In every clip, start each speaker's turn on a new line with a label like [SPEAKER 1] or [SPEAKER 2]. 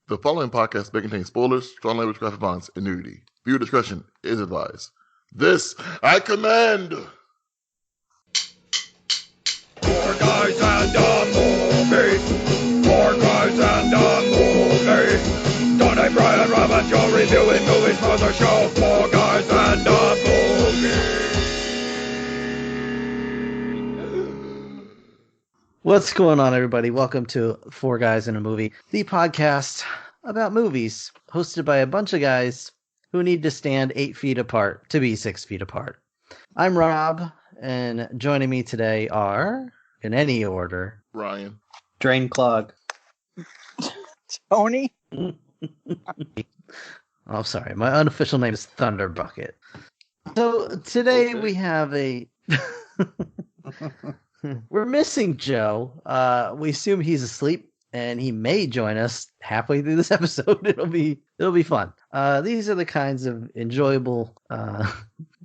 [SPEAKER 1] The following podcast may contain spoilers, strong language, graphic violence, and nudity. Viewer discretion is advised. This I command!
[SPEAKER 2] Four guys and a movie. Four guys and a movie. Donnie, Brian, Rob, and Joe reviewing movies for the show. Four guys and a movie.
[SPEAKER 3] What's going on, everybody? Welcome to Four Guys in a Movie, the podcast about movies, hosted by a bunch of guys who need to stand 8 feet apart to be 6 feet apart. I'm Rob, and joining me today are, in any order,
[SPEAKER 1] Ryan.
[SPEAKER 4] Drain clog.
[SPEAKER 5] Tony?
[SPEAKER 3] Oh, sorry. My unofficial name is Thunder Bucket. So today we have a... We're missing Joe. We assume he's asleep, and he may join us halfway through this episode. It'll be fun. These are the kinds of enjoyable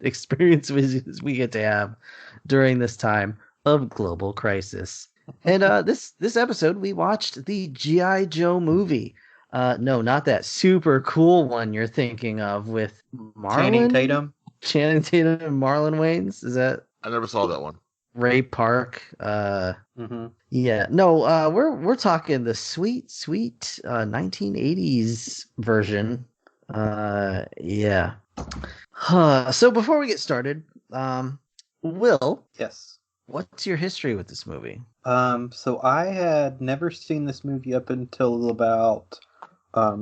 [SPEAKER 3] experiences we get to have during this time of global crisis. And this episode, we watched the G.I. Joe movie. No, not that super cool one you're thinking of with
[SPEAKER 4] Channing Tatum.
[SPEAKER 3] Channing Tatum and Marlon Wayans. Is that?
[SPEAKER 1] I never saw that one.
[SPEAKER 3] Ray Park. Yeah. No, we're talking the sweet 1980s version. Yeah. So before we get started, Will,
[SPEAKER 4] Yes.
[SPEAKER 3] what's your history with this movie?
[SPEAKER 4] So I had never seen this movie up until about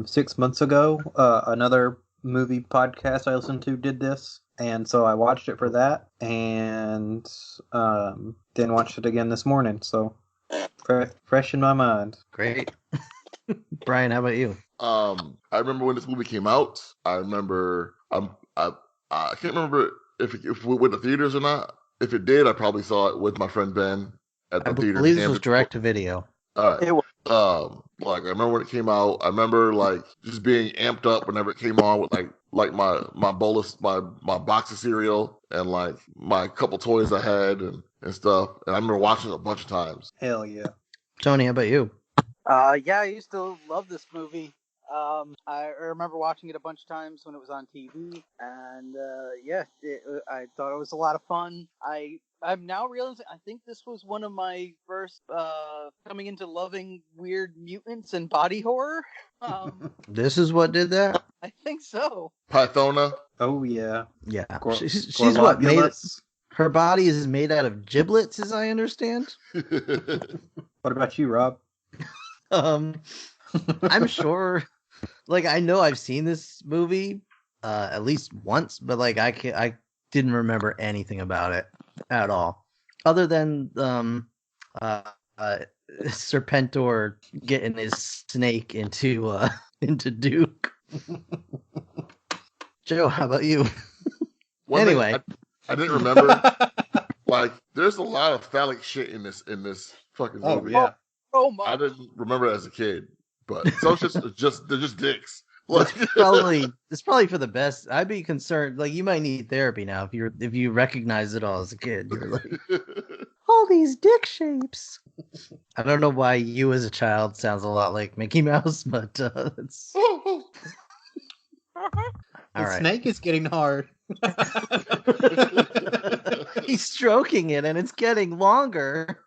[SPEAKER 4] 6 months ago. Another movie podcast I listened to did this, and so I watched it for that, and then watched it again this morning. So fresh in my mind.
[SPEAKER 3] Great. Brian, how about you?
[SPEAKER 1] I remember when this movie came out. I remember. I can't remember if we went to theaters or not. If it did, I probably saw it with my friend Ben at the theater.
[SPEAKER 3] I believe this was direct to video.
[SPEAKER 1] All right.
[SPEAKER 5] It was.
[SPEAKER 1] Like I remember when it came out. I remember like just being amped up whenever it came on with like my bolus, my box of cereal, and like my couple toys I had and stuff. And I remember watching it a bunch of times.
[SPEAKER 4] Hell yeah.
[SPEAKER 3] Tony, how about you?
[SPEAKER 5] Yeah, I used to love this movie. I remember watching it a bunch of times when it was on TV, and I thought it was a lot of fun. I'm now realizing I think this was one of my first coming into loving weird mutants and body horror.
[SPEAKER 3] This is what did that?
[SPEAKER 5] I think so.
[SPEAKER 1] Pythona.
[SPEAKER 4] Oh yeah.
[SPEAKER 3] Yeah.
[SPEAKER 4] Gor-
[SPEAKER 3] She's what made it.
[SPEAKER 4] Gorlobulus.
[SPEAKER 3] Her body is made out of giblets, as I understand.
[SPEAKER 4] What about you, Rob?
[SPEAKER 3] I'm sure. Like, I know I've seen this movie at least once, but like I didn't remember anything about it at all, other than Serpentor getting his snake into Duke. Joe, how about you?
[SPEAKER 1] One thing
[SPEAKER 3] Anyway.
[SPEAKER 1] I didn't remember. Like, there's a lot of phallic shit in this fucking
[SPEAKER 4] Oh
[SPEAKER 1] movie.
[SPEAKER 4] yeah.
[SPEAKER 5] Oh
[SPEAKER 1] I
[SPEAKER 5] my!
[SPEAKER 1] didn't remember it as a kid, but so it's just they're just dicks. Like,
[SPEAKER 3] It's probably for the best. I'd be concerned. Like, you might need therapy now if you recognize it all as a kid. You're like, all these dick shapes. I don't know why you as a child sounds a lot like Mickey Mouse, but it's all
[SPEAKER 4] The
[SPEAKER 3] right.
[SPEAKER 4] snake is getting hard.
[SPEAKER 3] He's stroking it, and it's getting longer.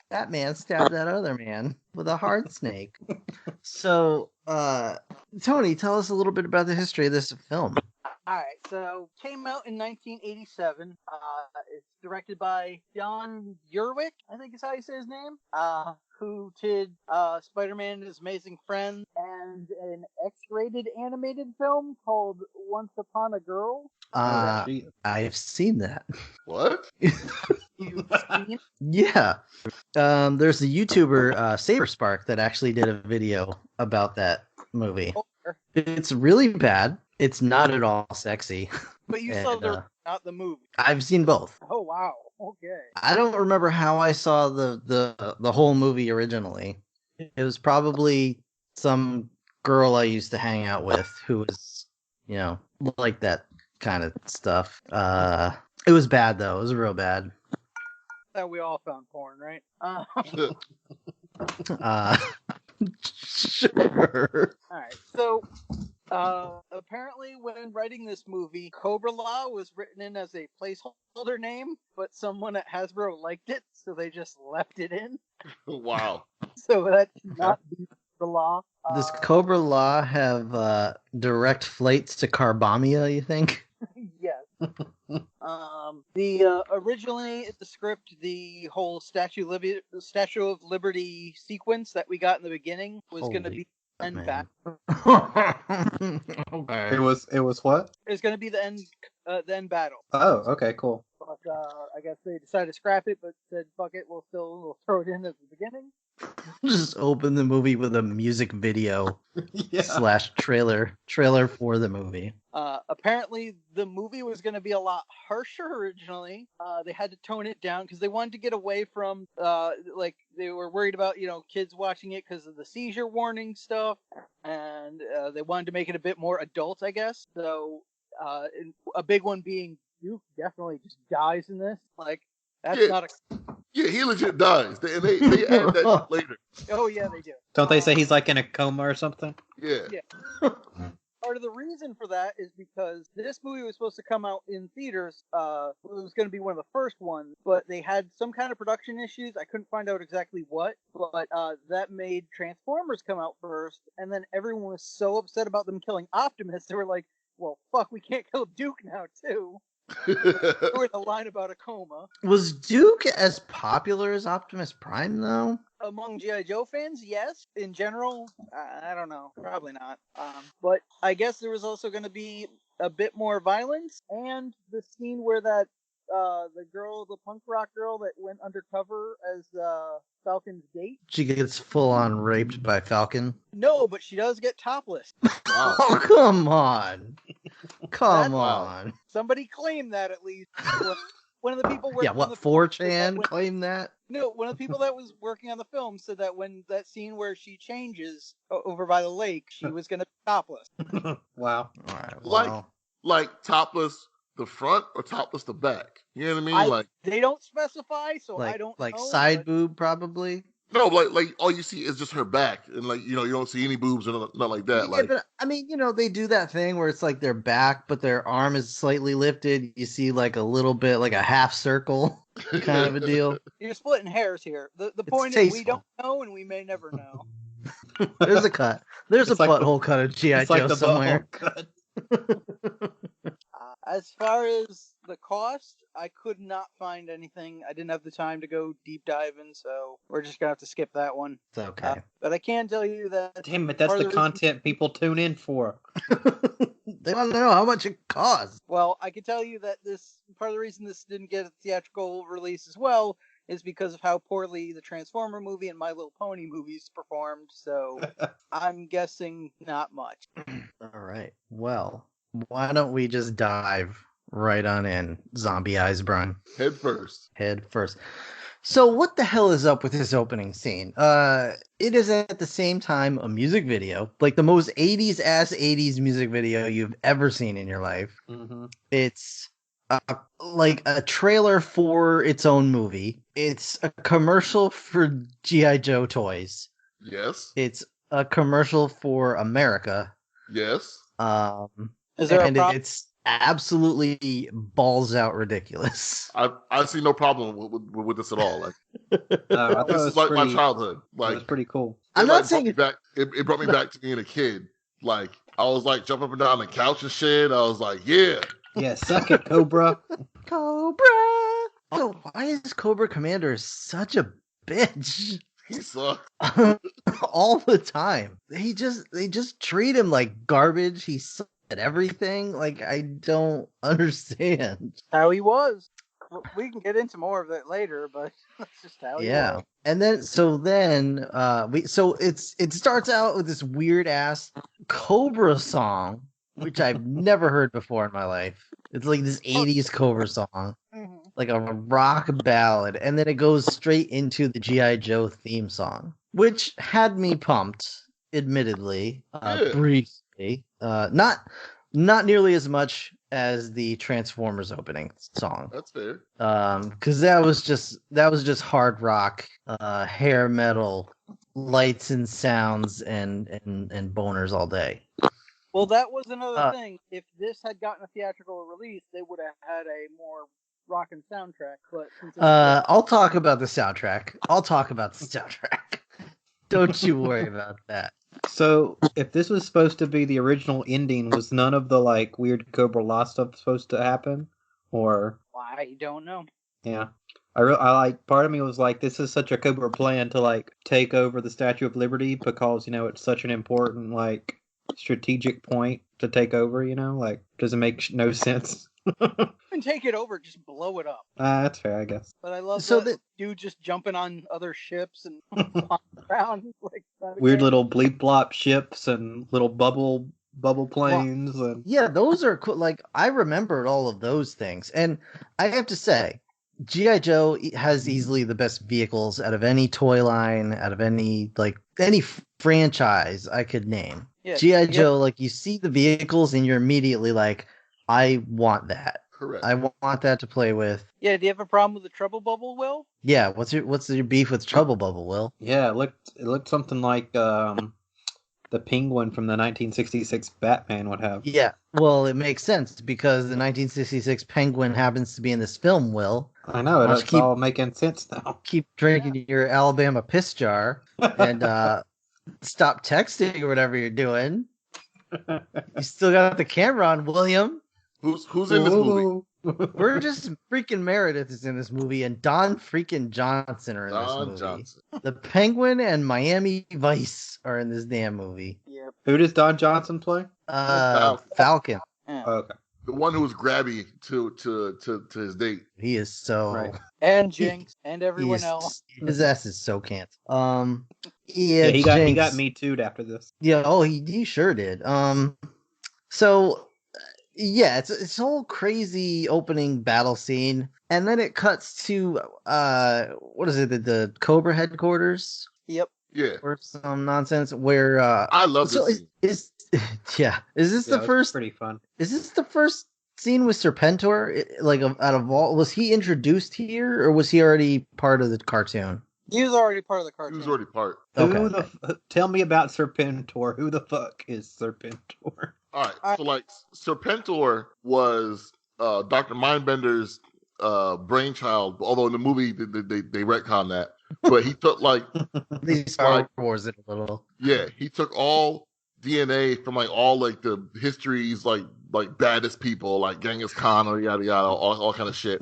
[SPEAKER 3] That man stabbed that other man with a hard snake. So, Tony, tell us a little bit about the history of this film.
[SPEAKER 5] All right, so came out in 1987. It's directed by Jon Urwich, I think is how you say his name. Who did Spider-Man and His Amazing Friends and an X-rated animated film called Once Upon a Girl.
[SPEAKER 3] I've seen that.
[SPEAKER 1] what?
[SPEAKER 5] You've seen?
[SPEAKER 3] Yeah. There's a YouTuber, Saberspark, that actually did a video about that movie. It's really bad. It's not at all sexy.
[SPEAKER 5] But you
[SPEAKER 3] And,
[SPEAKER 5] saw not the movie.
[SPEAKER 3] I've seen both.
[SPEAKER 5] Oh wow. Okay.
[SPEAKER 3] I don't remember how I saw the whole movie originally. It was probably some girl I used to hang out with who was, like that kind of stuff. It was bad though. It was real bad.
[SPEAKER 5] That we all found porn, right?
[SPEAKER 3] Sure.
[SPEAKER 5] All right. So, apparently, when writing this movie, Cobra Law was written in as a placeholder name, but someone at Hasbro liked it, so they just left it in.
[SPEAKER 1] Wow.
[SPEAKER 5] So that should not be the law.
[SPEAKER 3] Does Cobra Law have direct flights to Carbamia, you think?
[SPEAKER 5] Yes. Originally the script, the whole Statue of Liberty sequence that we got in the beginning was going to
[SPEAKER 3] Holy
[SPEAKER 5] be end
[SPEAKER 3] man.
[SPEAKER 5] back.
[SPEAKER 3] Okay.
[SPEAKER 4] It was what?
[SPEAKER 5] It was going to be the end battle.
[SPEAKER 4] Oh, okay, cool.
[SPEAKER 5] But I guess they decided to scrap it, but said fuck it, we'll throw it in at the beginning.
[SPEAKER 3] Just open the movie with a music video
[SPEAKER 4] Yeah.
[SPEAKER 3] / trailer for the movie.
[SPEAKER 5] Apparently, the movie was going to be a lot harsher originally. They had to tone it down because they wanted to get away from, like, they were worried about, kids watching it because of the seizure warning stuff, and they wanted to make it a bit more adult, I guess. So, a big one being Duke definitely just dies in this. Like, that's not a.
[SPEAKER 1] Yeah, he legit dies. They add that later.
[SPEAKER 5] Oh yeah, they do.
[SPEAKER 4] Don't they say he's like in a coma or something?
[SPEAKER 1] Yeah.
[SPEAKER 5] Part of the reason for that is because this movie was supposed to come out in theaters. It was going to be one of the first ones, but they had some kind of production issues. I couldn't find out exactly what, but that made Transformers come out first, and then everyone was so upset about them killing Optimus, they were like, well, fuck, we can't kill Duke now, too. They were in a line about a coma.
[SPEAKER 3] Was Duke as popular as Optimus Prime, though?
[SPEAKER 5] Among G.I. Joe fans, yes. In general, I don't know. Probably not. But I guess there was also going to be a bit more violence, and the scene where that the punk rock girl that went undercover as Falcon's date.
[SPEAKER 3] She gets full on raped by Falcon.
[SPEAKER 5] No, but she does get topless.
[SPEAKER 1] Wow.
[SPEAKER 3] Oh, come on. Come
[SPEAKER 1] Wow.
[SPEAKER 3] on.
[SPEAKER 5] Somebody claimed that at least. One of the people working
[SPEAKER 3] Yeah,
[SPEAKER 5] on
[SPEAKER 3] what,
[SPEAKER 5] the
[SPEAKER 3] 4chan claimed that?
[SPEAKER 5] No, one of the people that was working on the film said that when that scene where she changes over by the lake, she was going to be topless.
[SPEAKER 4] Wow.
[SPEAKER 3] All right, well.
[SPEAKER 1] Like topless the front or topless the back? You know what I mean?
[SPEAKER 5] They don't specify, so
[SPEAKER 3] like,
[SPEAKER 5] I don't
[SPEAKER 3] like
[SPEAKER 5] know.
[SPEAKER 3] Side boob, probably?
[SPEAKER 1] No, like all you see is just her back, and you don't see any boobs or nothing like that.
[SPEAKER 3] Yeah, but I mean, they do that thing where it's like their back, but their arm is slightly lifted. You see like a little bit, like a half circle kind of a deal.
[SPEAKER 5] You're splitting hairs here. The point
[SPEAKER 3] tasteful.
[SPEAKER 5] is we don't know, and we may never know.
[SPEAKER 3] There's a cut. There's
[SPEAKER 4] It's
[SPEAKER 3] a
[SPEAKER 4] like
[SPEAKER 3] butthole cut of G.I.
[SPEAKER 4] It's like
[SPEAKER 3] Joe
[SPEAKER 4] the
[SPEAKER 3] somewhere.
[SPEAKER 4] butthole cut.
[SPEAKER 5] As far as the cost, I could not find anything. I didn't have the time to go deep diving, so we're just gonna have to skip that one.
[SPEAKER 3] It's okay.
[SPEAKER 5] But I can tell you that.
[SPEAKER 4] Damn it, that's the content people tune in for.
[SPEAKER 3] They want to know how much it costs.
[SPEAKER 5] Well, I can tell you that this part of the reason this didn't get a theatrical release as well is because of how poorly the Transformer movie and My Little Pony movies performed. So I'm guessing not much.
[SPEAKER 3] All right. Well, why don't we just dive right on in, Zombie Eyes, Brian?
[SPEAKER 1] Head first.
[SPEAKER 3] So what the hell is up with this opening scene? It is at the same time a music video, like the most 80s ass 80s music video you've ever seen in your life.
[SPEAKER 4] Mm-hmm.
[SPEAKER 3] It's like a trailer for its own movie. It's a commercial for G.I. Joe toys.
[SPEAKER 1] Yes.
[SPEAKER 3] It's a commercial for America.
[SPEAKER 1] Yes.
[SPEAKER 5] Is there
[SPEAKER 3] and it's absolutely balls out ridiculous.
[SPEAKER 1] I see no problem with this at all. Like this is like my childhood. Like
[SPEAKER 4] it's pretty cool.
[SPEAKER 3] I'm not saying
[SPEAKER 1] it brought me back to being a kid. Like I was like jumping up and down the couch and shit. I was like, yeah.
[SPEAKER 4] Yeah, suck it, Cobra.
[SPEAKER 3] Cobra. So why is Cobra Commander such a bitch?
[SPEAKER 1] He sucks.
[SPEAKER 3] All the time. They just treat him like garbage. He sucks at everything. Like, I don't understand.
[SPEAKER 5] How he was. We can get into more of it later, but that's just how he was.
[SPEAKER 3] And then it starts out with this weird ass Cobra song, which I've never heard before in my life. It's like this 80s Cobra song.
[SPEAKER 5] Mm-hmm.
[SPEAKER 3] Like a rock ballad, and then it goes straight into the G.I. Joe theme song, which had me pumped, admittedly, briefly. Not nearly as much as the Transformers opening song.
[SPEAKER 1] That's fair.
[SPEAKER 3] Because that was just hard rock, hair metal lights and sounds and boners all day.
[SPEAKER 5] Well, that was another thing. If this had gotten a theatrical release, they would have had a more rockin' soundtrack. But since
[SPEAKER 3] I'll talk about the soundtrack. Don't you worry about that.
[SPEAKER 4] So, if this was supposed to be the original ending, was none of the like weird Cobra Law stuff supposed to happen? Or
[SPEAKER 5] I don't know.
[SPEAKER 4] yeah, I like. Part of me was like, this is such a Cobra plan to like take over the Statue of Liberty because it's such an important like strategic point to take over. Like doesn't make no sense.
[SPEAKER 5] And take it over, just blow it up.
[SPEAKER 4] That's fair, I guess.
[SPEAKER 5] But I love
[SPEAKER 3] So
[SPEAKER 5] that dude just jumping on other ships and flying around like
[SPEAKER 4] Weird little bleep blop ships and little bubble planes and
[SPEAKER 3] Yeah, those are cool. Like I remembered all of those things, and I have to say, G.I. Joe has easily the best vehicles out of any toy line, out of any franchise I could name.
[SPEAKER 5] Yeah,
[SPEAKER 3] G.I. Joe, like you see the vehicles and you're immediately like, I want that.
[SPEAKER 1] Correct.
[SPEAKER 3] I want that to play with.
[SPEAKER 5] Yeah, do you have a problem with the Trouble Bubble, Will?
[SPEAKER 3] Yeah, what's your beef with Trouble Bubble, Will?
[SPEAKER 4] yeah, it looked something like the penguin from the 1966 Batman would have.
[SPEAKER 3] Yeah, well, it makes sense because the 1966 Penguin happens to be in this film, Will.
[SPEAKER 4] I know, it's all making sense now.
[SPEAKER 3] Keep drinking your Alabama piss jar and stop texting or whatever you're doing. You still got the camera on, William.
[SPEAKER 1] Who's in this movie?
[SPEAKER 3] We're just freaking Meredith is in this movie, and Don freaking Johnson are in this movie.
[SPEAKER 1] Johnson.
[SPEAKER 3] The Penguin and Miami Vice are in this damn movie.
[SPEAKER 5] Yep.
[SPEAKER 4] Who does Don Johnson play?
[SPEAKER 3] Falcon.
[SPEAKER 5] Yeah.
[SPEAKER 4] Oh, okay.
[SPEAKER 1] The one who was grabby to his date.
[SPEAKER 3] He is so
[SPEAKER 4] Right.
[SPEAKER 5] And Jinx and everyone else.
[SPEAKER 3] His ass is so can't.
[SPEAKER 4] Yeah, he got
[SPEAKER 3] Jinx.
[SPEAKER 4] me too'd after this.
[SPEAKER 3] Yeah, oh, he sure did. So yeah, it's this whole crazy opening battle scene, and then it cuts to what is it? The Cobra headquarters
[SPEAKER 5] Yep.
[SPEAKER 1] Yeah.
[SPEAKER 3] or some nonsense where
[SPEAKER 1] I love this
[SPEAKER 3] so
[SPEAKER 1] scene.
[SPEAKER 3] is is this
[SPEAKER 4] Yeah,
[SPEAKER 3] the
[SPEAKER 4] it's
[SPEAKER 3] first?
[SPEAKER 4] pretty fun.
[SPEAKER 3] Is this the first scene with Serpentor? Like out of all, was he introduced here, or was he already part of the cartoon?
[SPEAKER 5] He was already part of the
[SPEAKER 1] He
[SPEAKER 5] cartoon.
[SPEAKER 1] was already part.
[SPEAKER 3] Okay.
[SPEAKER 4] Tell me about Serpentor. Who the fuck is Serpentor?
[SPEAKER 1] All right. So like Serpentor was Dr. Mindbender's brainchild, although in the movie they retcon that. But he took like
[SPEAKER 3] They Star Wars it a little.
[SPEAKER 1] yeah, he took all DNA from like all like the histories like baddest people like Genghis Khan or yada yada, all kind of shit,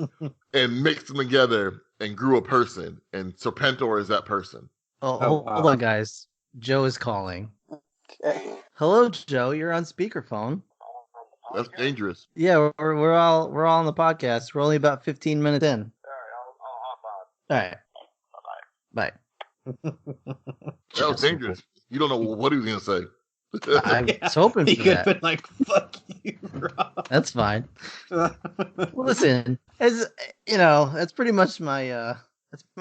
[SPEAKER 1] and mixed them together and grew a person. And Serpentor is that person.
[SPEAKER 3] Hold on, guys. Joe is calling.
[SPEAKER 5] Okay.
[SPEAKER 3] Hello, Joe. You're on speakerphone.
[SPEAKER 1] That's dangerous.
[SPEAKER 3] Yeah, we're all on the podcast. We're only about 15 minutes in. All right. Bye.
[SPEAKER 1] That was dangerous. You don't know what he was gonna say.
[SPEAKER 3] I was hoping
[SPEAKER 4] He
[SPEAKER 3] for
[SPEAKER 4] could have
[SPEAKER 3] that.
[SPEAKER 4] been like, fuck you, Rob.
[SPEAKER 3] That's fine. Well, listen, as you know, that's pretty much my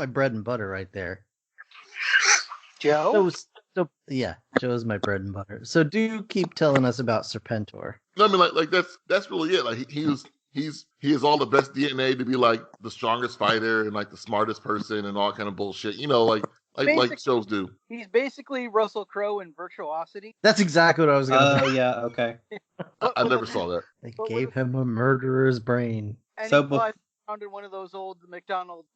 [SPEAKER 3] bread and butter right there.
[SPEAKER 5] Joe?
[SPEAKER 3] So yeah, Joe's my bread and butter. So do keep telling us about Serpentor.
[SPEAKER 1] No, I mean like that's really it. Like he has all the best DNA to be like the strongest fighter and like the smartest person and all kind of bullshit. You know, like shows do.
[SPEAKER 5] He's basically Russell Crowe in Virtuosity.
[SPEAKER 3] That's exactly what I was gonna say.
[SPEAKER 4] Oh, yeah, okay.
[SPEAKER 1] I never saw that.
[SPEAKER 3] They gave him a murderer's brain.
[SPEAKER 5] And
[SPEAKER 4] So
[SPEAKER 5] he flies around in one of those old McDonald's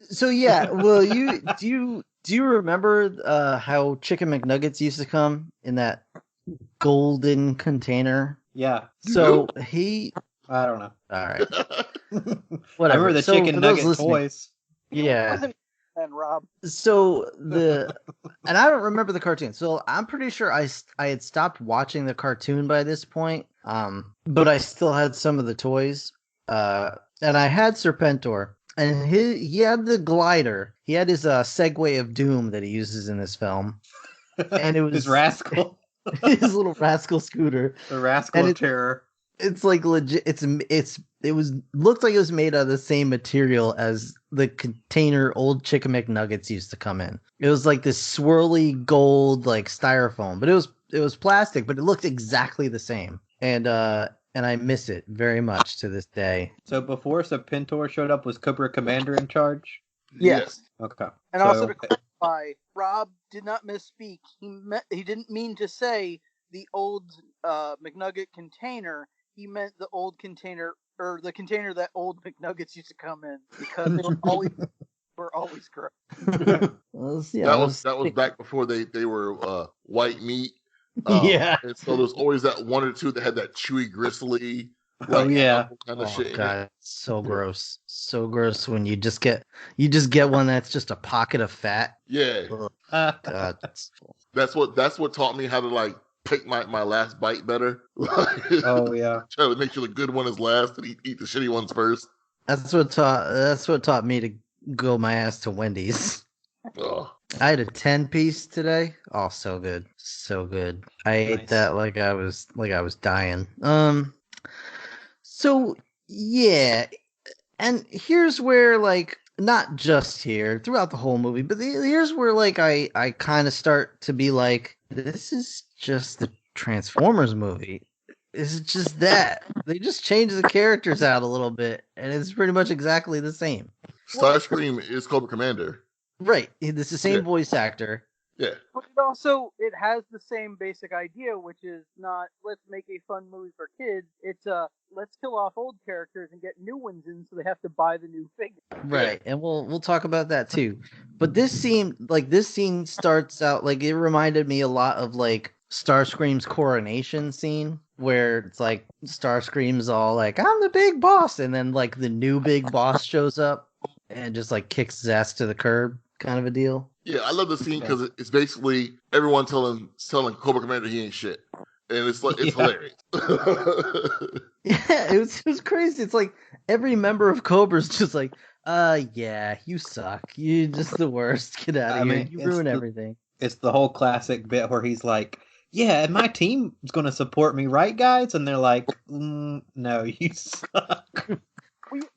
[SPEAKER 3] So yeah, well, do you remember how Chicken McNuggets used to come in that golden container?
[SPEAKER 4] Yeah,
[SPEAKER 3] So
[SPEAKER 4] I don't know.
[SPEAKER 3] all right,
[SPEAKER 4] I
[SPEAKER 3] whatever.
[SPEAKER 4] remember the
[SPEAKER 3] So
[SPEAKER 4] chicken
[SPEAKER 3] for those
[SPEAKER 4] nugget
[SPEAKER 3] listening-
[SPEAKER 4] toys.
[SPEAKER 3] Yeah.
[SPEAKER 5] and Rob.
[SPEAKER 3] So and I don't remember the cartoon. So I'm pretty sure I had stopped watching the cartoon by this point. But I still had some of the toys. And I had Serpentor, and he had the glider. He had his Segway of Doom that he uses in this film, and it was
[SPEAKER 4] His rascal.
[SPEAKER 3] his little rascal scooter.
[SPEAKER 4] The rascal
[SPEAKER 3] And
[SPEAKER 4] of terror.
[SPEAKER 3] It's like legit. Looked like it was made out of the same material as the container old Chicken McNuggets used to come in. It was like this swirly gold like styrofoam, but it was plastic, but it looked exactly the same. And I miss it very much to this day.
[SPEAKER 4] So before Serpentor showed up, was Cobra Commander in charge?
[SPEAKER 5] Yes.
[SPEAKER 4] Okay.
[SPEAKER 5] And
[SPEAKER 4] So-
[SPEAKER 5] also clarify, Rob did not misspeak. He didn't mean to say the old McNugget container. He meant the old container, or the container that old McNuggets used to come in, because they were always gross.
[SPEAKER 1] That was back before they were white meat.
[SPEAKER 3] Yeah.
[SPEAKER 1] And so there's always that one or two that had that chewy, gristly,
[SPEAKER 4] Oh, yeah.
[SPEAKER 1] kind of shit in it.
[SPEAKER 3] God, so gross. So gross when you just get one that's just a pocket of fat.
[SPEAKER 1] Yeah.
[SPEAKER 3] Ugh, God.
[SPEAKER 1] That's what taught me how to like pick my last bite better.
[SPEAKER 4] Oh, yeah.
[SPEAKER 1] Try to make sure the good one is last and eat the shitty ones first.
[SPEAKER 3] That's what taught me to go my ass to Wendy's.
[SPEAKER 1] Oh.
[SPEAKER 3] I had a 10-piece today. Oh, so good. So good. I ate that like I was dying. So yeah. And here's where, like, not just here, throughout the whole movie, but here's where, like, I kind of start to be like, this is just the Transformers movie. It's just that. They just changed the characters out a little bit, and it's pretty much exactly the same.
[SPEAKER 1] Starscream is Cobra Commander.
[SPEAKER 3] Right. It's the same voice actor.
[SPEAKER 1] Yeah.
[SPEAKER 5] But it has the same basic idea, which is not, let's make a fun movie for kids. It's let's kill off old characters and get new ones in, so they have to buy the new figure.
[SPEAKER 3] Right, and we'll talk about that too. But this scene starts out like, it reminded me a lot of like Starscream's coronation scene, where it's like Starscream's all like, "I'm the big boss," and then like the new big boss shows up and just like kicks his ass to the curb, kind of a deal.
[SPEAKER 1] Yeah, I love the scene because it's basically everyone telling Cobra Commander he ain't shit, and it's like it's hilarious.
[SPEAKER 3] Yeah, it was crazy. It's like every member of Cobra's just like, yeah, you suck. You're just the worst. Get out of here. You ruin everything.
[SPEAKER 4] It's the whole classic bit where he's like, yeah, and my team is going to support me, right, guys? And they're like, no, you suck.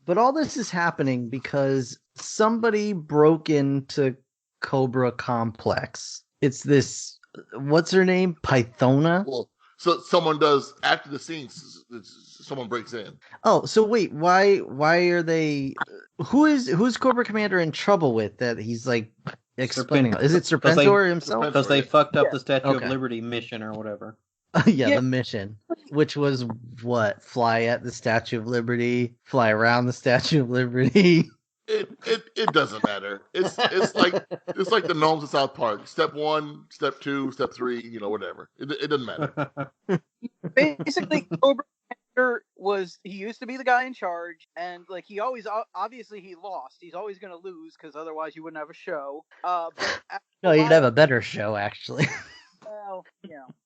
[SPEAKER 3] But all this is happening because somebody broke into Cobra Complex. It's this, what's her name? Pythona?
[SPEAKER 1] Well, so someone does after the scenes. Someone breaks in.
[SPEAKER 3] Oh, so wait, why are they? Who's Cobra Commander in trouble with that? He's like explaining. Is it Serpentor himself?
[SPEAKER 4] Because they fucked up the Statue of Liberty mission or whatever.
[SPEAKER 3] Yeah, the mission, which was what? Fly at the Statue of Liberty, fly around the Statue of Liberty.
[SPEAKER 1] It doesn't matter. It's like the gnomes of South Park. Step 1, step 2, step 3. Whatever. It doesn't matter.
[SPEAKER 5] Basically, Cobra Commander he used to be the guy in charge, and like he always obviously he lost. He's always going to lose because otherwise you wouldn't have a show.
[SPEAKER 3] No, you'd have a better show actually.
[SPEAKER 5] Well,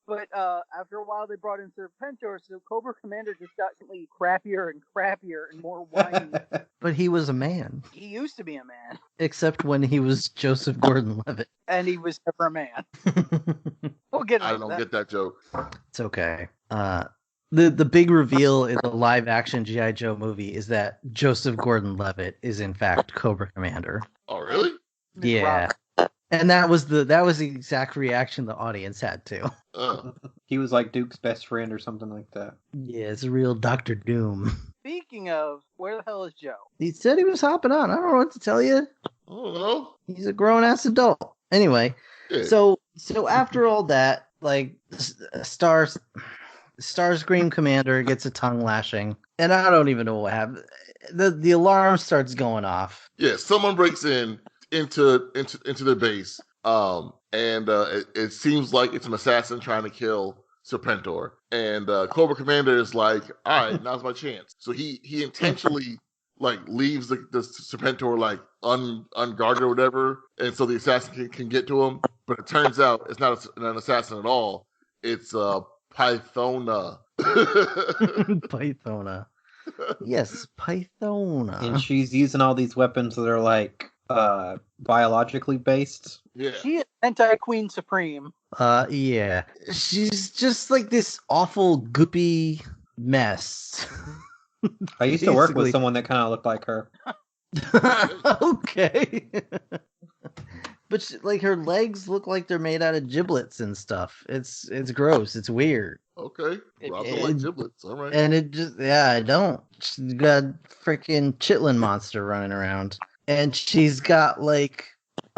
[SPEAKER 5] but after a while they brought in Serpentor, so Cobra Commander just got crappier and more whiny.
[SPEAKER 3] But he was a man.
[SPEAKER 5] He used to be a man.
[SPEAKER 3] Except when he was Joseph Gordon-Levitt.
[SPEAKER 5] And he was never a man. We'll get into
[SPEAKER 1] I don't get that joke.
[SPEAKER 3] It's okay. The big reveal in the live-action G.I. Joe movie is that Joseph Gordon-Levitt is in fact Cobra Commander.
[SPEAKER 1] Oh, really?
[SPEAKER 3] Yeah. And that was the exact reaction the audience had too.
[SPEAKER 4] He was like Duke's best friend or something like that.
[SPEAKER 3] Yeah, it's a real Dr. Doom.
[SPEAKER 5] Speaking of, where the hell is Joe?
[SPEAKER 3] He said he was hopping on. I don't know what to tell you.
[SPEAKER 1] I don't know.
[SPEAKER 3] He's a grown-ass adult. Anyway,
[SPEAKER 1] yeah.
[SPEAKER 3] So after all that, like, Starscream Commander gets a tongue lashing, and I don't even know what happened. The alarm starts going off.
[SPEAKER 1] Yeah, someone breaks into their base, and it seems like it's an assassin trying to kill Serpentor, and Cobra Commander is like, all right, now's my chance. So he intentionally like leaves the Serpentor like unguarded or whatever, and so the assassin can get to him. But it turns out it's not an assassin at all. It's Pythona.
[SPEAKER 3] Pythona. Yes, Pythona.
[SPEAKER 4] And she's using all these weapons that are like biologically based.
[SPEAKER 1] Yeah.
[SPEAKER 5] She is anti-Queen Supreme.
[SPEAKER 3] Yeah. She's just like this awful goopy mess.
[SPEAKER 4] I used to work with someone that kind of looked like her.
[SPEAKER 3] Okay. But like her legs look like they're made out of giblets and stuff. It's gross. It's weird.
[SPEAKER 1] Okay. Rob don't like giblets. All right.
[SPEAKER 3] And it just, I don't. She's got a freaking chitlin monster running around. And she's got like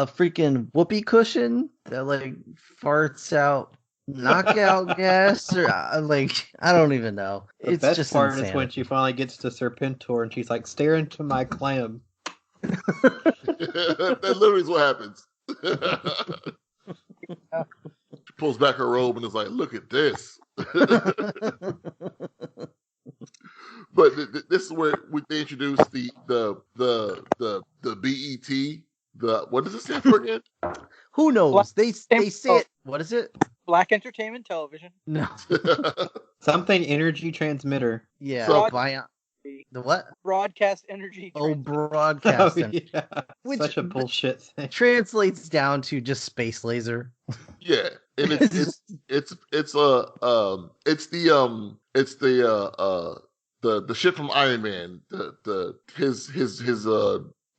[SPEAKER 3] a freaking whoopee cushion that like farts out knockout gas, or like I don't even know.
[SPEAKER 4] The
[SPEAKER 3] It's
[SPEAKER 4] best
[SPEAKER 3] just
[SPEAKER 4] part is
[SPEAKER 3] insanity.
[SPEAKER 4] when she finally gets to Serpentor and she's like, stare into my clam.
[SPEAKER 1] That literally is what happens. She pulls back her robe and is like, "Look at this." But this is where they introduce the BET. What does it stand for again?
[SPEAKER 3] Who knows? They say
[SPEAKER 5] Oh.
[SPEAKER 3] it. What is it?
[SPEAKER 5] Black Entertainment Television.
[SPEAKER 3] No.
[SPEAKER 4] Something energy transmitter.
[SPEAKER 3] Yeah.
[SPEAKER 1] So-
[SPEAKER 3] The what?
[SPEAKER 5] Broadcast Energy.
[SPEAKER 3] Oh,
[SPEAKER 5] Transmitter.
[SPEAKER 3] broadcast.
[SPEAKER 4] Yeah.
[SPEAKER 3] Which-
[SPEAKER 4] Such a bullshit thing.
[SPEAKER 3] Translates down to just space laser.
[SPEAKER 1] Yeah, and it's the shit from Iron Man. His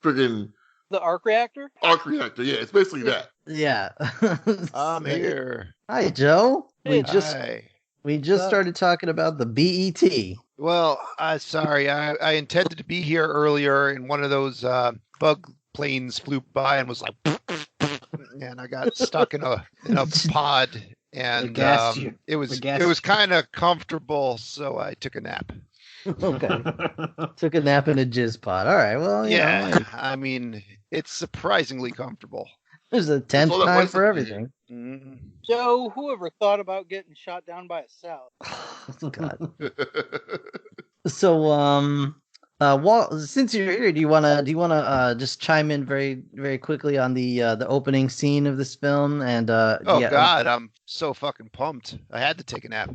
[SPEAKER 1] friggin'
[SPEAKER 5] The arc reactor.
[SPEAKER 1] arc reactor. Yeah, it's basically that.
[SPEAKER 3] Yeah.
[SPEAKER 6] I'm here.
[SPEAKER 3] Hi, Joe. We
[SPEAKER 6] Hi.
[SPEAKER 3] just started talking about the BET.
[SPEAKER 6] Well, sorry. I intended to be here earlier, and one of those bug planes flew by and was like, and I got stuck in a pod, and
[SPEAKER 4] gassed you.
[SPEAKER 6] it was
[SPEAKER 4] gassed
[SPEAKER 6] kind of comfortable, so I took a nap.
[SPEAKER 3] Okay. Took a nap in a jizz pod. All right. Well, you
[SPEAKER 6] Yeah,
[SPEAKER 3] know,
[SPEAKER 6] I mean, it's surprisingly comfortable.
[SPEAKER 3] there's a 10th
[SPEAKER 1] all that
[SPEAKER 3] time
[SPEAKER 1] wasted
[SPEAKER 3] for
[SPEAKER 1] for you.
[SPEAKER 3] everything.
[SPEAKER 6] Mhm.
[SPEAKER 5] Joe, whoever thought about getting shot down by a salad?
[SPEAKER 3] God. So, Walt, since you're here, do you wanna just chime in very, very quickly on the opening scene of this film? And
[SPEAKER 6] Oh
[SPEAKER 3] yeah,
[SPEAKER 6] God, I'm so fucking pumped. I had to take a nap.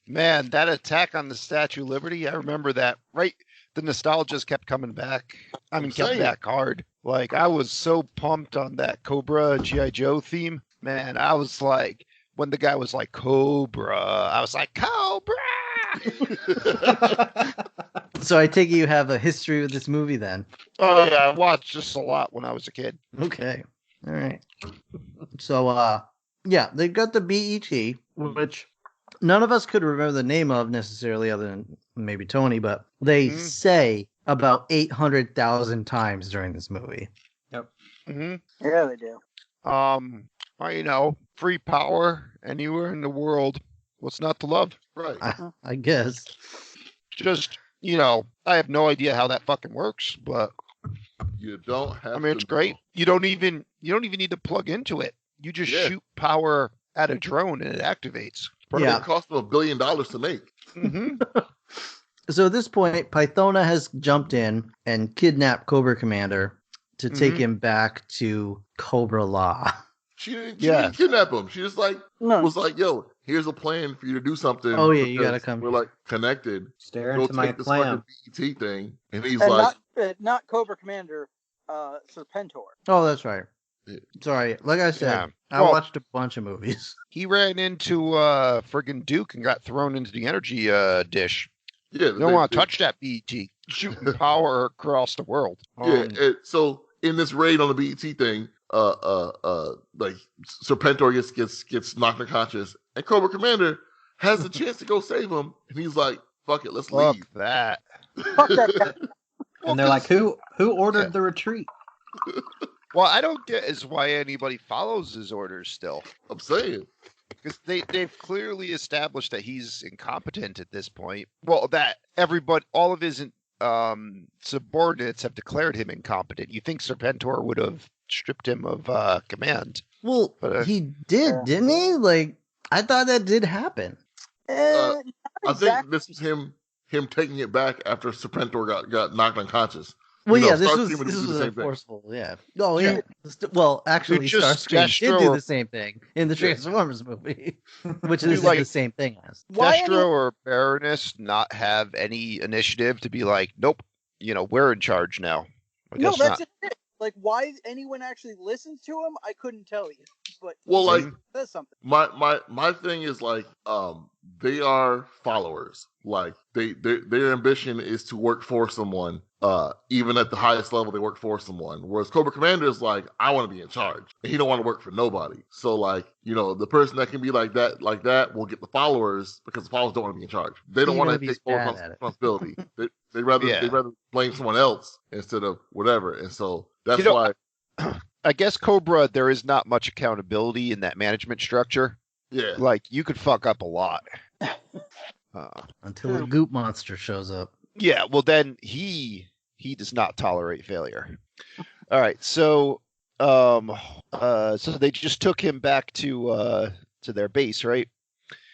[SPEAKER 6] Man, that attack on the Statue of Liberty, I remember that. Right, the nostalgia just kept coming back. I mean, kept
[SPEAKER 1] saying.
[SPEAKER 6] back hard. Like, I was so pumped on that Cobra G.I. Joe theme. Man, I was like, when the guy was like, Cobra, I was like, Cobra!
[SPEAKER 3] so I take it you have a history with this movie then.
[SPEAKER 6] Oh, yeah, I watched this a lot when I was a kid.
[SPEAKER 3] Okay. All right. So, yeah, they got the BET, which none of us could remember the name of necessarily, other than maybe Tony, but they say about 800,000 times during this movie.
[SPEAKER 6] Mm-hmm.
[SPEAKER 5] Yeah, they do.
[SPEAKER 6] Well, you know, free power anywhere in the world. What's not to love?
[SPEAKER 1] Right.
[SPEAKER 3] I guess.
[SPEAKER 6] Just, you know, I have no idea how that fucking works, but
[SPEAKER 1] You don't have.
[SPEAKER 6] I mean, it's
[SPEAKER 1] to
[SPEAKER 6] great.
[SPEAKER 1] know.
[SPEAKER 6] You don't even need to plug into it. You just
[SPEAKER 1] Yeah.
[SPEAKER 6] shoot power at a drone and it activates.
[SPEAKER 3] Yeah.
[SPEAKER 1] It cost them $1 billion to make.
[SPEAKER 6] Mm-hmm.
[SPEAKER 3] So at this point, Pythona has jumped in and kidnapped Cobra Commander to take him back to Cobra Law.
[SPEAKER 1] She didn't kidnap him. She just was like, "Yo, here's a plan for you to do something."
[SPEAKER 3] Oh, yeah, you
[SPEAKER 1] because
[SPEAKER 3] gotta come.
[SPEAKER 1] We're like connected.
[SPEAKER 4] Stare
[SPEAKER 1] Go
[SPEAKER 4] into my
[SPEAKER 1] take this
[SPEAKER 4] clam.
[SPEAKER 1] fucking BET thing, and he's
[SPEAKER 5] And
[SPEAKER 1] like,
[SPEAKER 5] not Cobra Commander, Serpentor.
[SPEAKER 3] Oh, that's right.
[SPEAKER 1] Yeah.
[SPEAKER 3] Sorry. Like I said,
[SPEAKER 6] Yeah.
[SPEAKER 3] I
[SPEAKER 6] Well-
[SPEAKER 3] watched a bunch of movies.
[SPEAKER 6] He ran into friggin' Duke and got thrown into the energy dish.
[SPEAKER 1] "Yeah,
[SPEAKER 6] You don't want to touch that BET. Shooting power across the world.
[SPEAKER 1] Yeah, so in this raid on the BET thing, like Serpentor gets knocked unconscious, and Cobra Commander has the chance to go save him, and he's like, "Fuck it, let's
[SPEAKER 6] Fuck
[SPEAKER 1] leave."
[SPEAKER 6] that.
[SPEAKER 5] Fuck that guy.
[SPEAKER 4] And they're like, who ordered the retreat?
[SPEAKER 6] Well, I don't get is why anybody follows his orders still.
[SPEAKER 1] I'm saying,
[SPEAKER 6] Because they've clearly established that he's incompetent at this point. Well, that everybody, all of his subordinates have declared him incompetent. You think Serpentor would have stripped him of command?
[SPEAKER 3] Well,
[SPEAKER 6] But,
[SPEAKER 3] he did, didn't he? Like, I thought that did happen.
[SPEAKER 5] Not
[SPEAKER 1] I think
[SPEAKER 5] exactly.
[SPEAKER 1] this was him taking it back after Serpentor got knocked unconscious.
[SPEAKER 3] Well,
[SPEAKER 1] You know,
[SPEAKER 3] yeah, this
[SPEAKER 1] Starscream
[SPEAKER 3] was
[SPEAKER 1] would do the
[SPEAKER 3] a
[SPEAKER 1] same thing.
[SPEAKER 3] forceful, yeah. Oh, yeah. Well, actually,
[SPEAKER 6] just
[SPEAKER 3] Starscream did do
[SPEAKER 6] Destro-
[SPEAKER 3] the same thing in the
[SPEAKER 1] Yeah.
[SPEAKER 3] Transformers movie, which
[SPEAKER 6] Dude,
[SPEAKER 3] is
[SPEAKER 6] like-
[SPEAKER 3] the same thing as.
[SPEAKER 5] Why
[SPEAKER 6] Destro or Baroness not have any initiative to be like, nope, you know, we're in charge now. I
[SPEAKER 5] No,
[SPEAKER 6] guess
[SPEAKER 5] that's
[SPEAKER 6] not.
[SPEAKER 5] it. Like, why anyone actually listens to him, I couldn't tell you. But
[SPEAKER 1] Well,
[SPEAKER 5] he
[SPEAKER 1] like
[SPEAKER 5] says something.
[SPEAKER 1] my thing is like, they are followers. Like their ambition is to work for someone, even at the highest level, they work for someone. Whereas Cobra Commander is like, I want to be in charge, and he don't want to work for nobody. So like, the person that can be like that will get the followers because the followers don't want to be in charge. They don't
[SPEAKER 3] Even
[SPEAKER 1] want
[SPEAKER 3] if
[SPEAKER 1] to
[SPEAKER 3] he's
[SPEAKER 1] take full
[SPEAKER 3] bad at it.
[SPEAKER 1] responsibility. They rather blame someone else instead of whatever. And so that's why.
[SPEAKER 6] I guess Cobra, there is not much accountability in that management structure.
[SPEAKER 1] Yeah.
[SPEAKER 6] Like, you could fuck up a lot.
[SPEAKER 3] Until a goop monster shows up.
[SPEAKER 6] Yeah, well then he does not tolerate failure. All right, so so they just took him back to their base, right?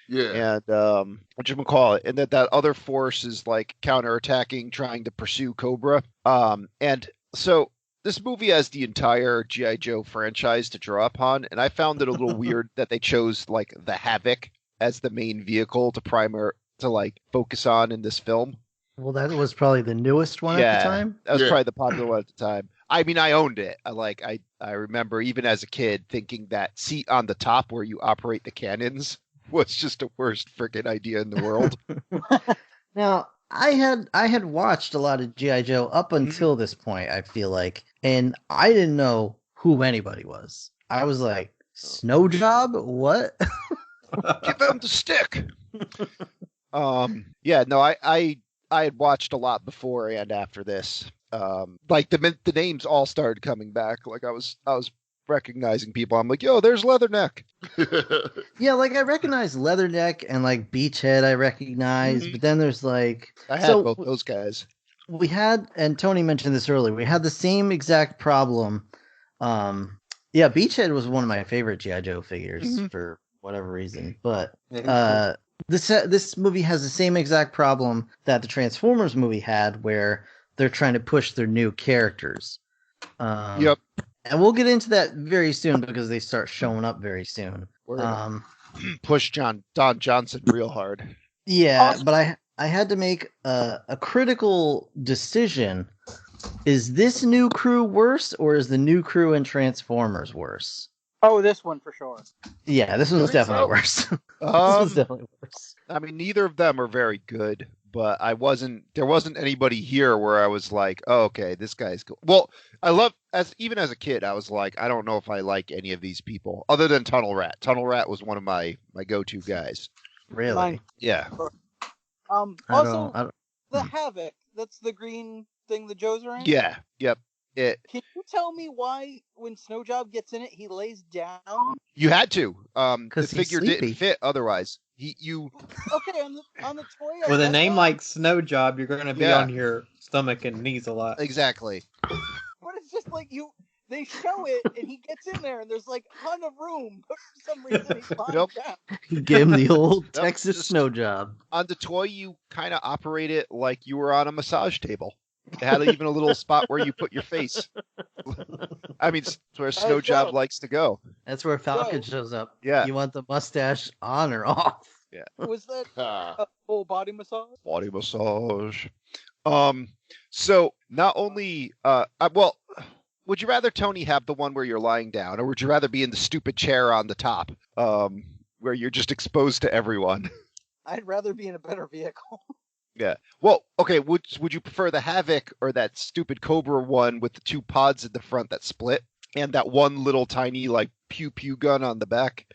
[SPEAKER 1] Yeah.
[SPEAKER 6] And whatchamacallit, and that other force is like counterattacking, trying to pursue Cobra. And so this movie has the entire G.I. Joe franchise to draw upon, and I found it a little weird that they chose like the Havoc as the main vehicle to like focus on in this film.
[SPEAKER 3] Well, that was probably the newest one at the time.
[SPEAKER 6] That was probably the popular one at the time. I mean, I owned it. I remember even as a kid thinking that seat on the top where you operate the cannons was just the worst freaking idea in the world.
[SPEAKER 3] Now, I had watched a lot of G.I. Joe up until this point, I feel like, and I didn't know who anybody was. I was like, Snow Job? What?
[SPEAKER 6] Give him the stick. Yeah, no, I had watched a lot before and after this. Like the names all started coming back. Like I was recognizing people. I'm like, yo, there's Leatherneck.
[SPEAKER 3] Yeah, like I recognize Leatherneck and like Beachhead I recognize, but then there's like
[SPEAKER 6] I had both those guys.
[SPEAKER 3] We had, and Tony mentioned this earlier, we had the same exact problem. Yeah, Beachhead was one of my favorite G.I. Joe figures for whatever reason. But this movie has the same exact problem that the Transformers movie had, where they're trying to push their new characters.
[SPEAKER 6] Yep.
[SPEAKER 3] And we'll get into that very soon because they start showing up very soon.
[SPEAKER 6] Push Don Johnson real hard.
[SPEAKER 3] Yeah, awesome. But I had to make a critical decision. Is this new crew worse, or is the new crew in Transformers worse?
[SPEAKER 5] Oh, this one for sure.
[SPEAKER 3] Yeah, this one's definitely worse. This one's definitely worse.
[SPEAKER 6] I mean, neither of them are very good, but there wasn't anybody here where I was like, oh, okay, this guy's cool. Well, even as a kid, I was like, I don't know if I like any of these people other than Tunnel Rat. Tunnel Rat was one of my go-to guys.
[SPEAKER 3] Really?
[SPEAKER 6] Yeah.
[SPEAKER 5] Also, the Havoc, that's the green thing the Joes are in?
[SPEAKER 6] Yeah. Yep.
[SPEAKER 5] Can you tell me why when Snow Job gets in it, he lays down?
[SPEAKER 6] You had to. The figure
[SPEAKER 3] sleepy.
[SPEAKER 6] didn't fit otherwise.
[SPEAKER 5] Okay, on the toy.
[SPEAKER 4] With a name like Snow Job, you're going to be on your stomach and knees a lot.
[SPEAKER 6] Exactly.
[SPEAKER 5] But it's just like they show it, and he gets in there, and there's like a ton of room, but for some reason he's lying down.
[SPEAKER 3] You gave him the old Texas Snow Job.
[SPEAKER 6] On the toy, you kind of operate it like you were on a massage table. It had even a little spot where you put your face. I mean, it's where Snow Job likes to go.
[SPEAKER 3] That's where Falcon shows up.
[SPEAKER 6] Yeah.
[SPEAKER 3] You want the mustache on or off?
[SPEAKER 6] Yeah.
[SPEAKER 5] Was that a full body massage?
[SPEAKER 6] Body massage. So not only, would you rather, Tony, have the one where you're lying down, or would you rather be in the stupid chair on the top, where you're just exposed to everyone?
[SPEAKER 5] I'd rather be in a better vehicle.
[SPEAKER 6] Yeah. Well, okay. Would you prefer the Havoc or that stupid Cobra one with the two pods in the front that split and that one little tiny like pew pew gun on the back?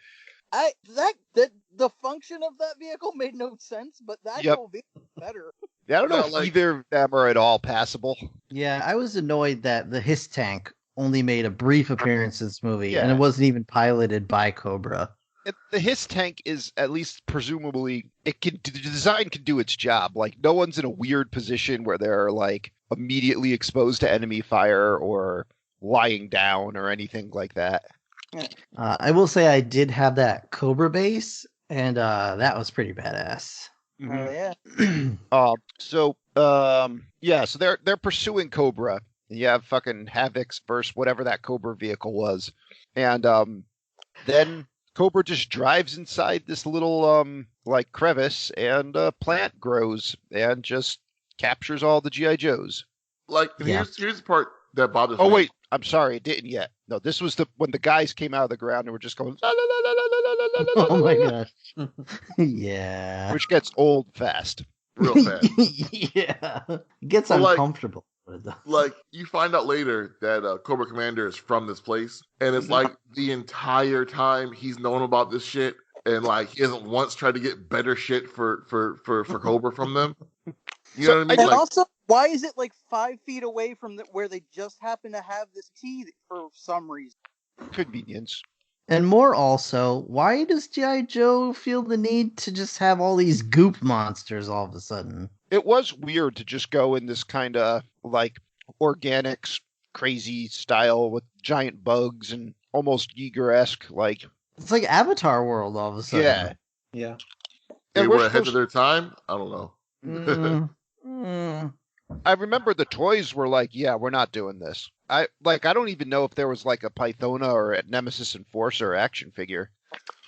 [SPEAKER 5] The function of that vehicle made no sense, but that whole vehicle is better.
[SPEAKER 6] Yeah, I don't know if either of them are at all passable.
[SPEAKER 3] Yeah, I was annoyed that the Hiss tank only made a brief appearance in this movie, and it wasn't even piloted by Cobra.
[SPEAKER 6] The Hiss tank is at least presumably the design can do its job. Like no one's in a weird position where they're like immediately exposed to enemy fire or lying down or anything like that.
[SPEAKER 3] I will say I did have that Cobra base, and that was pretty badass.
[SPEAKER 6] Mm-hmm. Oh yeah. So they're pursuing Cobra. You have fucking Havoc's versus whatever that Cobra vehicle was, and then Cobra just drives inside this little like crevice, and a plant grows and just captures all the G.I. Joes.
[SPEAKER 1] Like here's the part that bothers me.
[SPEAKER 6] Oh wait, I'm sorry, it didn't yet. No, this was when the guys came out of the ground and were just going.
[SPEAKER 3] Oh my gosh! Yeah,
[SPEAKER 6] which gets old fast.
[SPEAKER 1] Real fast.
[SPEAKER 3] Yeah, it gets uncomfortable.
[SPEAKER 1] like you find out later that Cobra Commander is from this place, and it's like the entire time he's known about this shit, and like he hasn't once tried to get better shit for Cobra from them. You know what I mean?
[SPEAKER 5] And
[SPEAKER 1] Like,
[SPEAKER 5] also, why is it like 5 feet away from where they just happen to have this tea for some reason?
[SPEAKER 6] Convenience.
[SPEAKER 3] And more also, why does G.I. Joe feel the need to just have all these goop monsters all of a sudden?
[SPEAKER 6] It was weird to just go in this kind of like organics, crazy style with giant bugs and almost Giger-esque. Like,
[SPEAKER 3] It's like Avatar World all of a sudden.
[SPEAKER 6] yeah.
[SPEAKER 4] Yeah.
[SPEAKER 1] they
[SPEAKER 6] And
[SPEAKER 1] were
[SPEAKER 6] we're
[SPEAKER 1] ahead of
[SPEAKER 6] supposed-
[SPEAKER 1] their time. I don't know.
[SPEAKER 6] I remember the toys were like, yeah, we're not doing this. I don't even know if there was like a Pythona or a Nemesis Enforcer action figure.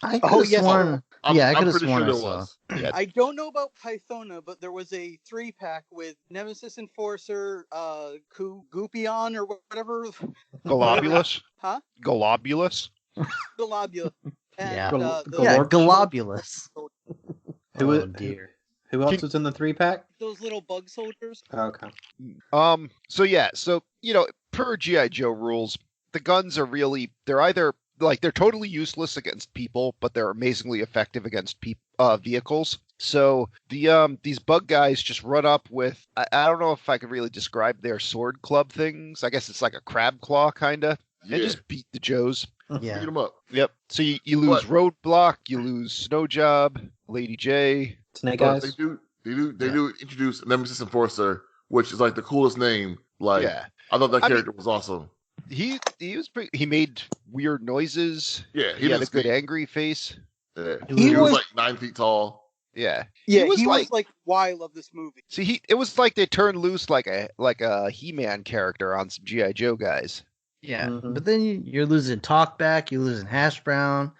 [SPEAKER 3] I could have
[SPEAKER 5] yes.
[SPEAKER 3] sworn.
[SPEAKER 1] I'm,
[SPEAKER 3] Yeah, I
[SPEAKER 1] I'm
[SPEAKER 3] could have
[SPEAKER 1] pretty
[SPEAKER 3] sworn
[SPEAKER 1] sure
[SPEAKER 3] I
[SPEAKER 1] there
[SPEAKER 3] saw.
[SPEAKER 1] was.
[SPEAKER 6] Yeah.
[SPEAKER 5] I don't know about Pythona, but there was a 3-pack with Nemesis Enforcer, Goopion or whatever,
[SPEAKER 6] Globulus?
[SPEAKER 5] huh?
[SPEAKER 6] Globulus?
[SPEAKER 5] Globula. And,
[SPEAKER 3] Yeah.
[SPEAKER 5] the,
[SPEAKER 3] Yeah,
[SPEAKER 4] Galorch?
[SPEAKER 3] Globulus.
[SPEAKER 4] Who
[SPEAKER 3] Oh
[SPEAKER 4] was-
[SPEAKER 3] dear.
[SPEAKER 4] Who else was in the 3-pack?
[SPEAKER 5] those little bug soldiers.
[SPEAKER 4] Okay.
[SPEAKER 6] So yeah, per G.I. Joe rules, the guns are really, they're either like they're totally useless against people, but they're amazingly effective against vehicles. So these bug guys just run up with, I don't know if I could really describe their sword club things. I guess it's like a crab claw kinda.
[SPEAKER 1] Yeah,
[SPEAKER 6] And just beat the Joes.
[SPEAKER 3] Yeah.
[SPEAKER 1] beat them up.
[SPEAKER 6] Yep. So you lose Roadblock, you lose Snow Job, Lady J.
[SPEAKER 4] Snake
[SPEAKER 1] But
[SPEAKER 4] Eyes.
[SPEAKER 1] they do introduce Nemesis Enforcer, which is like the coolest name. Like,
[SPEAKER 6] Yeah.
[SPEAKER 1] I thought that
[SPEAKER 6] I
[SPEAKER 1] character was awesome.
[SPEAKER 6] He was pretty, he made weird noises.
[SPEAKER 1] Yeah,
[SPEAKER 6] He had a
[SPEAKER 1] didn't
[SPEAKER 6] good
[SPEAKER 1] speak.
[SPEAKER 6] angry face.
[SPEAKER 1] Yeah.
[SPEAKER 3] He
[SPEAKER 1] He was
[SPEAKER 5] was-
[SPEAKER 1] like 9 feet tall.
[SPEAKER 6] Yeah.
[SPEAKER 5] Yeah,
[SPEAKER 6] he was like
[SPEAKER 5] why I love this movie.
[SPEAKER 6] see it was like they turned loose like a He-Man character on some G.I. Joe guys.
[SPEAKER 3] Yeah.
[SPEAKER 4] Mhm.
[SPEAKER 3] But then you're losing Talkback, you're losing Hash Brown,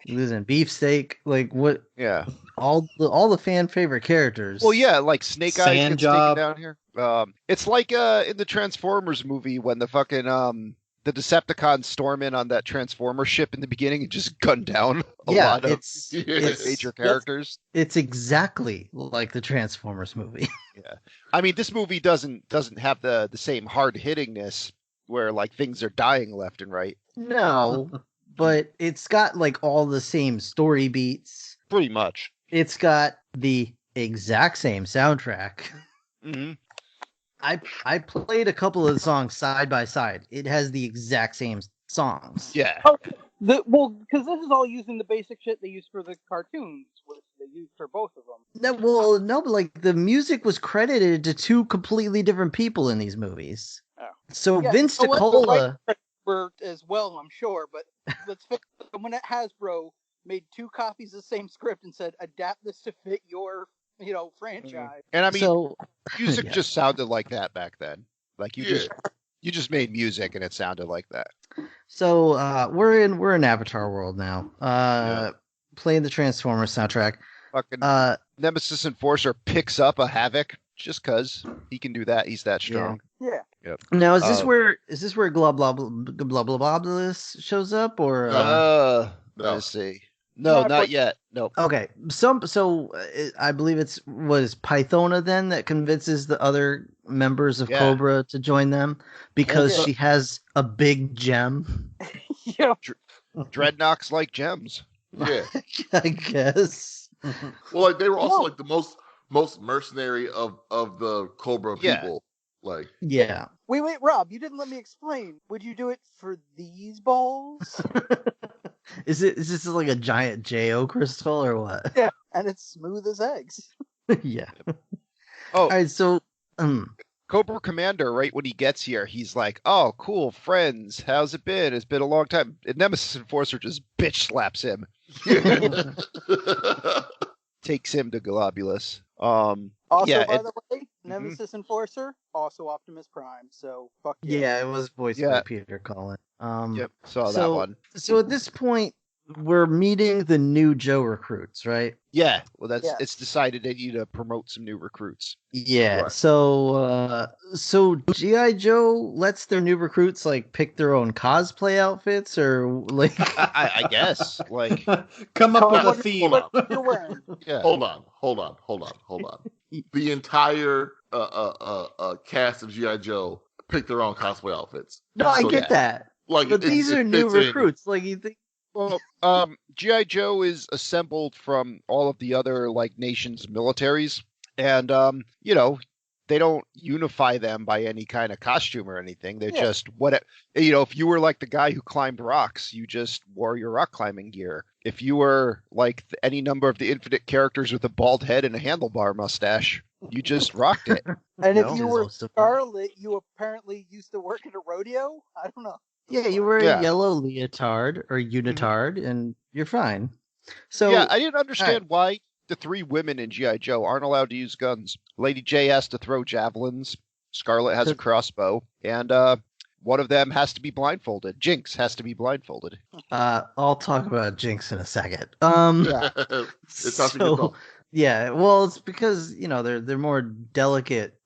[SPEAKER 3] you're losing Beefsteak. Like what?
[SPEAKER 6] Yeah.
[SPEAKER 3] All the fan favorite characters.
[SPEAKER 6] Well, yeah, like Snake Eyes
[SPEAKER 4] Sand
[SPEAKER 6] gets
[SPEAKER 4] Job.
[SPEAKER 6] taken down here. It's like in the Transformers movie when the fucking the Decepticons storm in on that Transformer ship in the beginning and just gun down a
[SPEAKER 3] Yeah,
[SPEAKER 6] lot of
[SPEAKER 3] it's
[SPEAKER 6] major characters.
[SPEAKER 3] It's exactly like the Transformers movie.
[SPEAKER 6] I mean, this movie doesn't have the same hard hittingness where like things are dying left and right.
[SPEAKER 3] No, but it's got like all the same story beats.
[SPEAKER 6] Pretty much.
[SPEAKER 3] It's got the exact same soundtrack.
[SPEAKER 6] Mm-hmm.
[SPEAKER 3] I played a couple of the songs side by side. It has the exact same songs.
[SPEAKER 6] Yeah.
[SPEAKER 5] Because this is all using the basic shit they use for the cartoons, which they use for both of them.
[SPEAKER 3] No, but like the music was credited to 2 completely different people in these movies.
[SPEAKER 5] Oh.
[SPEAKER 3] So
[SPEAKER 5] Yeah,
[SPEAKER 3] Vince
[SPEAKER 5] so what the
[SPEAKER 3] DiCola,
[SPEAKER 5] Were as well, I'm sure. But let's face it, someone at Hasbro made 2 copies of the same script and said, adapt this to fit your, franchise.
[SPEAKER 6] And I mean,
[SPEAKER 3] so
[SPEAKER 6] music
[SPEAKER 3] yeah.
[SPEAKER 6] just sounded like that back then. Like you
[SPEAKER 1] Yeah.
[SPEAKER 6] just made music and it sounded like that.
[SPEAKER 3] So we're in Avatar world now. Playing the Transformers soundtrack.
[SPEAKER 6] Fucking Nemesis Enforcer picks up a Havoc just cause he can do that. He's that strong.
[SPEAKER 5] Yeah.
[SPEAKER 6] Yep.
[SPEAKER 3] Now is this where Globlobulus shows up or?
[SPEAKER 1] No.
[SPEAKER 6] Let's see. No,
[SPEAKER 5] Not
[SPEAKER 6] not
[SPEAKER 5] but-
[SPEAKER 6] yet. Nope.
[SPEAKER 3] Okay, I believe it's was Pythona then that convinces the other members of
[SPEAKER 6] Yeah.
[SPEAKER 3] Cobra to join them because
[SPEAKER 5] Yeah.
[SPEAKER 3] she has a big gem.
[SPEAKER 5] Yeah.
[SPEAKER 6] Dreadnoks like gems.
[SPEAKER 1] Yeah.
[SPEAKER 3] I guess.
[SPEAKER 1] Well, like they were also
[SPEAKER 5] No.
[SPEAKER 1] like the most mercenary of the Cobra
[SPEAKER 6] Yeah.
[SPEAKER 1] people. Like,
[SPEAKER 3] Yeah.
[SPEAKER 5] Wait, Rob, you didn't let me explain. Would you do it for these balls?
[SPEAKER 3] Is this like a giant Jo crystal or what?
[SPEAKER 5] Yeah. And it's smooth as eggs.
[SPEAKER 3] Yeah.
[SPEAKER 6] Oh,
[SPEAKER 3] All right. So,
[SPEAKER 6] Cobra Commander, right when he gets here, he's like, "Oh, cool, friends. How's it been? It's been a long time." And Nemesis Enforcer just bitch slaps him, takes him to Globulus.
[SPEAKER 5] Also,
[SPEAKER 6] Yeah,
[SPEAKER 5] by
[SPEAKER 6] it-
[SPEAKER 5] the way, Nemesis Enforcer, also Optimus Prime. So fuck
[SPEAKER 3] yeah, it was voiced by
[SPEAKER 6] Yeah.
[SPEAKER 3] Peter Cullen.
[SPEAKER 6] Yep, saw that
[SPEAKER 3] so-
[SPEAKER 6] one.
[SPEAKER 3] So at this point, we're meeting the new Joe recruits, right?
[SPEAKER 6] Yeah, well,
[SPEAKER 5] Yeah.
[SPEAKER 6] it's decided they need to promote some new recruits.
[SPEAKER 3] Yeah.
[SPEAKER 1] Right.
[SPEAKER 3] So GI Joe lets their new recruits like pick their own cosplay outfits, or like
[SPEAKER 6] I guess, like,
[SPEAKER 4] Come up with a
[SPEAKER 5] What-
[SPEAKER 4] theme.
[SPEAKER 1] Hold on.
[SPEAKER 5] You're wearing.
[SPEAKER 6] yeah,
[SPEAKER 1] Hold on. The entire a cast of GI Joe pick their own cosplay outfits.
[SPEAKER 3] No, I
[SPEAKER 1] So,
[SPEAKER 3] get
[SPEAKER 6] yeah.
[SPEAKER 3] that.
[SPEAKER 1] Like,
[SPEAKER 3] But these are new
[SPEAKER 1] fits in.
[SPEAKER 3] recruits. Like you think
[SPEAKER 6] Well, GI Joe is assembled from all of the other like nations' militaries, and you know, they don't unify them by any kind of costume or anything. They're
[SPEAKER 5] Yeah.
[SPEAKER 6] just what you know. If you were like the guy who climbed rocks, you just wore your rock climbing gear. If you were like any number of the Infinite characters with a bald head and a handlebar mustache, you just rocked it.
[SPEAKER 5] And
[SPEAKER 3] No.
[SPEAKER 5] if you were
[SPEAKER 3] Most of them.
[SPEAKER 5] Scarlet, you apparently used to work at a rodeo. I don't know.
[SPEAKER 3] Yeah, you wear
[SPEAKER 6] Yeah.
[SPEAKER 3] a yellow leotard or unitard and you're fine. So
[SPEAKER 6] Yeah, I didn't understand why the three women in GI Joe aren't allowed to use guns. Lady J has to throw javelins. Scarlet has a crossbow, and one of them has to be blindfolded. Jinx has to be blindfolded.
[SPEAKER 3] I'll talk about Jinx in a second.
[SPEAKER 6] Yeah.
[SPEAKER 1] It's how she gets off.
[SPEAKER 3] Yeah, well, it's because they're more delicate.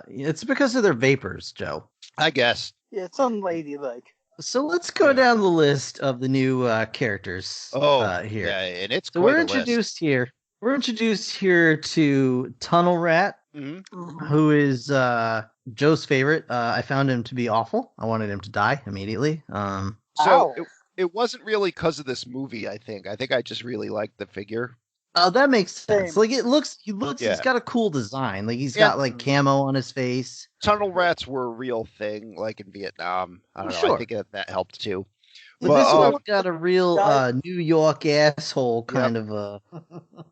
[SPEAKER 3] It's because of their vapors, Joe.
[SPEAKER 6] I guess.
[SPEAKER 5] Yeah, it's unladylike.
[SPEAKER 3] So let's go down the list of the new characters. Here.
[SPEAKER 6] Yeah, and it's
[SPEAKER 3] So
[SPEAKER 6] quite
[SPEAKER 3] we're
[SPEAKER 6] a list.
[SPEAKER 3] introduced here. We're introduced here to Tunnel Rat,
[SPEAKER 6] Mhm.
[SPEAKER 3] who is Joe's favorite. I found him to be awful. I wanted him to die immediately.
[SPEAKER 6] So
[SPEAKER 5] Ow.
[SPEAKER 6] it wasn't really because of this movie. I think I just really liked the figure.
[SPEAKER 3] Oh, that makes sense.
[SPEAKER 5] Same.
[SPEAKER 3] Like he looks.
[SPEAKER 6] Yeah.
[SPEAKER 3] He's got a cool design. Like he's
[SPEAKER 6] Yeah.
[SPEAKER 3] got like camo on his face.
[SPEAKER 6] Tunnel rats were a real thing, like in Vietnam. I don't know.
[SPEAKER 3] Sure.
[SPEAKER 6] I think that helped too.
[SPEAKER 3] But
[SPEAKER 6] Well,
[SPEAKER 3] this one's got a real
[SPEAKER 5] guys-
[SPEAKER 3] New York asshole kind of a.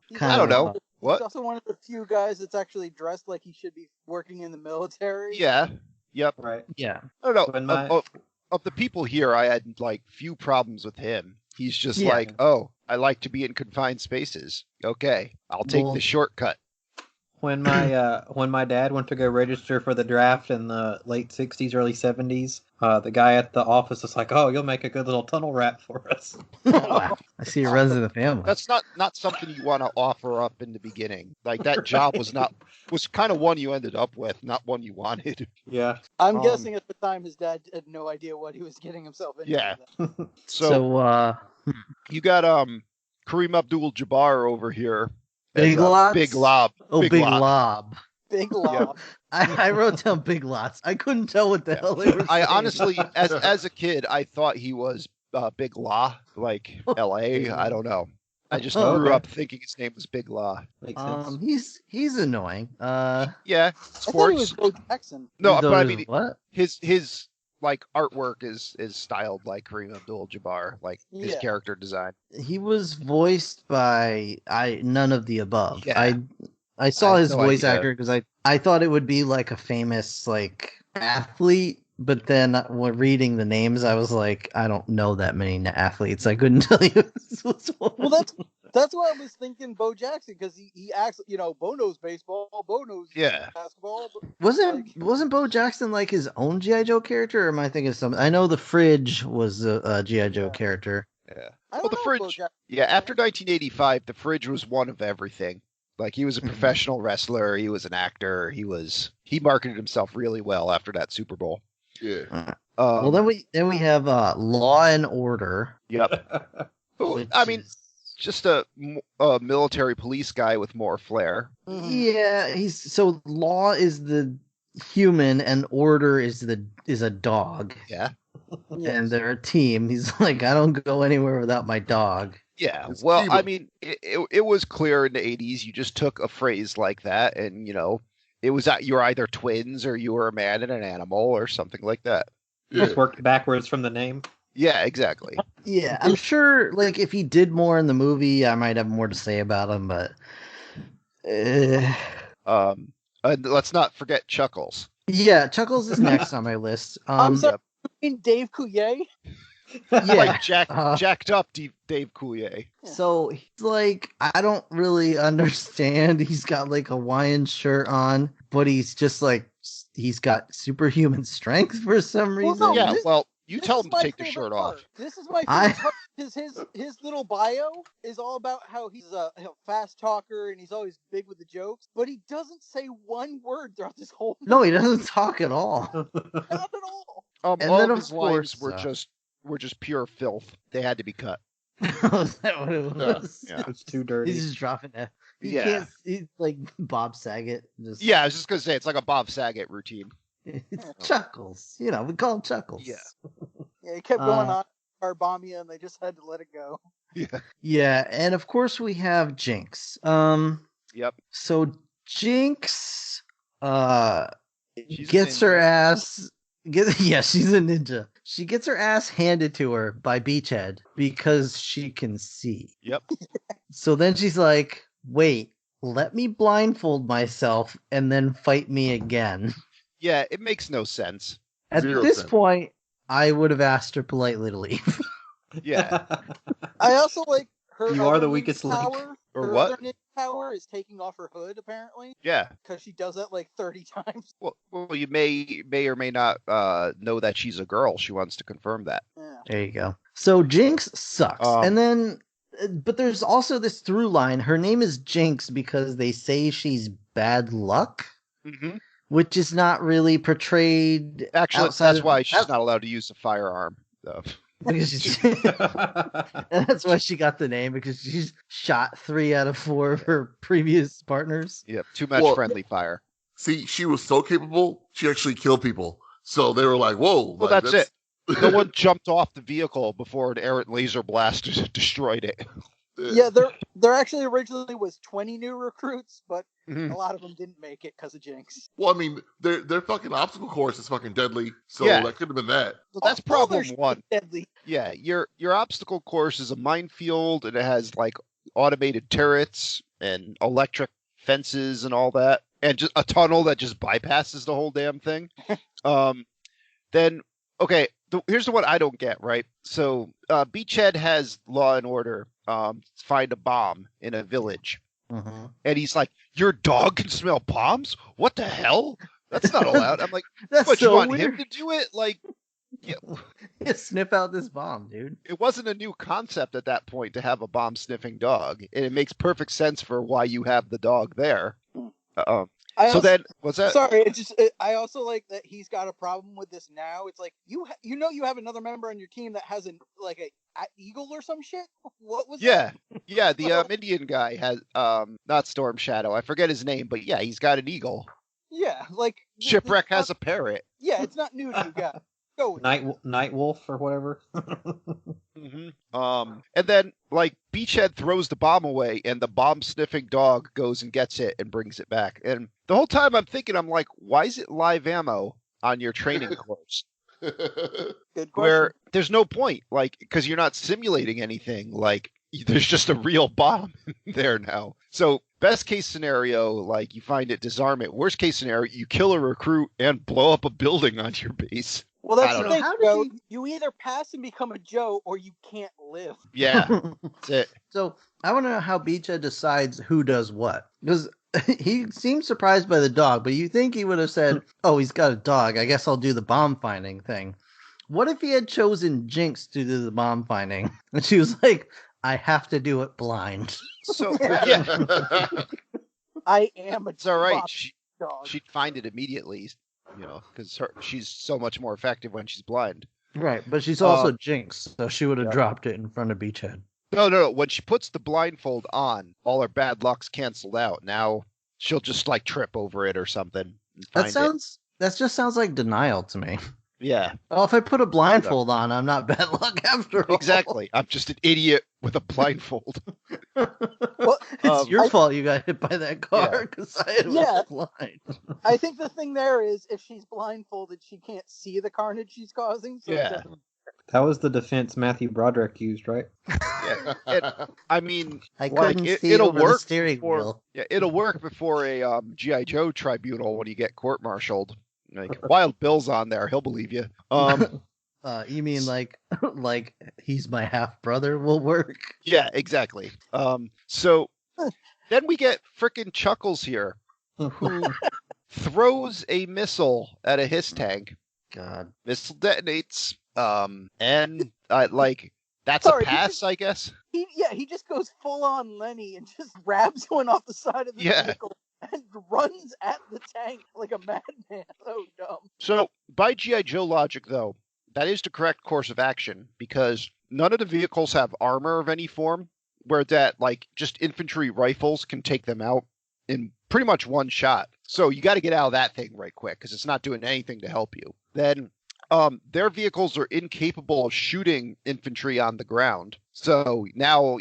[SPEAKER 5] He's
[SPEAKER 3] Kind
[SPEAKER 6] I don't
[SPEAKER 5] also-
[SPEAKER 6] know.
[SPEAKER 5] He's
[SPEAKER 6] What?
[SPEAKER 5] also one of the few guys that's actually dressed like he should be working in the military.
[SPEAKER 6] Yeah. Yep.
[SPEAKER 4] Right.
[SPEAKER 3] Yeah.
[SPEAKER 6] I don't know.
[SPEAKER 4] When my-
[SPEAKER 6] Of the people here, I had like few problems with him. He's just
[SPEAKER 3] Yeah.
[SPEAKER 6] like, oh, I like to be in confined spaces. Okay, I'll take
[SPEAKER 3] Well-
[SPEAKER 6] the shortcut.
[SPEAKER 4] When my dad went to go register for the draft in the late '60s, early '70s, the guy at the office was like, "Oh, you'll make a good little tunnel rat for us."
[SPEAKER 3] Wow. I see it runs in the family.
[SPEAKER 6] That's not something you want to offer up in the beginning. Like that job was kind of one you ended up with, not one you wanted.
[SPEAKER 4] Yeah.
[SPEAKER 5] I'm
[SPEAKER 3] Um,
[SPEAKER 5] guessing at the time his dad had no idea what he was getting himself into.
[SPEAKER 6] Yeah. So,
[SPEAKER 3] So
[SPEAKER 6] you got Kareem Abdul-Jabbar over here.
[SPEAKER 3] Big
[SPEAKER 6] as,
[SPEAKER 3] Lots?
[SPEAKER 6] Big Lob.
[SPEAKER 3] oh, Big
[SPEAKER 6] Lob.
[SPEAKER 3] Lob.
[SPEAKER 5] Big lob.
[SPEAKER 3] I wrote down Big Lots. I couldn't tell what the hell they were.
[SPEAKER 6] I
[SPEAKER 3] saying.
[SPEAKER 6] honestly, as a kid, I thought he was Big La, like L.A. I don't know. I just
[SPEAKER 3] Oh,
[SPEAKER 6] grew
[SPEAKER 4] okay.
[SPEAKER 6] up thinking his name was Big La.
[SPEAKER 4] Makes sense.
[SPEAKER 3] He's annoying.
[SPEAKER 6] Yeah,
[SPEAKER 5] I thought he was
[SPEAKER 6] sports.
[SPEAKER 5] Bo Jackson.
[SPEAKER 6] No, but I
[SPEAKER 3] those-
[SPEAKER 6] mean
[SPEAKER 3] what?
[SPEAKER 6] his like artwork is styled like Kareem Abdul-Jabbar, like his
[SPEAKER 5] Yeah.
[SPEAKER 6] character design.
[SPEAKER 3] He was voiced by none of the above.
[SPEAKER 6] Yeah.
[SPEAKER 3] I saw
[SPEAKER 6] I have
[SPEAKER 3] his
[SPEAKER 6] no
[SPEAKER 3] voice
[SPEAKER 6] idea.
[SPEAKER 3] actor because I thought it would be like a famous like athlete, but then when reading the names, I was like, I don't know that many athletes. I couldn't tell you. This was one.
[SPEAKER 5] Well, that's why I was thinking Bo Jackson, because he acts, Bo knows baseball, Bo knows
[SPEAKER 6] Yeah.
[SPEAKER 5] basketball. But
[SPEAKER 3] wasn't Bo Jackson like his own GI Joe character, or am I thinking of something? I know the Fridge was a GI Joe character.
[SPEAKER 6] Yeah.
[SPEAKER 5] I
[SPEAKER 6] Well,
[SPEAKER 5] don't
[SPEAKER 6] the
[SPEAKER 5] know if Bo
[SPEAKER 6] Fridge.
[SPEAKER 5] Jackson.
[SPEAKER 6] Yeah, after 1985, the Fridge was one of everything. Like he was a
[SPEAKER 3] Mhm.
[SPEAKER 6] professional wrestler, he was an actor, he marketed himself really well after that Super Bowl.
[SPEAKER 1] Yeah.
[SPEAKER 3] Well, then we have Law and Order.
[SPEAKER 6] Yep.
[SPEAKER 3] which
[SPEAKER 6] I mean,
[SPEAKER 3] is-
[SPEAKER 6] just a military police guy with more flair.
[SPEAKER 5] Mhm.
[SPEAKER 3] yeah, so Law is the human and Order is a dog,
[SPEAKER 6] Yeah.
[SPEAKER 5] Yes.
[SPEAKER 3] and they're a team. He's like, I don't go anywhere without my dog.
[SPEAKER 6] Yeah.
[SPEAKER 1] It's
[SPEAKER 6] Well,
[SPEAKER 1] Cuba.
[SPEAKER 6] I mean, it was clear in the 80s. You just took a phrase like that, and it was that you're either twins or you were a man and an animal or something like that.
[SPEAKER 1] Yeah.
[SPEAKER 4] Just worked backwards from the name.
[SPEAKER 6] Yeah, exactly.
[SPEAKER 3] Yeah, I'm sure. Like, if he did more in the movie, I might have more to say about him. But
[SPEAKER 6] And let's not forget Chuckles.
[SPEAKER 3] yeah, Chuckles is next on my list.
[SPEAKER 5] I'm sorry, you mean Dave Coulier?
[SPEAKER 3] Yeah.
[SPEAKER 6] Like jacked up Dave Coulier.
[SPEAKER 3] So he's like, I don't really understand. He's got like a Hawaiian shirt on, but he's just like, he's got superhuman strength for some
[SPEAKER 5] Well,
[SPEAKER 3] reason.
[SPEAKER 5] no,
[SPEAKER 6] Yeah,
[SPEAKER 5] this-
[SPEAKER 6] well, you
[SPEAKER 5] This
[SPEAKER 6] tell
[SPEAKER 5] is
[SPEAKER 6] him to
[SPEAKER 5] my
[SPEAKER 6] take the
[SPEAKER 5] favorite
[SPEAKER 6] shirt
[SPEAKER 5] part.
[SPEAKER 6] off.
[SPEAKER 5] This is my
[SPEAKER 3] I-
[SPEAKER 5] favorite part, because his little bio is all about how he's a fast talker and he's always big with the jokes, but he doesn't say one word throughout this whole movie.
[SPEAKER 3] No, he doesn't talk at all.
[SPEAKER 5] Not at all.
[SPEAKER 3] And
[SPEAKER 6] All
[SPEAKER 3] then,
[SPEAKER 6] of
[SPEAKER 3] of
[SPEAKER 6] his lines
[SPEAKER 3] course,
[SPEAKER 6] were just pure filth. They had to be cut.
[SPEAKER 3] Is that what it was?
[SPEAKER 6] Yeah.
[SPEAKER 4] It's too dirty.
[SPEAKER 3] He's just dropping He
[SPEAKER 6] Yeah.
[SPEAKER 3] can't. He's like Bob Saget. Just
[SPEAKER 6] Yeah, I was just gonna say it's like a Bob Saget routine.
[SPEAKER 3] It's Chuckles. You know, we call him Chuckles.
[SPEAKER 6] Yeah.
[SPEAKER 5] Yeah, it kept going on Arbamia, and they just had to let it go.
[SPEAKER 6] Yeah.
[SPEAKER 3] Yeah, and of course we have Jinx.
[SPEAKER 6] Yep.
[SPEAKER 3] So Jinx
[SPEAKER 6] She's a
[SPEAKER 3] gets her
[SPEAKER 6] ninja.
[SPEAKER 3] ass yeah, she's a ninja. She gets her ass handed to her by Beachhead because she can see.
[SPEAKER 6] Yep.
[SPEAKER 3] So then she's like, "Wait, let me blindfold myself and then fight me again."
[SPEAKER 6] Yeah, it makes no sense.
[SPEAKER 3] At
[SPEAKER 1] Zero
[SPEAKER 3] this
[SPEAKER 1] sense.
[SPEAKER 3] point, I would have asked her politely to leave.
[SPEAKER 6] Yeah.
[SPEAKER 5] I also like her.
[SPEAKER 4] You are
[SPEAKER 5] other
[SPEAKER 4] the
[SPEAKER 5] ninja
[SPEAKER 4] weakest link.
[SPEAKER 5] power.
[SPEAKER 6] Or
[SPEAKER 5] her
[SPEAKER 6] what?
[SPEAKER 5] Other ninja power is taking off her hood, apparently,
[SPEAKER 6] Yeah.
[SPEAKER 5] because she does that like 30 times.
[SPEAKER 6] Well, you may or may not know that she's a girl. She wants to confirm that.
[SPEAKER 5] Yeah.
[SPEAKER 3] There you go. So Jinx sucks.
[SPEAKER 6] Um,
[SPEAKER 3] And then, but there's also this through line. Her name is Jinx because they say she's bad luck,
[SPEAKER 6] Mm-hmm.
[SPEAKER 3] which is not really portrayed.
[SPEAKER 6] Actually,
[SPEAKER 3] outside
[SPEAKER 6] that's
[SPEAKER 3] of-
[SPEAKER 6] why she's not allowed to use a firearm. Though.
[SPEAKER 3] Because she's, and that's why she got the name, because she's shot 3 out of 4 of her previous partners.
[SPEAKER 6] Yep. Too much
[SPEAKER 1] Well-
[SPEAKER 6] friendly fire.
[SPEAKER 1] See, she was so capable, she actually killed people. So they were like, "Whoa!"
[SPEAKER 6] Well,
[SPEAKER 1] like,
[SPEAKER 6] that's it. No one jumped off the vehicle before an errant laser blast destroyed it.
[SPEAKER 5] Yeah, there actually originally was 20 new recruits, but
[SPEAKER 6] Mhm.
[SPEAKER 5] a lot of them didn't make it because of Jinx.
[SPEAKER 1] Well, I mean, their fucking obstacle course is fucking deadly. So
[SPEAKER 6] Yeah.
[SPEAKER 1] that could have been that.
[SPEAKER 6] So that's
[SPEAKER 5] All
[SPEAKER 6] problem
[SPEAKER 5] their shit
[SPEAKER 6] one.
[SPEAKER 5] is deadly.
[SPEAKER 6] Yeah, your obstacle course is a minefield, and it has like automated turrets and electric fences and all that, and just a tunnel that just bypasses the whole damn thing. Then okay, here's the one I don't get, right? So Beachhead has Law and Order find a bomb in a village,
[SPEAKER 3] Mhm.
[SPEAKER 6] and he's like, "Your dog can smell bombs? What the hell? That's not allowed." I'm like,
[SPEAKER 3] That's
[SPEAKER 6] "What, you
[SPEAKER 3] so
[SPEAKER 6] want
[SPEAKER 3] weird.
[SPEAKER 6] him to do it?" Like,
[SPEAKER 3] Sniff out this bomb, dude.
[SPEAKER 6] it wasn't a new concept at that point to have a bomb sniffing dog, and it makes perfect sense for why you have the dog there.
[SPEAKER 5] I
[SPEAKER 6] So
[SPEAKER 5] also,
[SPEAKER 6] then, what's that?
[SPEAKER 5] sorry, I also like that he's got a problem with this now. It's like you you have another member on your team that has a eagle or some shit. What was that?
[SPEAKER 6] Yeah. The Indian guy has not Storm Shadow. I forget his name, but yeah, he's got an eagle.
[SPEAKER 5] Yeah, like
[SPEAKER 6] Shipwreck has a parrot.
[SPEAKER 5] Yeah, it's not new to you guys. Go with it.
[SPEAKER 4] Night Wolf or whatever.
[SPEAKER 6] Mm-hmm. And then like Beachhead throws the bomb away, and the bomb sniffing dog goes and gets it and brings it back. And the whole time I'm thinking, I'm like, why is it live ammo on your training course?
[SPEAKER 5] Good question.
[SPEAKER 6] Where there's no point, like, because you're not simulating anything. Like, there's just a real bomb there now. So, best case scenario, like, you find it, disarm it. Worst case scenario, you kill a recruit and blow up a building on your base.
[SPEAKER 5] Well,
[SPEAKER 6] I
[SPEAKER 5] that's
[SPEAKER 6] don't
[SPEAKER 5] the
[SPEAKER 6] know.
[SPEAKER 5] thing,
[SPEAKER 3] How
[SPEAKER 5] Joe.
[SPEAKER 3] did
[SPEAKER 5] You either pass and become a Joe, or you can't live.
[SPEAKER 6] Yeah, that's it.
[SPEAKER 3] So I want to know how Beachhead decides who does what. Because he seems surprised by the dog, but you think he would have said, "Oh, he's got a dog. I guess I'll do the bomb finding thing." What if he had chosen Jinx to do the bomb finding, and she was like, "I have to do it blind."
[SPEAKER 6] So, yeah,
[SPEAKER 5] I am a
[SPEAKER 6] it's all right.
[SPEAKER 5] boss dog.
[SPEAKER 6] She'd find it immediately, you know, because she's so much more effective when she's blind.
[SPEAKER 3] Right, but she's also Jinx, so she would have dropped it in front of Beachhead.
[SPEAKER 6] No. When she puts the blindfold on, all her bad luck's canceled out. Now she'll just like trip over it or something. And
[SPEAKER 3] That just sounds like denial to me.
[SPEAKER 6] Yeah,
[SPEAKER 3] Oh, if I put a blindfold on, I'm not bad luck after all.
[SPEAKER 6] exactly. I'm just an idiot with a blindfold.
[SPEAKER 5] Well,
[SPEAKER 3] It's your
[SPEAKER 5] I-
[SPEAKER 3] fault you got hit by that car because I was blind.
[SPEAKER 5] I think the thing there is, if she's blindfolded, she can't see the carnage she's causing. So it
[SPEAKER 6] Yeah.
[SPEAKER 5] doesn't-
[SPEAKER 4] That was the defense Matthew Broderick used, right?
[SPEAKER 6] Yeah. I mean,
[SPEAKER 3] I
[SPEAKER 6] like,
[SPEAKER 3] couldn't see
[SPEAKER 6] it'll
[SPEAKER 3] over the
[SPEAKER 6] work
[SPEAKER 3] steering
[SPEAKER 6] before-
[SPEAKER 3] wheel.
[SPEAKER 6] Yeah, it'll work before a GI Joe tribunal when you get court-martialed. Like Wild Bill's on there, he'll believe you.
[SPEAKER 3] You mean like he's my half brother will work?
[SPEAKER 6] Yeah, exactly. So then we get frickin' Chuckles here, who throws a missile at a hiss tank.
[SPEAKER 3] God.
[SPEAKER 6] Missile detonates. And like that's
[SPEAKER 5] Sorry,
[SPEAKER 6] a pass, I guess.
[SPEAKER 5] He just goes full on Lenny and just grabs one off the side of the
[SPEAKER 6] Yeah.
[SPEAKER 5] vehicle and runs at the tank like a madman. So dumb.
[SPEAKER 6] So by GI Joe logic, though, that is the correct course of action because none of the vehicles have armor of any form. where that like just infantry rifles can take them out in pretty much one shot. So you got to get out of that thing right quick because it's not doing anything to help you. Then their vehicles are incapable of shooting infantry on the ground. So now,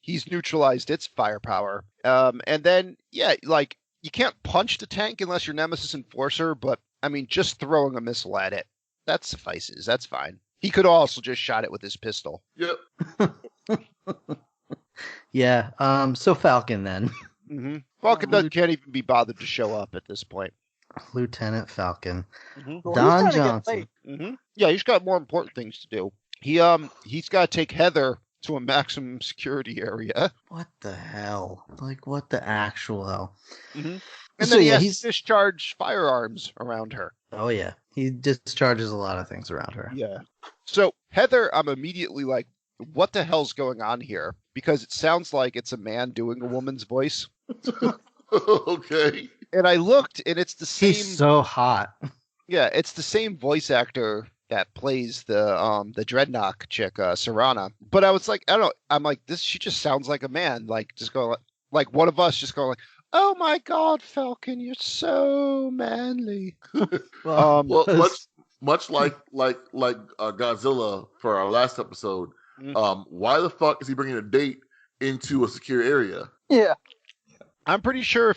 [SPEAKER 6] he's neutralized its firepower. And then, yeah, like you can't punch the tank unless you're Nemesis Enforcer, but I mean, just throwing a missile at it, that suffices. That's fine. He could also just shot it with his pistol.
[SPEAKER 1] Yep.
[SPEAKER 3] Yeah. So Falcon then.
[SPEAKER 6] Mm-hmm. Falcon can't even be bothered to show up at this point.
[SPEAKER 3] Lieutenant Falcon.
[SPEAKER 6] Mm-hmm.
[SPEAKER 5] Well,
[SPEAKER 3] Don
[SPEAKER 5] he's trying to get
[SPEAKER 3] Johnson.
[SPEAKER 5] late.
[SPEAKER 6] Mm-hmm. Yeah, he's got more important things to do. He's got to take Heather to a maximum security area.
[SPEAKER 3] What the hell? Like, what the actual hell?
[SPEAKER 6] Mm-hmm. And
[SPEAKER 3] So,
[SPEAKER 6] then he
[SPEAKER 3] yeah,
[SPEAKER 6] has
[SPEAKER 3] he's-
[SPEAKER 6] to discharge firearms around her.
[SPEAKER 3] Oh, yeah. He discharges a lot of things around her.
[SPEAKER 6] Yeah. So Heather, I'm immediately like, what the hell's going on here? Because it sounds like it's a man doing a woman's voice.
[SPEAKER 1] Okay.
[SPEAKER 6] And I looked, and it's the same.
[SPEAKER 3] He's so hot.
[SPEAKER 6] Yeah, it's the same voice actor that plays the Dreadnought chick, Serana. But I was like, I don't know. I'm like, she just sounds like a man. Like, just going like one of us just going like, oh my God, Falcon, you're so manly.
[SPEAKER 1] Well,
[SPEAKER 3] because-
[SPEAKER 1] much like Godzilla for our last episode.
[SPEAKER 6] Mm.
[SPEAKER 1] Why the fuck is he bringing a date into a secure area?
[SPEAKER 5] Yeah.
[SPEAKER 6] I'm pretty sure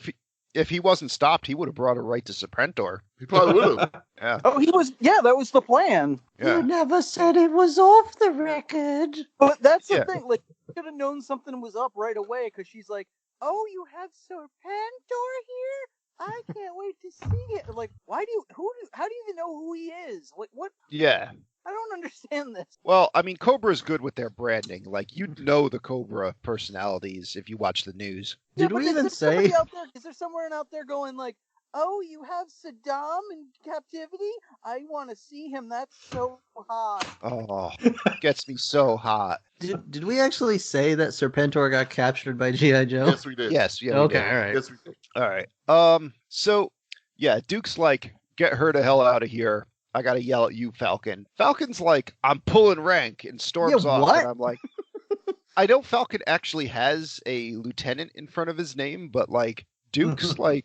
[SPEAKER 6] if he wasn't stopped, he would have brought her right to Serpentor.
[SPEAKER 1] He probably would have.
[SPEAKER 6] Yeah.
[SPEAKER 5] Oh, that was the plan.
[SPEAKER 6] Yeah.
[SPEAKER 3] You never said it was off the record.
[SPEAKER 5] But that's the
[SPEAKER 6] Yeah.
[SPEAKER 5] thing. Like, you could have known something was up right away because she's like, "Oh, you have Serpentor here? I can't wait to see it." Like, how do you even know who he is? Like, what?
[SPEAKER 6] Yeah.
[SPEAKER 5] I don't understand this.
[SPEAKER 6] Well, I mean, Cobra's good with their branding. Like, you'd know the Cobra personalities if you watch the news.
[SPEAKER 3] Did
[SPEAKER 5] but
[SPEAKER 3] we
[SPEAKER 5] is
[SPEAKER 3] even
[SPEAKER 5] there somebody
[SPEAKER 3] say?
[SPEAKER 5] out there? Is there someone out there going like, "Oh, you have Saddam in captivity? I want to see him. That's so hot."
[SPEAKER 6] Oh, gets me so hot.
[SPEAKER 3] Did we actually say that Serpentor got captured by G.I. Joe?
[SPEAKER 1] Yes, we did.
[SPEAKER 6] Yes, yeah. we
[SPEAKER 3] Okay,
[SPEAKER 6] did.
[SPEAKER 3] all right.
[SPEAKER 1] Yes, we did.
[SPEAKER 6] All right. So, yeah, Duke's like, get her the hell out of here. I gotta yell at you, Falcon. Falcon's like, I'm pulling rank, and storms
[SPEAKER 3] Yeah,
[SPEAKER 6] off.
[SPEAKER 3] what?
[SPEAKER 6] And I'm like, I know Falcon actually has a lieutenant in front of his name, but like Duke's like,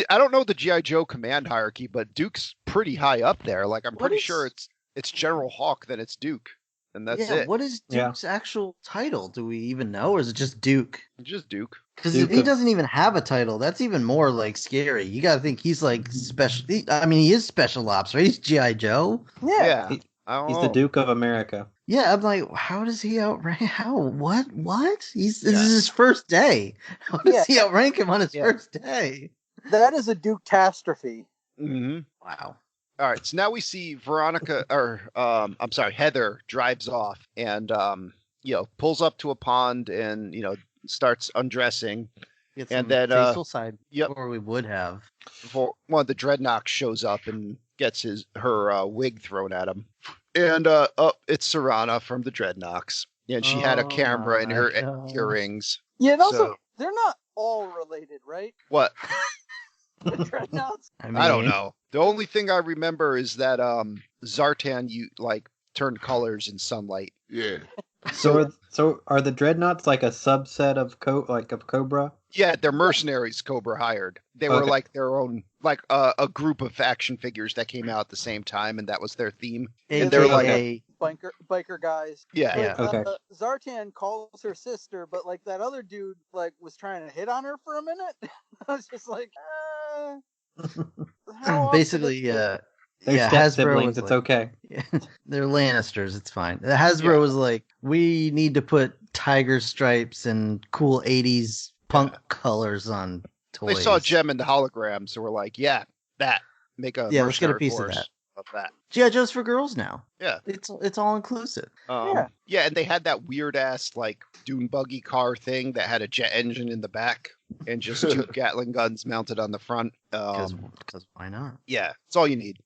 [SPEAKER 6] I don't know the GI Joe command hierarchy, but Duke's pretty high up there. Like, I'm
[SPEAKER 3] What
[SPEAKER 6] pretty
[SPEAKER 3] is-
[SPEAKER 6] sure it's General Hawk, then it's Duke, and that's
[SPEAKER 3] yeah,
[SPEAKER 6] it.
[SPEAKER 3] what is
[SPEAKER 4] Yeah.
[SPEAKER 3] Duke's actual title? Do we even know, or is it just Duke?
[SPEAKER 6] Just Duke.
[SPEAKER 3] Because
[SPEAKER 4] Duke
[SPEAKER 3] he
[SPEAKER 4] of-
[SPEAKER 3] doesn't even have a title. That's even more like scary. You gotta think he's like special. I mean, he is special ops, right? He's GI Joe.
[SPEAKER 6] Yeah.
[SPEAKER 4] He-
[SPEAKER 6] I don't
[SPEAKER 4] He's
[SPEAKER 6] know.
[SPEAKER 4] the Duke of America.
[SPEAKER 3] Yeah, I'm like, how does he outrank? How? What? This
[SPEAKER 6] Yeah.
[SPEAKER 3] is his first day. How does
[SPEAKER 5] Yeah.
[SPEAKER 3] he outrank him on his
[SPEAKER 6] Yeah.
[SPEAKER 3] first day?
[SPEAKER 5] That is a Duke-tastrophe.
[SPEAKER 6] Mm-hmm.
[SPEAKER 3] Wow.
[SPEAKER 6] All right, so now we see Heather drives off and pulls up to a pond and starts undressing.
[SPEAKER 3] Get
[SPEAKER 6] And
[SPEAKER 3] some
[SPEAKER 6] then,
[SPEAKER 3] facial side
[SPEAKER 6] yep.
[SPEAKER 3] before we would have.
[SPEAKER 6] Before one of the Dreadnoughts shows up and gets her wig thrown at him, and it's Serana from the Dreadnoughts, and she had a
[SPEAKER 3] Oh
[SPEAKER 6] camera in
[SPEAKER 3] my
[SPEAKER 6] her
[SPEAKER 3] God.
[SPEAKER 6] earrings.
[SPEAKER 5] Yeah, and also,
[SPEAKER 6] So-
[SPEAKER 5] they're not all related, right?
[SPEAKER 6] What?
[SPEAKER 5] The Dreadnoughts.
[SPEAKER 6] I don't know. The only thing I remember is that Zartan turned colors in sunlight.
[SPEAKER 1] Yeah.
[SPEAKER 4] So are the dreadnoughts like a subset of Cobra?
[SPEAKER 6] Yeah, they're mercenaries Cobra hired. They were
[SPEAKER 4] Okay.
[SPEAKER 6] like their own, like a group of action figures that came out at the same time, and that was their theme.
[SPEAKER 3] And
[SPEAKER 6] they're like
[SPEAKER 5] biker guys.
[SPEAKER 6] Yeah.
[SPEAKER 3] Yeah.
[SPEAKER 4] Okay.
[SPEAKER 5] Zartan calls her sister, but like that other dude was trying to hit on her for a minute. I was just like, how often
[SPEAKER 3] basically,
[SPEAKER 5] is-
[SPEAKER 4] They're
[SPEAKER 3] yeah.
[SPEAKER 4] step
[SPEAKER 3] Hasbro
[SPEAKER 4] siblings.
[SPEAKER 3] was
[SPEAKER 4] It's
[SPEAKER 3] like,
[SPEAKER 4] okay.
[SPEAKER 3] they're Lannisters. It's fine. Hasbro
[SPEAKER 6] Yeah.
[SPEAKER 3] was like, we need to put tiger stripes and cool '80s punk colors on toys.
[SPEAKER 6] They saw Gem in the hologram, so we're like, yeah, that make a
[SPEAKER 3] Yeah, let's get a
[SPEAKER 6] mercenary
[SPEAKER 3] piece of
[SPEAKER 6] force
[SPEAKER 3] that.
[SPEAKER 6] of that.
[SPEAKER 3] GI Joe's for girls now.
[SPEAKER 6] Yeah.
[SPEAKER 3] It's all inclusive.
[SPEAKER 6] Yeah, and they had that weird ass like dune buggy car thing that had a jet engine in the back and just two Gatling guns mounted on the front.
[SPEAKER 3] Because why not?
[SPEAKER 6] Yeah, it's all you need.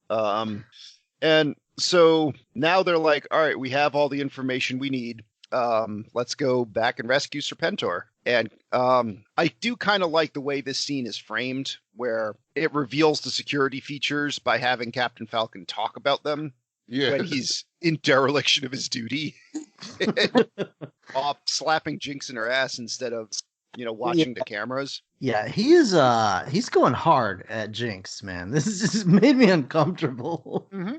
[SPEAKER 6] And so now they're like, all right, we have all the information we need. Let's go back and rescue Serpentor. And I do kind of like the way this scene is framed, where it reveals the security features by having Captain Falcon talk about them
[SPEAKER 1] Yeah.
[SPEAKER 6] when he's in dereliction of his duty. off slapping Jinx in her ass instead of, watching the cameras.
[SPEAKER 3] Yeah, he's going hard at Jinx, man. This has just made me uncomfortable.
[SPEAKER 6] Mm-hmm.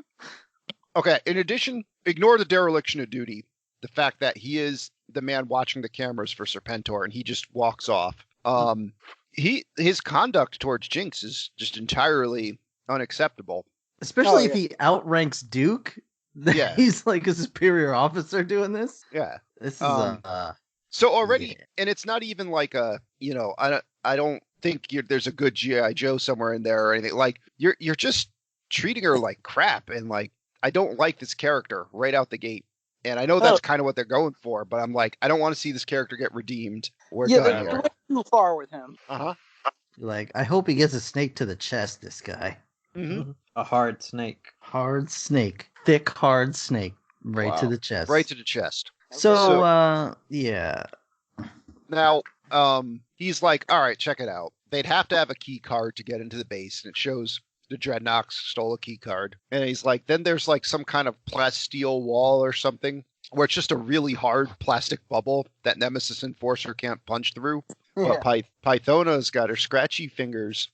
[SPEAKER 6] Okay, in addition, ignore the dereliction of duty. The fact that he is the man watching the cameras for Serpentor and he just walks off. His conduct towards Jinx is just entirely unacceptable.
[SPEAKER 3] Especially if he outranks Duke.
[SPEAKER 6] Yeah.
[SPEAKER 3] He's like a superior officer doing this.
[SPEAKER 6] Yeah.
[SPEAKER 3] This is
[SPEAKER 6] so already, and it's not even like I don't think there's a good G.I. Joe somewhere in there or anything. Like you're just treating her like crap, and like I don't like this character right out the gate. And I know that's kind of what they're going for, but I'm like, I don't want to see this character get redeemed. We're done here.
[SPEAKER 5] Too far with him.
[SPEAKER 3] Like, I hope he gets a snake to the chest, this guy.
[SPEAKER 6] Mm-hmm.
[SPEAKER 4] A hard snake.
[SPEAKER 3] Hard snake. Thick, hard snake. Right to the chest.
[SPEAKER 6] Right to the chest.
[SPEAKER 3] So, yeah.
[SPEAKER 6] Now, he's like, all right, check it out. They'd have to have a key card to get into the base, and it shows the Dreadnoks stole a key card. And he's like, then there's like some kind of plasteel wall or something where it's just a really hard plastic bubble that Nemesis Enforcer can't punch through.
[SPEAKER 5] Yeah.
[SPEAKER 6] But Pythona's got her scratchy fingers,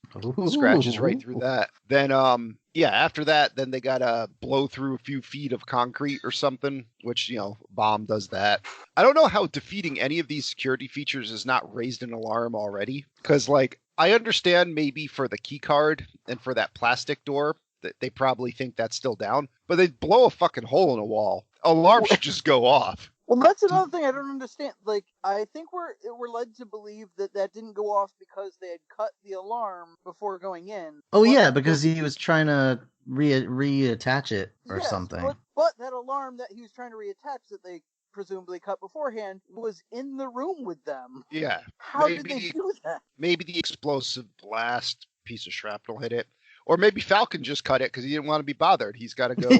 [SPEAKER 6] scratches right through that. Then, after that, then they gotta blow through a few feet of concrete or something, which, Bomb does that. I don't know how defeating any of these security features has not raised an alarm already. Because, like, I understand maybe for the key card and for that plastic door that they probably think that's still down, but they blow a fucking hole in a wall. Alarm should just go off.
[SPEAKER 5] Well, that's another thing I don't understand. Like, I think we're led to believe that didn't go off because they had cut the alarm before going in.
[SPEAKER 3] Oh, yeah, because he was trying to reattach it or something.
[SPEAKER 5] But that alarm that he was trying to reattach that they presumably cut beforehand was in the room with them.
[SPEAKER 6] Yeah.
[SPEAKER 5] How did they do that?
[SPEAKER 6] Maybe the explosive blast piece of shrapnel hit it. Or maybe Falcon just cut it because he didn't want to be bothered. He's got to go,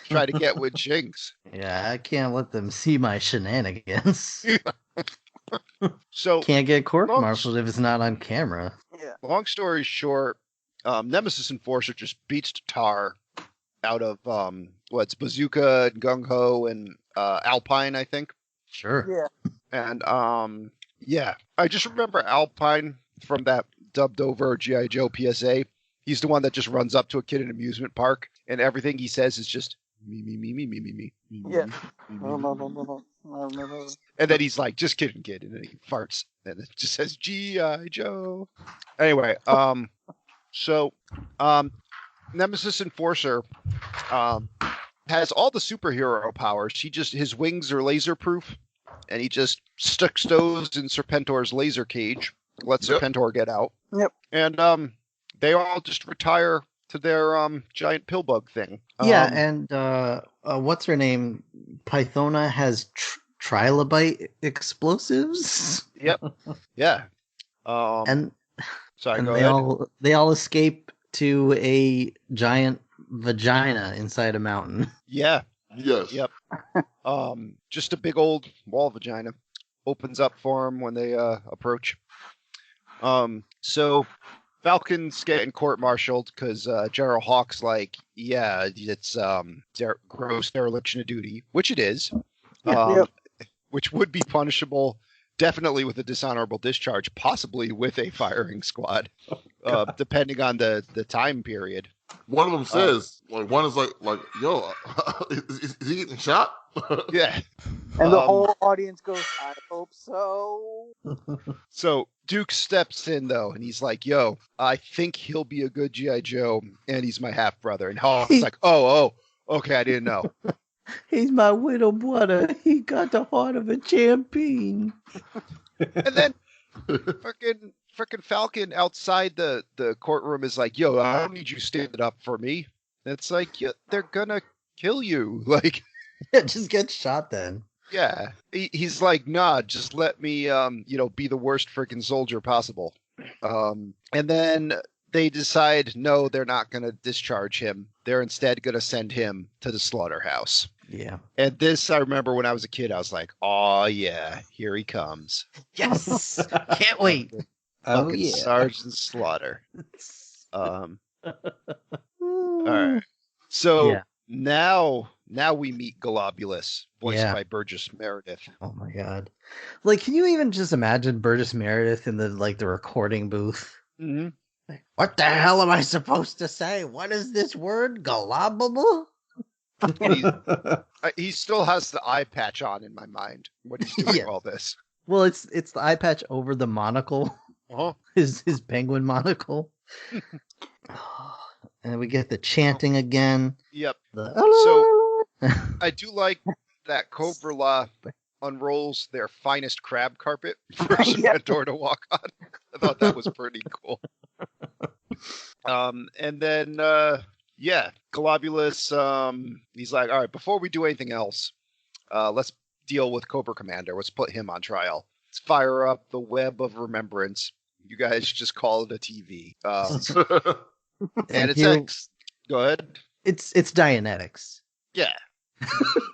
[SPEAKER 6] try to get with Jinx.
[SPEAKER 3] Yeah, I can't let them see my shenanigans.
[SPEAKER 6] So
[SPEAKER 3] can't get court-martialed if it's not on camera.
[SPEAKER 5] Yeah.
[SPEAKER 6] Long story short, Nemesis Enforcer just beats tar out of what's Bazooka and Gung Ho and Alpine, I think.
[SPEAKER 3] Sure.
[SPEAKER 5] Yeah.
[SPEAKER 6] And I just remember Alpine from that dubbed over G.I. Joe PSA. He's the one that just runs up to a kid in an amusement park, and everything he says is just me.
[SPEAKER 5] Yeah. No.
[SPEAKER 6] And then he's like, just kidding, kid, and then he farts, and it just says G.I. Joe. Anyway, so Nemesis Enforcer has all the superhero powers. His wings are laser proof, and he just sticks those in Serpentor's laser cage. Let Serpentor get out.
[SPEAKER 5] Yep.
[SPEAKER 6] And they all just retire to their giant pill bug thing.
[SPEAKER 3] Yeah, and what's her name? Pythona has trilobite explosives.
[SPEAKER 6] Yep. Yeah.
[SPEAKER 3] And
[SPEAKER 6] go ahead.
[SPEAKER 3] They all escape to a giant vagina inside a mountain.
[SPEAKER 6] Yeah.
[SPEAKER 1] Yes.
[SPEAKER 6] Yep. Just a big old wall vagina opens up for them when they approach. So Falcon's getting court-martialed because General Hawk's like, yeah, it's gross dereliction of duty, which it is, which would be punishable definitely with a dishonorable discharge, possibly with a firing squad, depending on the time period.
[SPEAKER 1] One of them says, one is like, yo, is he getting shot?
[SPEAKER 6] Yeah.
[SPEAKER 5] And the whole audience goes, I hope so.
[SPEAKER 6] So Duke steps in, though, and he's like, yo, I think he'll be a good G.I. Joe, and he's my half-brother. And Hawk's like, oh, okay, I didn't know.
[SPEAKER 3] He's my widow brother. He got the heart of a champion.
[SPEAKER 6] And then frickin' Falcon outside the courtroom is like, yo, I don't need you standing up for me. And it's like, yeah, they're gonna kill you. Like,
[SPEAKER 3] yeah, just get shot then.
[SPEAKER 6] Yeah. He's like, nah, just let me, be the worst frickin' soldier possible. And then they decide, no, they're not going to discharge him. They're instead going to send him to the slaughterhouse.
[SPEAKER 3] Yeah.
[SPEAKER 6] And this, I remember when I was a kid, I was like, oh, yeah, here he comes.
[SPEAKER 3] Yes. Can't wait.
[SPEAKER 4] Oh, yeah.
[SPEAKER 6] Sergeant Slaughter. All right. So now Now we meet Globulus, voiced
[SPEAKER 3] Yeah.
[SPEAKER 6] by Burgess Meredith.
[SPEAKER 3] Oh my god. Like, can you even just imagine Burgess Meredith in the recording booth?
[SPEAKER 6] Mm-hmm.
[SPEAKER 3] What the hell am I supposed to say? What is this word? Globable?
[SPEAKER 6] He still has the eye patch on in my mind when he's doing
[SPEAKER 3] Yeah.
[SPEAKER 6] all this.
[SPEAKER 3] Well, it's the eye patch over the monocle.
[SPEAKER 6] Uh-huh.
[SPEAKER 3] His penguin monocle. And we get the chanting again.
[SPEAKER 6] Yep.
[SPEAKER 3] So
[SPEAKER 6] I do like that Cobra La unrolls their finest crab carpet for Serpentor to walk on. I thought that was pretty cool. And then Globulus, he's like, all right, before we do anything else, let's deal with Cobra Commander. Let's put him on trial. Let's fire up the web of remembrance. You guys just call it a TV. And it's go ahead.
[SPEAKER 3] It's Dianetics.
[SPEAKER 6] Yeah.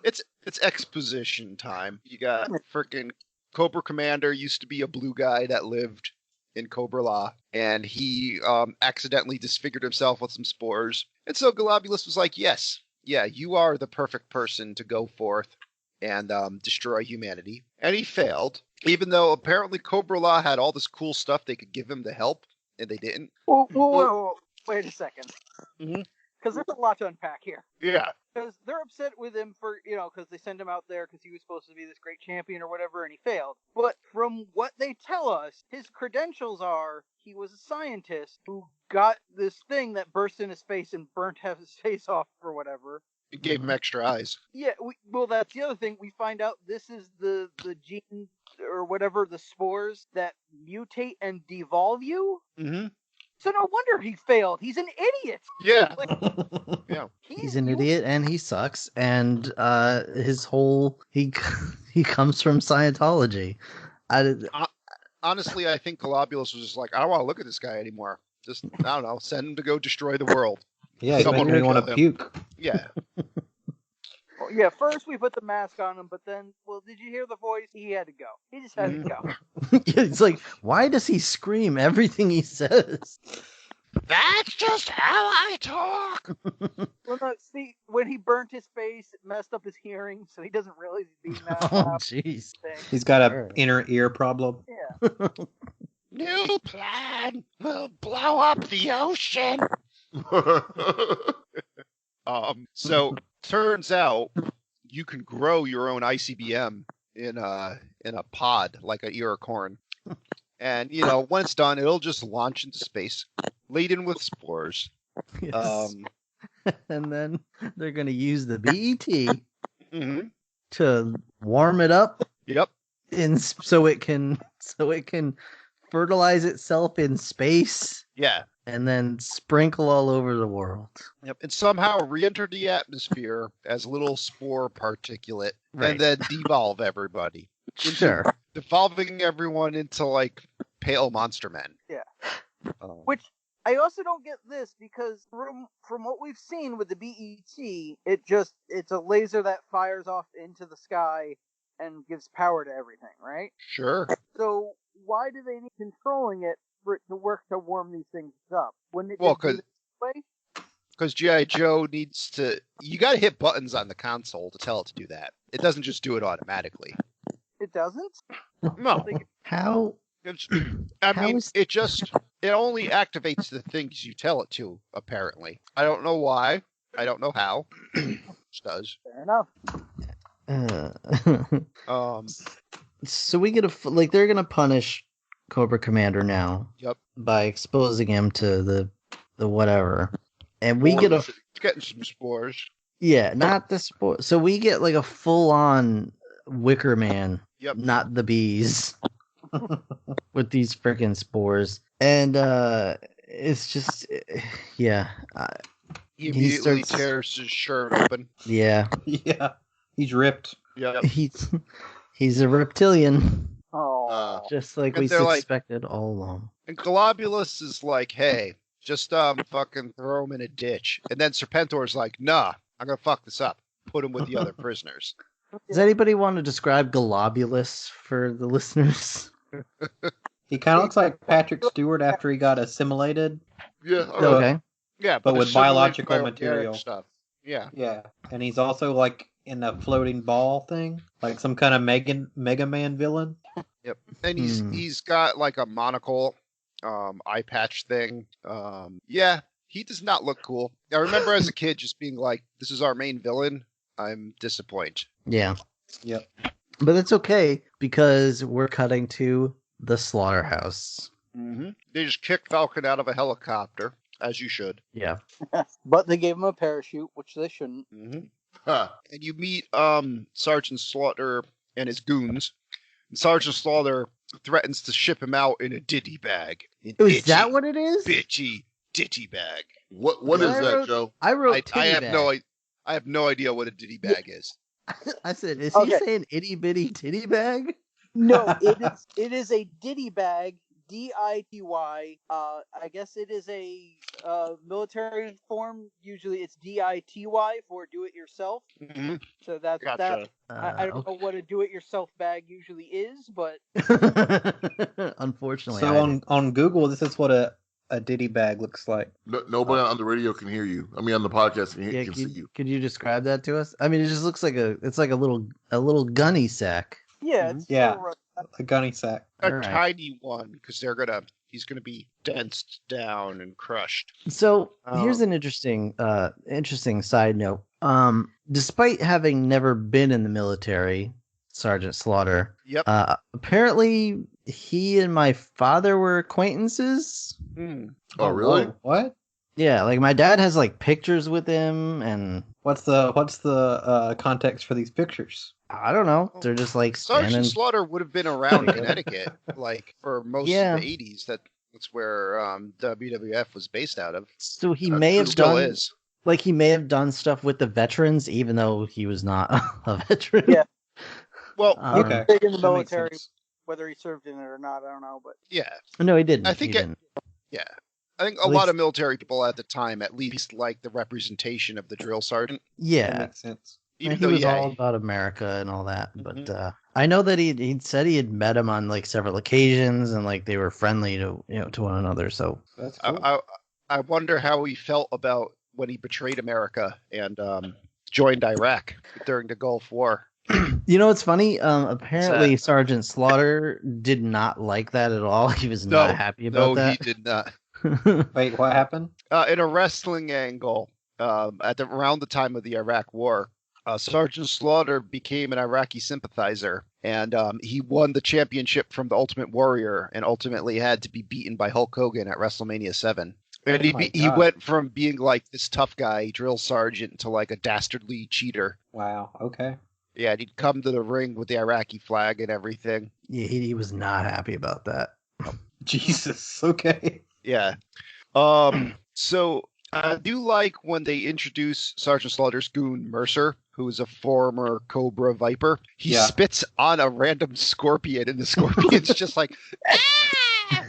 [SPEAKER 6] It's exposition time. You got freaking Cobra Commander used to be a blue guy that lived in Cobra La, and he accidentally disfigured himself with some spores. And so Globulus was like, yes, yeah, you are the perfect person to go forth and destroy humanity. And he failed, even though apparently Cobra La had all this cool stuff they could give him to help, and they didn't.
[SPEAKER 5] Whoa, wait a second.
[SPEAKER 6] Mhm.
[SPEAKER 5] Because there's a lot to unpack here.
[SPEAKER 6] Yeah.
[SPEAKER 5] Because they're upset with him for, because they send him out there because he was supposed to be this great champion or whatever, and he failed. But from what they tell us, his credentials are he was a scientist who got this thing that burst in his face and burnt half his face off or whatever.
[SPEAKER 6] It gave him extra eyes.
[SPEAKER 5] Yeah, well, that's the other thing. We find out this is the gene or whatever, the spores that mutate and devolve you.
[SPEAKER 6] Mm-hmm.
[SPEAKER 5] So no wonder he failed. He's an idiot.
[SPEAKER 6] Yeah.
[SPEAKER 5] Like,
[SPEAKER 6] Yeah.
[SPEAKER 3] He's an idiot and he sucks. And his whole he comes from Scientology.
[SPEAKER 6] Honestly, I think Globulus was just like, I don't want to look at this guy anymore. Just, I don't know, send him to go destroy the world.
[SPEAKER 4] Yeah, you make me want to puke.
[SPEAKER 6] Yeah.
[SPEAKER 5] Well, yeah, first we put the mask on him, but then, well, did you hear the voice? He had to go. He just had to go.
[SPEAKER 3] It's like, why does he scream everything he says?
[SPEAKER 6] That's just how I talk.
[SPEAKER 5] Well, no, see, when he burnt his face, it messed up his hearing, so he doesn't realize he's being masked
[SPEAKER 3] Oh,
[SPEAKER 5] up.
[SPEAKER 3] jeez.
[SPEAKER 4] He's got an inner ear problem.
[SPEAKER 5] Yeah.
[SPEAKER 6] New plan will blow up the ocean. So turns out you can grow your own ICBM in a pod like an ear of corn, and when it's done, it'll just launch into space, laden with spores.
[SPEAKER 3] Yes. And then they're gonna use the BET
[SPEAKER 6] Mm-hmm.
[SPEAKER 3] to warm it up.
[SPEAKER 6] Yep.
[SPEAKER 3] So it can fertilize itself in space.
[SPEAKER 6] Yeah.
[SPEAKER 3] And then sprinkle all over the world.
[SPEAKER 6] Yep. And somehow re-enter the atmosphere as a little spore particulate,
[SPEAKER 3] Right.
[SPEAKER 6] and then devolve everybody.
[SPEAKER 3] Sure.
[SPEAKER 6] Devolving everyone into like pale monster men.
[SPEAKER 5] Yeah.
[SPEAKER 6] Which
[SPEAKER 5] I also don't get this because from what we've seen with the BET, it's a laser that fires off into the sky and gives power to everything, right?
[SPEAKER 6] Sure.
[SPEAKER 5] So why do they need controlling it for it to work to warm these things up? Wouldn't it
[SPEAKER 6] Well,
[SPEAKER 5] just do it this way?
[SPEAKER 6] Because G.I. Joe needs to... You got to hit buttons on the console to tell it to do that. It doesn't just do it automatically.
[SPEAKER 5] It doesn't?
[SPEAKER 6] No.
[SPEAKER 3] How?
[SPEAKER 6] It only activates the things you tell it to, apparently. I don't know why. I don't know how. It just does.
[SPEAKER 5] Fair enough.
[SPEAKER 3] So we get they're gonna punish Cobra Commander now.
[SPEAKER 6] Yep.
[SPEAKER 3] By exposing him to the whatever, and we get
[SPEAKER 6] It's getting some spores.
[SPEAKER 3] Yeah, not the spore. So we get like a full on Wicker Man.
[SPEAKER 6] Yep.
[SPEAKER 3] Not the bees. With these freaking spores, and it's just yeah.
[SPEAKER 6] He immediately tears his shirt open.
[SPEAKER 3] Yeah.
[SPEAKER 4] Yeah. He's ripped.
[SPEAKER 6] Yeah.
[SPEAKER 3] He's a reptilian.
[SPEAKER 5] Oh.
[SPEAKER 3] Just like
[SPEAKER 6] And
[SPEAKER 3] we
[SPEAKER 6] they're like-
[SPEAKER 3] suspected all along.
[SPEAKER 6] And Globulus is like, hey, just fucking throw him in a ditch. And then Serpentor's like, nah, I'm gonna fuck this up. Put him with the other prisoners.
[SPEAKER 3] Does anybody want to describe Globulus for the listeners?
[SPEAKER 4] He kind of looks like Patrick Stewart after he got assimilated,
[SPEAKER 1] Yeah.
[SPEAKER 3] Okay.
[SPEAKER 6] Yeah,
[SPEAKER 4] but with
[SPEAKER 6] assimilated
[SPEAKER 4] biological
[SPEAKER 6] bioorganic
[SPEAKER 4] material.
[SPEAKER 6] stuff. Yeah.
[SPEAKER 4] Yeah, and he's also like in a floating ball thing, like some kind of Mega Man villain.
[SPEAKER 6] Yep. And
[SPEAKER 3] Hmm.
[SPEAKER 6] he's got like a monocle, eye patch thing. Yeah, he does not look cool. I remember as a kid just being like, "This is our main villain." I'm disappointed.
[SPEAKER 3] Yeah.
[SPEAKER 4] Yep.
[SPEAKER 3] But it's okay because we're cutting to the slaughterhouse.
[SPEAKER 6] Mm-hmm. They just kicked Falcon out of a helicopter, as you should.
[SPEAKER 3] Yeah.
[SPEAKER 5] But they gave him a parachute, which they shouldn't.
[SPEAKER 6] Mm-hmm.
[SPEAKER 1] Huh.
[SPEAKER 6] And you meet Sergeant Slaughter and his goons. And Sergeant Slaughter threatens to ship him out in a ditty bag. An
[SPEAKER 3] Is that
[SPEAKER 6] itchy,
[SPEAKER 3] what it is?
[SPEAKER 6] bitchy ditty bag?
[SPEAKER 1] What
[SPEAKER 3] Yeah,
[SPEAKER 1] is
[SPEAKER 3] I
[SPEAKER 1] that,
[SPEAKER 3] wrote-
[SPEAKER 1] Joe?
[SPEAKER 3] I wrote
[SPEAKER 6] I
[SPEAKER 3] titty
[SPEAKER 6] have
[SPEAKER 3] bag.
[SPEAKER 6] I have no idea what a ditty bag is.
[SPEAKER 3] I said, is
[SPEAKER 5] Okay.
[SPEAKER 3] he saying itty bitty titty bag?
[SPEAKER 5] No, it is a ditty bag, DITY. I guess it is a military form. Usually it's DITY for do it yourself.
[SPEAKER 6] Mm-hmm.
[SPEAKER 5] So that's that.
[SPEAKER 6] Gotcha.
[SPEAKER 5] I don't know what a do it yourself bag usually is, but
[SPEAKER 3] Unfortunately,
[SPEAKER 4] So
[SPEAKER 3] I
[SPEAKER 4] on Google, this is what a ditty bag looks like.
[SPEAKER 1] Nobody on the radio can hear you. I mean, on the podcast can,
[SPEAKER 3] yeah,
[SPEAKER 1] can see you.
[SPEAKER 3] could you describe that to us? I mean, it just looks like it's like a little gunny sack.
[SPEAKER 5] yeah,
[SPEAKER 4] Mhm.
[SPEAKER 5] it's
[SPEAKER 4] Yeah.
[SPEAKER 5] sort of
[SPEAKER 4] A gunny sack.
[SPEAKER 6] A
[SPEAKER 3] All right.
[SPEAKER 6] tiny one, because he's gonna be densed down and crushed.
[SPEAKER 3] So
[SPEAKER 6] Oh.
[SPEAKER 3] here's an interesting side note. Despite having never been in the military, Sergeant Slaughter,
[SPEAKER 6] Yep.
[SPEAKER 3] apparently he and my father were acquaintances.
[SPEAKER 6] Hmm.
[SPEAKER 1] Oh, really?
[SPEAKER 4] whoa, what?
[SPEAKER 3] Yeah, like my dad has like pictures with him, and
[SPEAKER 4] What's the context for these pictures?
[SPEAKER 3] I don't know. They're just like
[SPEAKER 6] Sergeant
[SPEAKER 3] standing.
[SPEAKER 6] Slaughter would have been around Connecticut, like for most
[SPEAKER 3] Yeah.
[SPEAKER 6] of the '80s. That's where WWF was based out of.
[SPEAKER 3] So he may have
[SPEAKER 6] Still
[SPEAKER 3] done
[SPEAKER 6] is.
[SPEAKER 3] like he may have done stuff with the veterans, even though he was not a veteran.
[SPEAKER 5] Yeah.
[SPEAKER 6] Well,
[SPEAKER 4] Okay.
[SPEAKER 5] big in the
[SPEAKER 4] That makes
[SPEAKER 5] military.
[SPEAKER 4] sense.
[SPEAKER 5] Whether he served in it or not, I don't know. But
[SPEAKER 6] yeah.
[SPEAKER 3] No, he didn't.
[SPEAKER 6] I think
[SPEAKER 3] he
[SPEAKER 6] it-
[SPEAKER 3] didn't.
[SPEAKER 6] Yeah. I think
[SPEAKER 3] At
[SPEAKER 6] a lot
[SPEAKER 3] least-
[SPEAKER 6] of military people at the time at least liked the representation of the drill sergeant.
[SPEAKER 4] That
[SPEAKER 3] Yeah,
[SPEAKER 4] makes sense.
[SPEAKER 6] Even
[SPEAKER 3] he
[SPEAKER 6] though,
[SPEAKER 3] was
[SPEAKER 6] yeah,
[SPEAKER 3] all about America and all that. But
[SPEAKER 6] Mhm.
[SPEAKER 3] I know that he'd said he had met him on like several occasions, and like they were friendly to to one another. So
[SPEAKER 4] That's cool.
[SPEAKER 6] I wonder how he felt about when he betrayed America and joined Iraq during the Gulf War.
[SPEAKER 3] it's funny. Apparently Sergeant Slaughter did not like that at all. He was not happy about
[SPEAKER 6] No,
[SPEAKER 3] that.
[SPEAKER 6] he did not.
[SPEAKER 4] Wait, what happened?
[SPEAKER 6] In a wrestling angle, around the time of the Iraq War, Sergeant Slaughter became an Iraqi sympathizer, and he won the championship from the Ultimate Warrior, and ultimately had to be beaten by Hulk Hogan at WrestleMania 7. And
[SPEAKER 4] Oh my
[SPEAKER 6] he
[SPEAKER 4] God.
[SPEAKER 6] went from being like this tough guy, drill sergeant, to like a dastardly cheater.
[SPEAKER 4] Wow. Okay.
[SPEAKER 6] Yeah, and he'd come to the ring with the Iraqi flag and everything.
[SPEAKER 3] Yeah, he was not happy about that.
[SPEAKER 4] Jesus. Okay.
[SPEAKER 6] Yeah. So I do like when they introduce Sergeant Slaughter's goon, Mercer, who is a former Cobra Viper. He
[SPEAKER 4] Yeah.
[SPEAKER 6] spits on a random scorpion, and the scorpion's just like, "Ah!"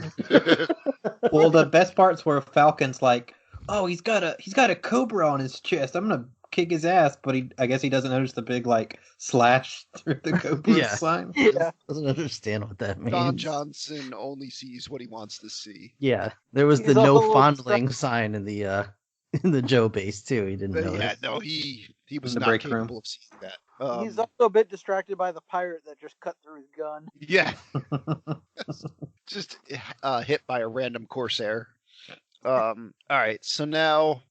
[SPEAKER 4] Well, the best parts were Falcon's like, "Oh, he's got a cobra on his chest. I'm gonna kick his ass," but I guess he doesn't notice the big like slash through the cobra
[SPEAKER 3] Yeah.
[SPEAKER 4] sign.
[SPEAKER 5] yeah,
[SPEAKER 3] Doesn't understand what that means.
[SPEAKER 6] Don Johnson only sees what he wants to see.
[SPEAKER 3] Yeah, there was
[SPEAKER 5] He's
[SPEAKER 3] the
[SPEAKER 5] a
[SPEAKER 3] no
[SPEAKER 5] little
[SPEAKER 3] fondling sign in the Joe base too. He didn't
[SPEAKER 6] But
[SPEAKER 3] know
[SPEAKER 6] yeah,
[SPEAKER 3] it.
[SPEAKER 6] no, he was
[SPEAKER 4] In the
[SPEAKER 6] not
[SPEAKER 4] break room.
[SPEAKER 6] capable of seeing that.
[SPEAKER 5] he's also a bit distracted by the pirate that just cut through his gun.
[SPEAKER 6] Yeah, just hit by a random corsair. All right, so now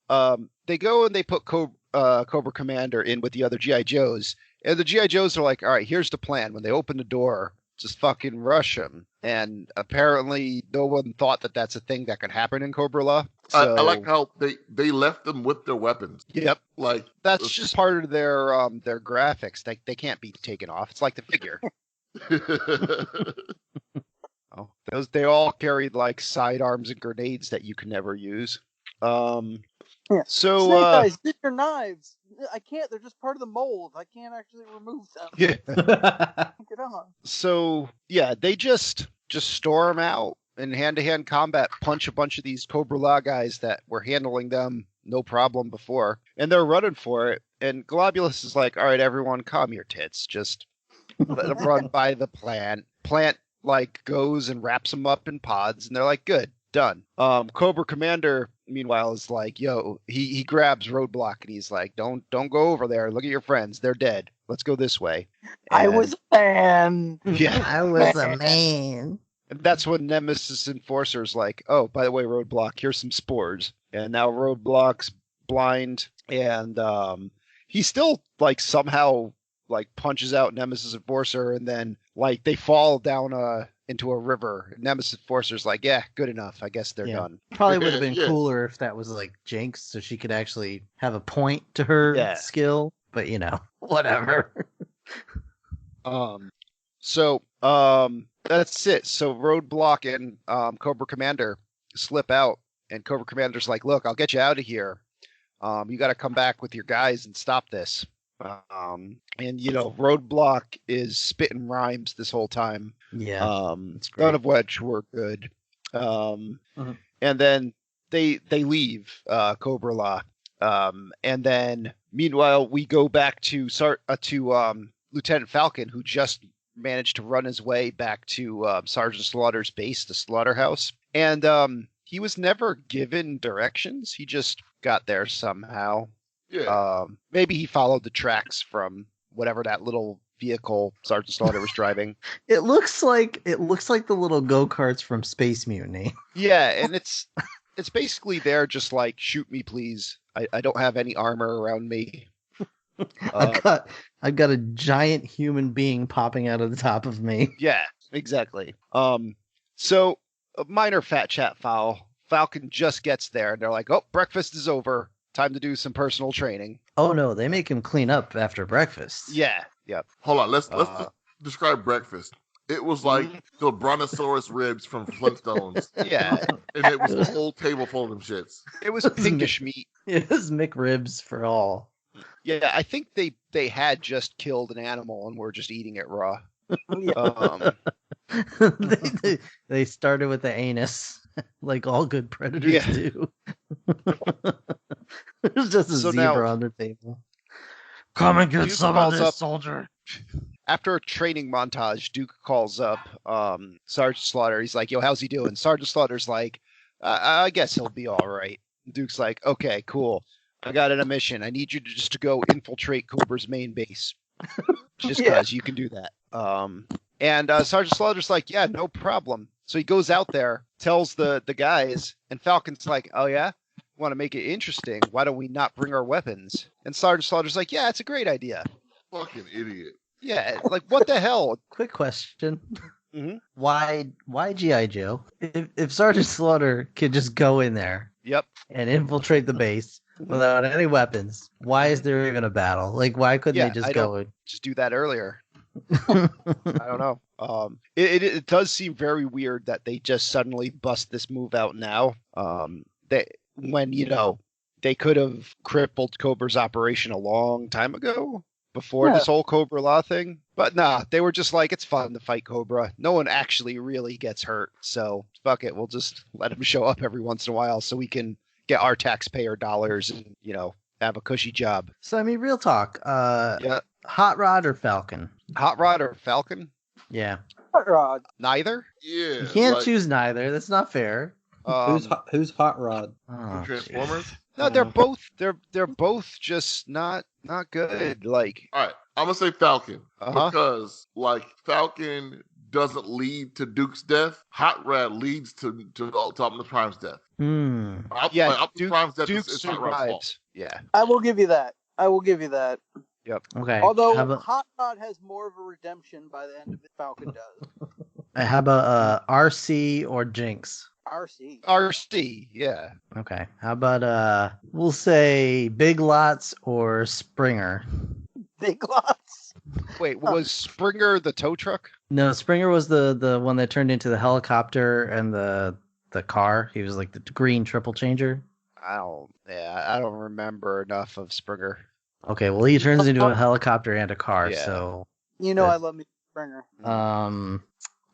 [SPEAKER 6] they go and they put Cobra Commander in with the other GI Joes, and the GI Joes are like, "All right, here's the plan. When they open the door, just fucking rush him." And apparently, no one thought that that's a thing that could happen in Cobra Law. So,
[SPEAKER 1] I like how they left them with their weapons.
[SPEAKER 6] Yep,
[SPEAKER 1] Like
[SPEAKER 6] that's just part of their graphics. They can't be taken off. It's like the figure. Oh, they all carried like sidearms and grenades that you can never use.
[SPEAKER 5] Yeah.
[SPEAKER 6] So
[SPEAKER 5] Snake Eyes, get your knives. I can't. They're just part of the mold. I can't actually remove them.
[SPEAKER 6] yeah.
[SPEAKER 5] Get on.
[SPEAKER 6] So yeah, they just storm out in hand-to-hand combat, punch a bunch of these Cobra Law guys that were handling them no problem before, and they're running for it. And Globulus is like, "All right, everyone, calm your tits. Just let them run by the plant. Plant like goes and wraps them up in pods, and they're like, good, done." Cobra Commander meanwhile is like, yo, he grabs Roadblock and he's like, don't go over there. Look at your friends. They're dead. Let's go this way.
[SPEAKER 5] I was a fan.
[SPEAKER 6] Yeah.
[SPEAKER 3] I was a man.
[SPEAKER 6] And that's when Nemesis Enforcer's like, oh, by the way, Roadblock, here's some spores. And now Roadblock's blind, and he still like somehow like punches out Nemesis Enforcer, and then like they fall down into a river. Nemesis Enforcer's like, yeah, good enough. I guess they're done.
[SPEAKER 3] Probably would have been
[SPEAKER 1] Yeah.
[SPEAKER 3] cooler if that was like Jinx, so she could actually have a point to her skill. But whatever.
[SPEAKER 6] So that's it. So Roadblock and Cobra Commander slip out, and Cobra Commander's like, look, I'll get you out of here. You got to come back with your guys and stop this. And Roadblock is spitting rhymes this whole time.
[SPEAKER 3] Yeah.
[SPEAKER 6] None of which were good. And then they leave Cobra Law. And then meanwhile we go back to Lieutenant Falcon, who just managed to run his way back to Sergeant Slaughter's base, the slaughterhouse. And he was never given directions. He just got there somehow.
[SPEAKER 1] Yeah.
[SPEAKER 6] Maybe he followed the tracks from whatever that little vehicle Sergeant Slaughter was driving.
[SPEAKER 3] It looks like the little go-karts from Space Mutiny.
[SPEAKER 6] Yeah, and it's basically just like, shoot me, please. I don't have any armor around me.
[SPEAKER 3] I've got a giant human being popping out of the top of me.
[SPEAKER 6] Yeah, exactly. So a minor fat chat foul. Falcon just gets there, and they're like, "Oh, breakfast is over. Time to do some personal training."
[SPEAKER 3] Oh no, they make him clean up after breakfast.
[SPEAKER 6] Yeah. Yep.
[SPEAKER 1] Hold on. Let's just describe breakfast. It was like the brontosaurus ribs from Flintstones.
[SPEAKER 6] Yeah.
[SPEAKER 1] And it was a whole table full of them shits.
[SPEAKER 6] It was pinkish meat.
[SPEAKER 3] It was McRibs for all.
[SPEAKER 6] Yeah, I think they had just killed an animal and were just eating it raw.
[SPEAKER 3] They started with the anus, like all good predators do. There's just a zebra on the table. Come and get
[SPEAKER 6] Duke
[SPEAKER 3] some of
[SPEAKER 6] calls
[SPEAKER 3] this,
[SPEAKER 6] up-
[SPEAKER 3] soldier.
[SPEAKER 6] After a training montage, Duke calls up Sergeant Slaughter. He's like, yo, how's he doing? Sergeant Slaughter's like, I guess he'll be all right. Duke's like, okay, cool. I got a mission. I need you to go infiltrate Cobra's main base. Just because you can do that. And Sergeant Slaughter's like, yeah, no problem. So he goes out there, tells the guys, and Falcon's like, oh yeah? Want to make it interesting? Why don't we not bring our weapons? And Sergeant Slaughter's like, yeah, it's a great idea.
[SPEAKER 1] Fucking idiot.
[SPEAKER 6] Yeah, like what the hell?
[SPEAKER 3] Quick question.
[SPEAKER 6] Mhm.
[SPEAKER 3] Why G.I. Joe? If Sergeant Slaughter could just go in there
[SPEAKER 6] Yep.
[SPEAKER 3] and infiltrate the base without any weapons, why is there even a battle? Like, why couldn't they just go in?
[SPEAKER 6] Just do that earlier. I don't know. It does seem very weird that they just suddenly bust this move out now. When they could have crippled Cobra's operation a long time ago before this whole Cobra Law thing. But nah, they were just like, it's fun to fight Cobra. No one actually really gets hurt, so fuck it. We'll just let him show up every once in a while so we can get our taxpayer dollars and have a cushy job.
[SPEAKER 3] So I mean, real talk. Hot Rod or Falcon?
[SPEAKER 6] Hot Rod or Falcon?
[SPEAKER 3] Yeah.
[SPEAKER 5] Hot Rod.
[SPEAKER 6] Neither.
[SPEAKER 1] Yeah.
[SPEAKER 3] You can't choose neither. That's not fair.
[SPEAKER 4] Who's Hot Rod?
[SPEAKER 3] Oh,
[SPEAKER 1] Transformers?
[SPEAKER 6] No, they're both just not good. Like,
[SPEAKER 1] All right, I'm gonna say Falcon
[SPEAKER 6] Uh-huh.
[SPEAKER 1] because Falcon doesn't lead to Duke's death. Hot Rod leads to Optimus Prime's death. Optimus Prime's death
[SPEAKER 6] Duke
[SPEAKER 1] is Hot Rod's fault.
[SPEAKER 6] survives. Yeah.
[SPEAKER 5] I will give you that.
[SPEAKER 3] Okay.
[SPEAKER 5] Although
[SPEAKER 3] how about,
[SPEAKER 5] Hot Rod has more of a redemption by the end of it, Falcon does.
[SPEAKER 3] how about RC or Jinx?
[SPEAKER 5] RC.
[SPEAKER 6] Yeah.
[SPEAKER 3] Okay. How about we'll say Big Lots or Springer?
[SPEAKER 5] Big Lots.
[SPEAKER 6] Wait, was Springer the tow truck?
[SPEAKER 3] No, Springer was the one that turned into the helicopter and the car. He was like the green triple changer.
[SPEAKER 6] I don't remember enough of Springer.
[SPEAKER 3] Okay, well he turns into a helicopter and a car.
[SPEAKER 6] Yeah.
[SPEAKER 3] So
[SPEAKER 5] I love me Springer.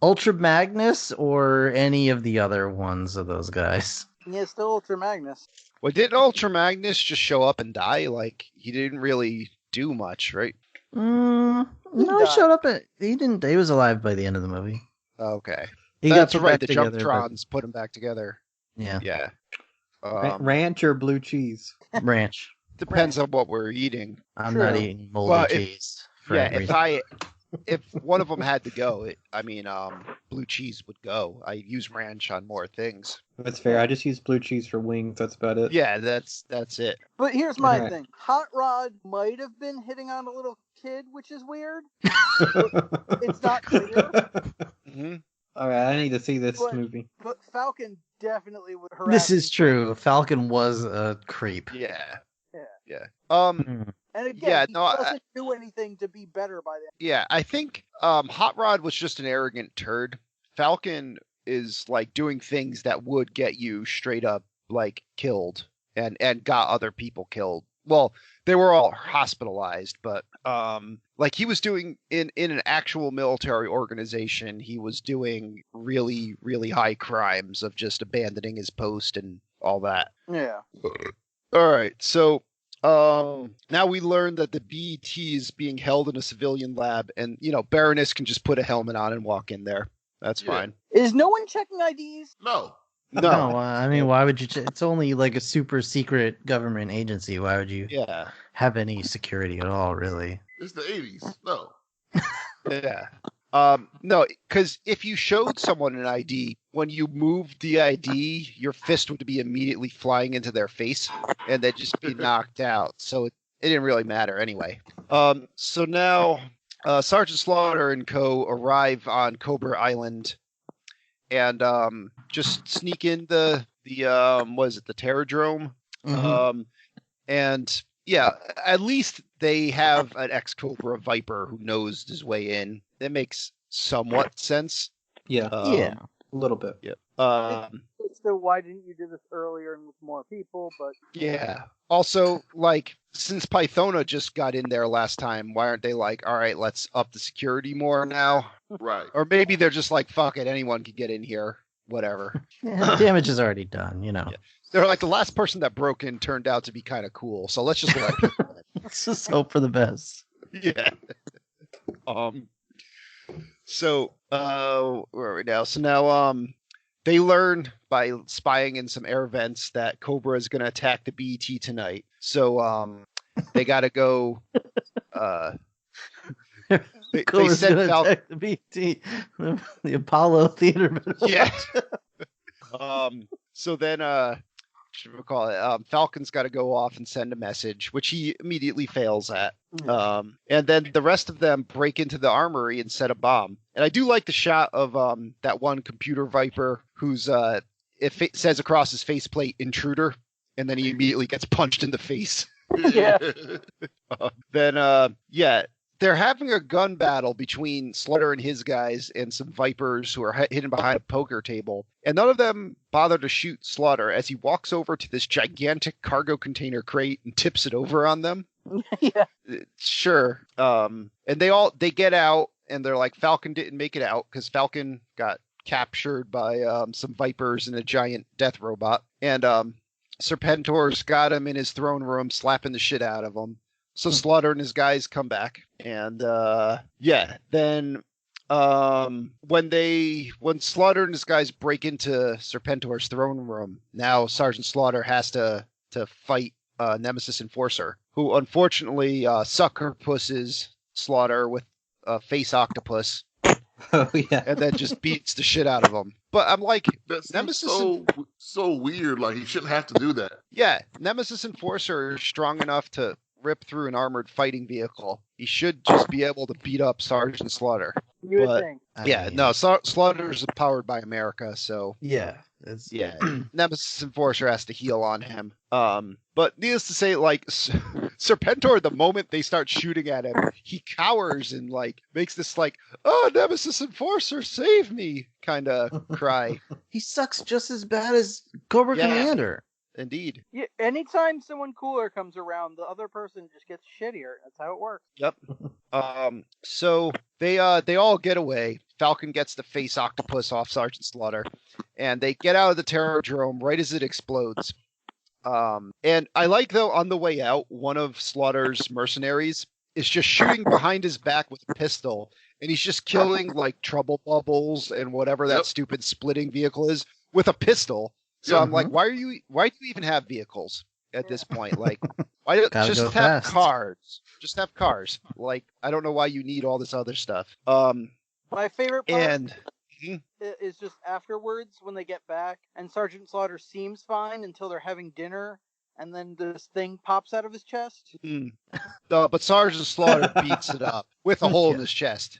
[SPEAKER 3] Ultra Magnus or any of the other ones of those guys.
[SPEAKER 5] Yeah, still Ultra Magnus.
[SPEAKER 6] Well, didn't Ultra Magnus just show up and die? Like, he didn't really do much, right?
[SPEAKER 3] No, he showed up. He didn't. He was alive by the end of the movie.
[SPEAKER 6] Okay.
[SPEAKER 3] He
[SPEAKER 6] That's
[SPEAKER 3] got put
[SPEAKER 6] right.
[SPEAKER 3] back
[SPEAKER 6] The
[SPEAKER 3] together,
[SPEAKER 6] Jumptrons put him back together.
[SPEAKER 3] Yeah.
[SPEAKER 6] Yeah.
[SPEAKER 4] Ranch or blue cheese?
[SPEAKER 3] Ranch.
[SPEAKER 6] Depends on what we're eating.
[SPEAKER 3] I'm
[SPEAKER 5] True.
[SPEAKER 3] not eating moldy
[SPEAKER 6] Well,
[SPEAKER 3] cheese. For
[SPEAKER 6] Yeah,
[SPEAKER 3] any reason.
[SPEAKER 6] if one of them had to go, blue cheese would go. I use ranch on more things.
[SPEAKER 4] That's fair. I just use blue cheese for wings. That's about it.
[SPEAKER 6] Yeah, that's it.
[SPEAKER 5] But here's my
[SPEAKER 4] Alright.
[SPEAKER 5] thing. Hot Rod might have been hitting on a little kid, which is weird. It's not clear.
[SPEAKER 6] Hmm.
[SPEAKER 4] All right, I need to see this
[SPEAKER 5] But-
[SPEAKER 4] movie.
[SPEAKER 5] But Falcon definitely would harass
[SPEAKER 3] This is
[SPEAKER 5] him.
[SPEAKER 3] true. Falcon was a creep.
[SPEAKER 6] Yeah.
[SPEAKER 5] Yeah.
[SPEAKER 6] Yeah.
[SPEAKER 5] And again,
[SPEAKER 6] Yeah,
[SPEAKER 5] he
[SPEAKER 6] no,
[SPEAKER 5] doesn't do anything to be better by then.
[SPEAKER 6] Yeah, I think Hot Rod was just an arrogant turd. Falcon is like doing things that would get you straight up like killed and got other people killed. Well, they were all hospitalized, but like he was doing in an actual military organization, he was doing really, really high crimes of just abandoning his post and all that.
[SPEAKER 5] Yeah.
[SPEAKER 6] All right, so now we learn that the BET is being held in a civilian lab, and Baroness can just put a helmet on and walk in there. That's
[SPEAKER 1] Yeah.
[SPEAKER 6] fine.
[SPEAKER 5] Is no one checking IDs?
[SPEAKER 1] No.
[SPEAKER 3] No, I mean, why would you? It's only like a super secret government agency. Why would you
[SPEAKER 6] Yeah,
[SPEAKER 3] have any security at all, really?
[SPEAKER 1] It's the 80s. No.
[SPEAKER 6] yeah. No, because if you showed someone an ID, when you moved the ID, your fist would be immediately flying into their face, and they'd just be knocked out. So it didn't really matter anyway. So now Sergeant Slaughter and co. arrive on Cobra Island, and just sneak in the was it the Terradrome? And yeah, at least they have an ex-Cobra Viper who knows his way in. That makes somewhat sense.
[SPEAKER 4] Yeah,
[SPEAKER 3] Yeah.
[SPEAKER 4] a little bit.
[SPEAKER 6] Yeah.
[SPEAKER 5] So why didn't you do this earlier and with more people? But
[SPEAKER 6] Yeah. Also, like, since Pythona just got in there last time, why aren't they like, all right, let's up the security more now?
[SPEAKER 1] Right.
[SPEAKER 6] Or maybe they're just like, fuck it, anyone can get in here. Whatever.
[SPEAKER 3] Yeah, damage is already done.
[SPEAKER 6] Yeah. They're like, the last person that broke in turned out to be kind of cool, so let's just let people in.
[SPEAKER 3] Let's just hope for the best.
[SPEAKER 6] Yeah. So where are we now? So now they learn by spying in some air vents that Cobra is gonna attack the BET tonight. So they gotta go they
[SPEAKER 3] Cobra's
[SPEAKER 6] sent
[SPEAKER 3] gonna
[SPEAKER 6] Falcon.
[SPEAKER 3] attack the BT, the Apollo Theater.
[SPEAKER 6] Yeah. So then should we call it? Falcon's got to go off and send a message, which he immediately fails at. And then the rest of them break into the armory and set a bomb. And I do like the shot of that one computer Viper who's it says across his faceplate "intruder," and then he immediately gets punched in the face.
[SPEAKER 5] Yeah.
[SPEAKER 6] Then they're having a gun battle between Slaughter and his guys and some Vipers who are hidden behind a poker table. And none of them bother to shoot Slaughter as he walks over to this gigantic cargo container crate and tips it over on them.
[SPEAKER 5] Yeah.
[SPEAKER 6] Sure. And they get out and they're like, Falcon didn't make it out because Falcon got captured by some Vipers and a giant death robot. And Serpentor's got him in his throne room, slapping the shit out of him. So Slaughter and his guys come back, and then when Slaughter and his guys break into Serpentor's throne room, now Sergeant Slaughter has to fight Nemesis Enforcer, who unfortunately sucker pusses Slaughter with a face octopus,
[SPEAKER 4] Oh yeah.
[SPEAKER 6] and then just beats the shit out of him. But I'm like,
[SPEAKER 1] That's
[SPEAKER 6] Nemesis
[SPEAKER 1] so weird. Like, he shouldn't have to do that.
[SPEAKER 6] yeah, Nemesis Enforcer is strong enough to rip through an armored fighting vehicle. He should just be able to beat up Sergeant Slaughter.
[SPEAKER 5] You would
[SPEAKER 6] But-
[SPEAKER 5] think.
[SPEAKER 3] I mean,
[SPEAKER 6] No, Slaughter's powered by America, so
[SPEAKER 3] Yeah. It's,
[SPEAKER 6] yeah, Nemesis Enforcer has to heal on him. But needless to say, like Serpentor, the moment they start shooting at him, he cowers and like makes this like, "Oh, Nemesis Enforcer, save me!" kind of cry.
[SPEAKER 3] he sucks just as bad as Cobra
[SPEAKER 6] Yeah.
[SPEAKER 3] Commander.
[SPEAKER 6] Indeed.
[SPEAKER 5] Yeah, anytime someone cooler comes around, the other person just gets shittier. That's how it works.
[SPEAKER 6] Yep. So they all get away. Falcon gets the face octopus off Sergeant Slaughter, and they get out of the Terradrome right as it explodes. And I like though on the way out, one of Slaughter's mercenaries is just shooting behind his back with a pistol, and he's just killing like trouble bubbles and whatever that
[SPEAKER 1] Yep.
[SPEAKER 6] stupid splitting vehicle is with a pistol. So
[SPEAKER 1] Yeah.
[SPEAKER 6] I'm like, why do you even have vehicles at this point? Like, why
[SPEAKER 3] Gotta
[SPEAKER 6] just
[SPEAKER 3] go
[SPEAKER 6] have
[SPEAKER 3] fast.
[SPEAKER 6] cars? Just have cars. Like, I don't know why you need all this other stuff.
[SPEAKER 5] My favorite part
[SPEAKER 6] And
[SPEAKER 5] is just afterwards when they get back and Sergeant Slaughter seems fine until they're having dinner, and then this thing pops out of his chest.
[SPEAKER 6] but Sergeant Slaughter beats it up with a hole in his chest.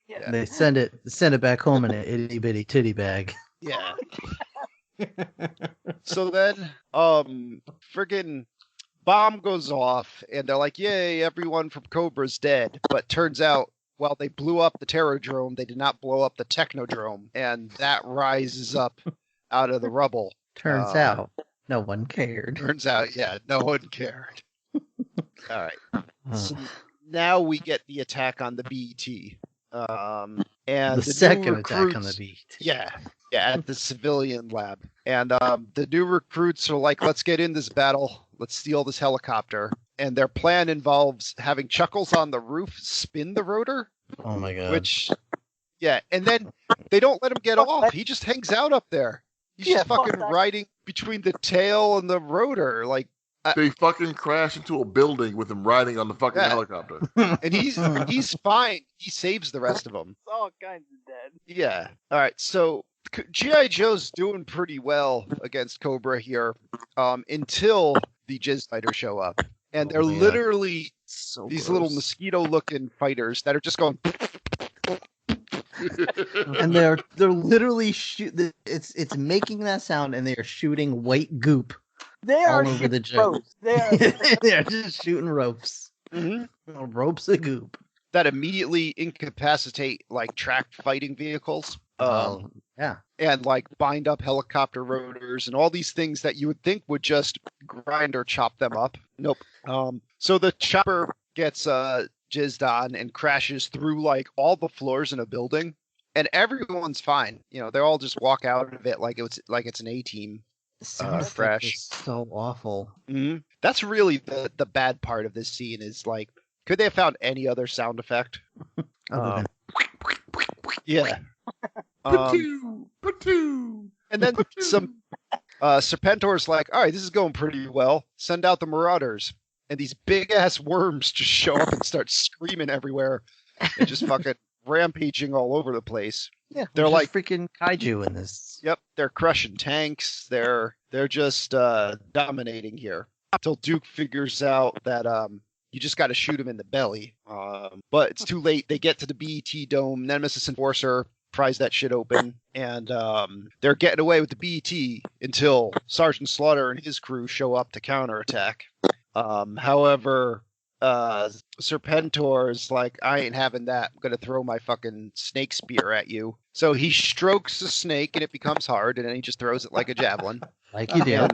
[SPEAKER 5] Yeah.
[SPEAKER 3] They send it back home in an itty bitty titty bag.
[SPEAKER 6] Yeah. So then, friggin' bomb goes off, and they're like, "Yay, everyone from Cobra's dead." But turns out, while they blew up the Terrordrome, they did not blow up the Technodrome, and that rises up out of the rubble.
[SPEAKER 3] Turns out, no one cared.
[SPEAKER 6] Turns out, yeah, no one cared. All right. So now we get the attack on the BT. And
[SPEAKER 3] The
[SPEAKER 6] new
[SPEAKER 3] second attack on the
[SPEAKER 6] recruits-
[SPEAKER 3] beat.
[SPEAKER 6] Yeah, at the civilian lab. And the new recruits are like, let's get in this battle. Let's steal this helicopter. And their plan involves having Chuckles on the roof spin the rotor,
[SPEAKER 3] Oh my god.
[SPEAKER 6] which, yeah, and then they don't let him get off. He just hangs out up there. He's
[SPEAKER 5] Yeah,
[SPEAKER 6] just
[SPEAKER 5] fuck
[SPEAKER 6] fucking
[SPEAKER 5] that.
[SPEAKER 6] riding between the tail and the rotor. Like,
[SPEAKER 1] They fucking crash into a building with him riding on the fucking
[SPEAKER 6] Yeah.
[SPEAKER 1] helicopter.
[SPEAKER 6] and he's fine. He saves the rest of them.
[SPEAKER 5] All kinds of dead.
[SPEAKER 6] Yeah. All right. So G.I. Joe's doing pretty well against Cobra here until the Jizz Fighters show up. And they're
[SPEAKER 3] Oh, yeah.
[SPEAKER 6] literally
[SPEAKER 3] So
[SPEAKER 6] these
[SPEAKER 3] gross.
[SPEAKER 6] little mosquito-looking fighters that are just going.
[SPEAKER 3] And they're literally it's making that sound, and they are shooting white goop
[SPEAKER 5] They
[SPEAKER 3] all
[SPEAKER 5] are
[SPEAKER 3] over
[SPEAKER 5] shit
[SPEAKER 3] the joke.
[SPEAKER 5] ropes. They are.
[SPEAKER 3] They're just shooting ropes.
[SPEAKER 6] Mhm.
[SPEAKER 3] Ropes of goop.
[SPEAKER 6] That immediately incapacitate like tracked fighting vehicles.
[SPEAKER 3] Yeah.
[SPEAKER 6] And like bind up helicopter rotors and all these things that you would think would just grind or chop them up. Nope. So the chopper gets jizzed on and crashes through like all the floors in a building, and everyone's fine. You know, they all just walk out of it like it's an A-team.
[SPEAKER 3] The sound effect
[SPEAKER 6] crash.
[SPEAKER 3] is so awful.
[SPEAKER 6] That's really the bad part of this scene is like, could they have found any other sound effect?
[SPEAKER 3] Other than
[SPEAKER 6] Yeah. And then some Serpentor's like, all right, this is going pretty well. Send out the Marauders. And these big ass worms just show up and start screaming everywhere and just fucking rampaging all over the place.
[SPEAKER 3] yeah,
[SPEAKER 6] They're
[SPEAKER 3] there's
[SPEAKER 6] like-
[SPEAKER 3] freaking kaiju in this.
[SPEAKER 6] Yep, they're crushing tanks. They're just dominating here. Until Duke figures out that you just got to shoot him in the belly. But it's too late. They get to the BET dome. Nemesis Enforcer pries that shit open, and they're getting away with the BET until Sergeant Slaughter and his crew show up to counterattack. However, Serpentor is like, I ain't having that. I'm gonna throw my fucking snake spear at you. So he strokes the snake and it becomes hard, and then he just throws it like a javelin.
[SPEAKER 3] Like you do.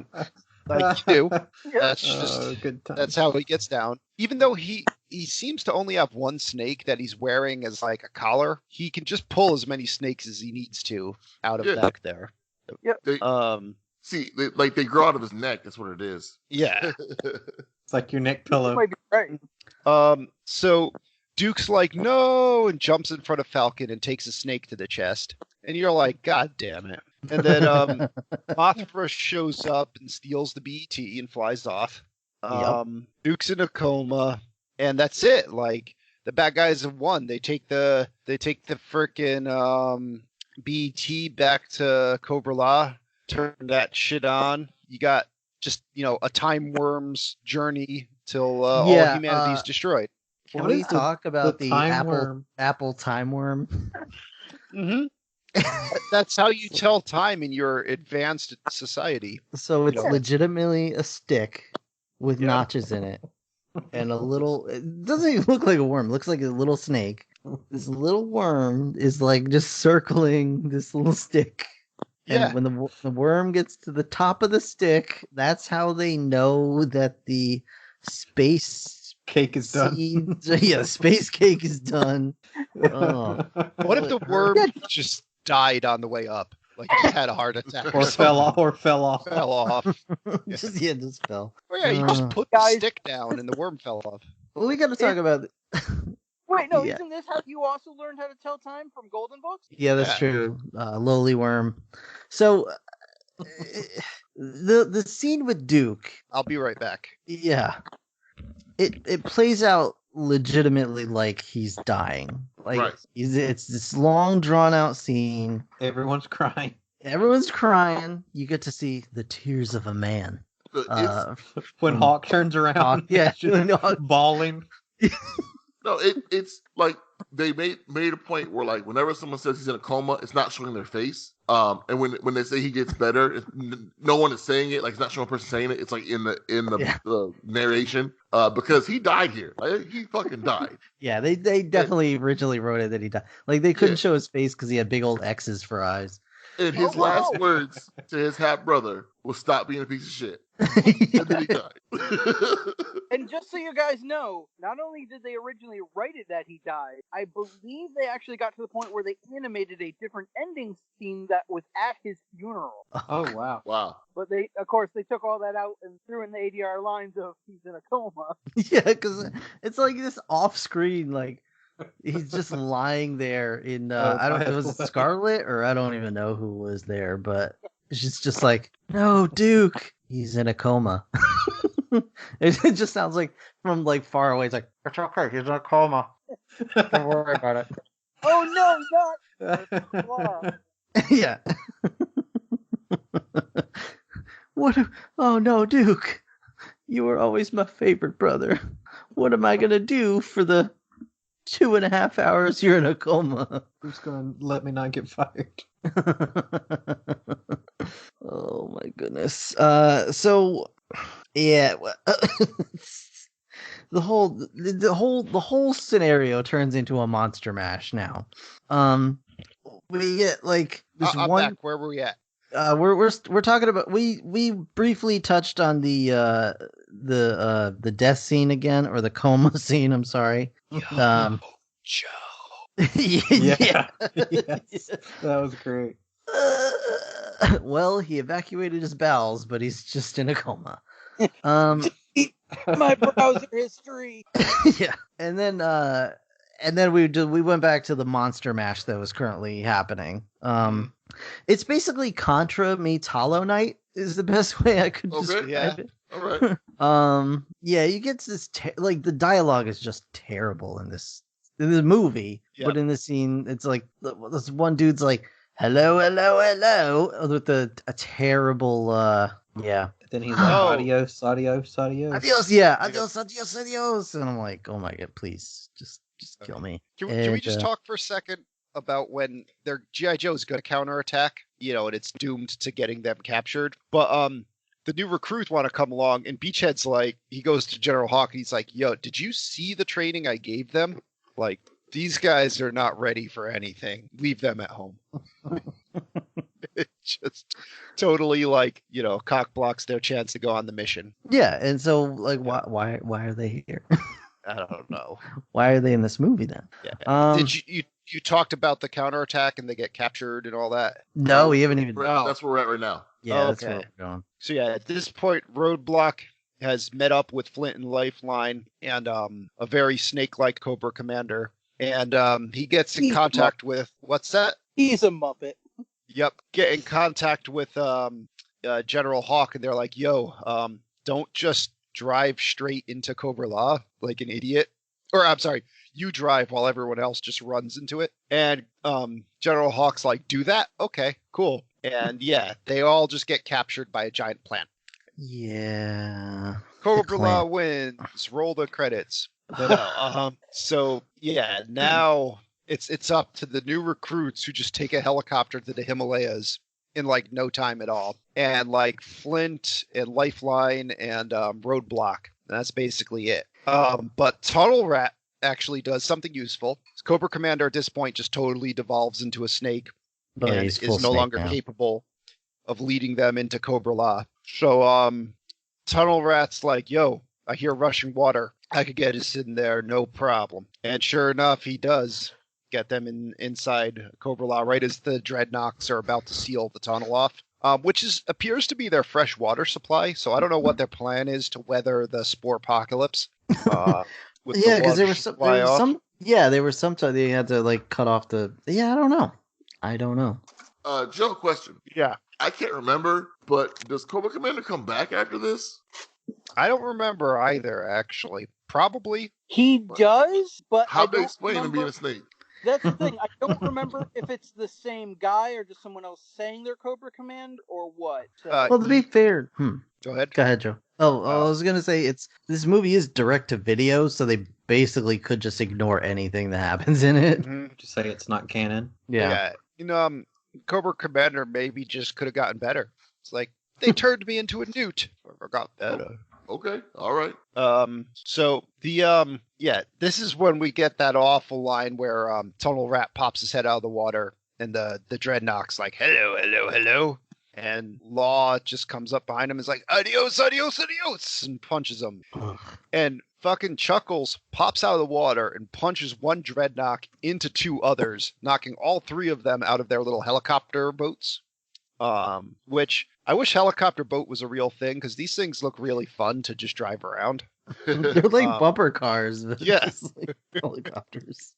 [SPEAKER 6] Like you do. That's
[SPEAKER 4] Oh,
[SPEAKER 6] just
[SPEAKER 4] good time.
[SPEAKER 6] that's how he gets down. Even though he seems to only have one snake that he's wearing as like a collar, he can just pull as many snakes as he needs to out of
[SPEAKER 1] Yeah.
[SPEAKER 6] back there.
[SPEAKER 1] They, see, they grow out of his neck. That's what it is.
[SPEAKER 6] Yeah.
[SPEAKER 4] It's like your neck
[SPEAKER 5] You
[SPEAKER 4] pillow.
[SPEAKER 5] might be right.
[SPEAKER 6] So Duke's like, no, and jumps in front of Falcon and takes a snake to the chest. And you're like, God damn it. And then Mothra shows up and steals the BET and flies off. Duke's in a coma, and that's it. Like, the bad guys have won. They take the frickin' BET back to Cobra La, turn that shit on. You got just, a time worm's journey till all humanity's destroyed.
[SPEAKER 3] Can
[SPEAKER 4] What
[SPEAKER 3] we
[SPEAKER 4] is
[SPEAKER 3] talk about the
[SPEAKER 4] time worm?
[SPEAKER 3] apple time worm?
[SPEAKER 6] Mm-hmm. That's how you tell time in your advanced society.
[SPEAKER 3] So it's
[SPEAKER 6] know.
[SPEAKER 3] legitimately a stick with notches in it. And a little, it doesn't even look like a worm. It looks like a little snake. This little worm is like just circling this little stick.
[SPEAKER 6] Yeah.
[SPEAKER 3] And when the worm gets to the top of the stick, that's how they know that the space
[SPEAKER 4] Cake is done.
[SPEAKER 3] space cake is done. Oh.
[SPEAKER 6] What if the worm just died on the way up? Like, he had a heart attack
[SPEAKER 4] or
[SPEAKER 6] something.
[SPEAKER 4] fell off.
[SPEAKER 6] Fell off.
[SPEAKER 3] Just fell.
[SPEAKER 6] Oh, yeah, you just put the
[SPEAKER 5] Guys.
[SPEAKER 6] stick down and the worm fell off.
[SPEAKER 3] Well, we got to talk about.
[SPEAKER 5] Wait, no,
[SPEAKER 3] Yeah.
[SPEAKER 5] isn't this how you also learned how to tell time from Golden Books?
[SPEAKER 3] Yeah, that's
[SPEAKER 6] Yeah.
[SPEAKER 3] true. Lowly worm. So The scene with Duke,
[SPEAKER 6] I'll be right back.
[SPEAKER 3] yeah, it plays out legitimately like he's dying. Like
[SPEAKER 1] Right.
[SPEAKER 3] it's this long drawn out scene.
[SPEAKER 4] Everyone's crying.
[SPEAKER 3] Everyone's crying. You get to see the tears of a man.
[SPEAKER 1] It's
[SPEAKER 4] When
[SPEAKER 3] from
[SPEAKER 4] Hawk turns around,
[SPEAKER 3] Hawk, yeah,
[SPEAKER 4] he's just bawling.
[SPEAKER 1] no, it's like they made a point where like whenever someone says he's in a coma, it's not showing their face. And when they say he gets better, no one is saying it. Like it's not showing a person saying it. It's like in the narration. Because he died here. Like, he fucking died.
[SPEAKER 3] Yeah, they definitely originally wrote it that he died. Like they couldn't show his face because he had big old X's for eyes.
[SPEAKER 1] And his
[SPEAKER 5] Oh,
[SPEAKER 1] last
[SPEAKER 5] wow.
[SPEAKER 1] words to his half brother was "Stop being a piece of shit." And then he died.
[SPEAKER 5] And just so you guys know, not only did they originally write it that he died, I believe they actually got to the point where they animated a different ending scene that was at his funeral.
[SPEAKER 4] Oh wow!
[SPEAKER 1] Wow.
[SPEAKER 5] But they, of course, they took all that out and threw in the ADR lines of he's in a coma.
[SPEAKER 3] Yeah, because it's like this off screen, like he's just lying there in I don't know, was it Scarlet or I don't even know who was there, but it's just like, no, Duke, he's in a coma. It just sounds like from like far away. It's like, it's okay, he's in a coma. Don't worry about it.
[SPEAKER 5] Oh no, not blah.
[SPEAKER 3] Yeah. What? Oh no, Duke, you were always my favorite brother. What am I gonna do for the 2.5 hours you're in a coma?
[SPEAKER 4] Who's gonna let me not get fired?
[SPEAKER 3] Oh my goodness. So yeah, the whole scenario turns into a monster mash now. We get like this
[SPEAKER 6] I'm
[SPEAKER 3] one.
[SPEAKER 6] back. Where were we at?
[SPEAKER 3] We're talking about we briefly touched on the death scene again, or the coma scene. I'm sorry.
[SPEAKER 6] Joe.
[SPEAKER 3] Yeah.
[SPEAKER 4] Yes. That was great.
[SPEAKER 3] Well, he evacuated his bowels, but he's just in a coma.
[SPEAKER 5] My browser history.
[SPEAKER 3] Yeah, and then we went back to the monster mash that was currently happening. It's basically Contra meets Hollow Knight is the best way I could describe it.
[SPEAKER 1] All right.
[SPEAKER 3] Yeah, you get this like the dialogue is just terrible in this movie, but in the scene, it's like this one dude's like, "Hello, hello, hello," with a terrible, yeah.
[SPEAKER 4] Then he's like, adios, adios, adios.
[SPEAKER 3] Adios, yeah, adios, adios, adios, and I'm like, oh my god, please, just kill me.
[SPEAKER 6] Can we just talk for a second about when their G.I. Joe's going to counterattack, and it's doomed to getting them captured, but the new recruits want to come along, and Beachhead's like, he goes to General Hawk, and he's like, yo, did you see the training I gave them? Like, these guys are not ready for anything. Leave them at home. It just totally, like, cock blocks their chance to go on the mission.
[SPEAKER 3] Yeah, and so, like, why are they here?
[SPEAKER 6] I don't know.
[SPEAKER 3] Why are they in this movie then?
[SPEAKER 6] Yeah. Did you talked about the counterattack and they get captured and all that?
[SPEAKER 3] No, we haven't even.
[SPEAKER 1] That's where we're at right now.
[SPEAKER 3] Yeah, that's
[SPEAKER 6] okay.
[SPEAKER 3] where we're going.
[SPEAKER 6] So yeah, at this point, Roadblock has met up with Flint and Lifeline and a very snake-like Cobra Commander, and he gets in contact with what's that?
[SPEAKER 5] He's a Muppet.
[SPEAKER 6] Yep, get in contact with General Hawk, and they're like, "Yo, don't just drive straight into Cobra Law like an idiot." Or I'm sorry, you drive while everyone else just runs into it. And General Hawk's like, "Do that? Okay, cool." And yeah, they all just get captured by a giant plant.
[SPEAKER 3] Yeah.
[SPEAKER 6] Cobra Law wins. Roll the credits. So yeah, now it's up to the new recruits who just take a helicopter to the Himalayas in like no time at all, and like Flint and Lifeline and Roadblock. That's basically it. But Tunnel Rat actually does something useful. Cobra Commander at this point just totally devolves into a snake and is no longer capable of leading them into Cobra Law. So Tunnel Rat's like, yo, I hear rushing water. I could get us in there, no problem. And sure enough, he does get them inside Cobra Law right as the Dreadnoks are about to seal the tunnel off, which appears to be their fresh water supply. So I don't know what their plan is to weather the spore apocalypse.
[SPEAKER 3] Yeah, because there were some time they had to like cut off the. Yeah, I don't know.
[SPEAKER 1] Joe, question.
[SPEAKER 6] Yeah.
[SPEAKER 1] I can't remember, but does Cobra Commander come back after this?
[SPEAKER 6] I don't remember either, actually. Probably.
[SPEAKER 5] He does, but I
[SPEAKER 1] How'd they
[SPEAKER 5] don't
[SPEAKER 1] explain him
[SPEAKER 5] remember.
[SPEAKER 1] being a snake?
[SPEAKER 5] That's the thing. I don't remember if it's the same guy or just someone else saying they're Cobra Command or what. So,
[SPEAKER 3] Well, to be fair,
[SPEAKER 6] Go ahead.
[SPEAKER 3] go ahead, Joe. Oh, I was gonna say this movie is direct to video, so they basically could just ignore anything that happens in it.
[SPEAKER 6] Mhm.
[SPEAKER 4] Just say it's not canon.
[SPEAKER 3] Yeah.
[SPEAKER 6] You know, Cobra Commander maybe just could have gotten better. It's like, they turned me into a newt. Or got better.
[SPEAKER 1] Okay, all right.
[SPEAKER 6] So the this is when we get that awful line where Tunnel Rat pops his head out of the water and the Dreadnought's like, hello, hello, hello. And Law just comes up behind him and is like, adios, adios, adios, and punches him. And fucking Chuckles pops out of the water and punches one Dreadnought into two others, knocking all three of them out of their little helicopter boats. Which I wish helicopter boat was a real thing, because these things look really fun to just drive around.
[SPEAKER 3] They're like bumper cars. But
[SPEAKER 6] Yeah.
[SPEAKER 3] it's like helicopters.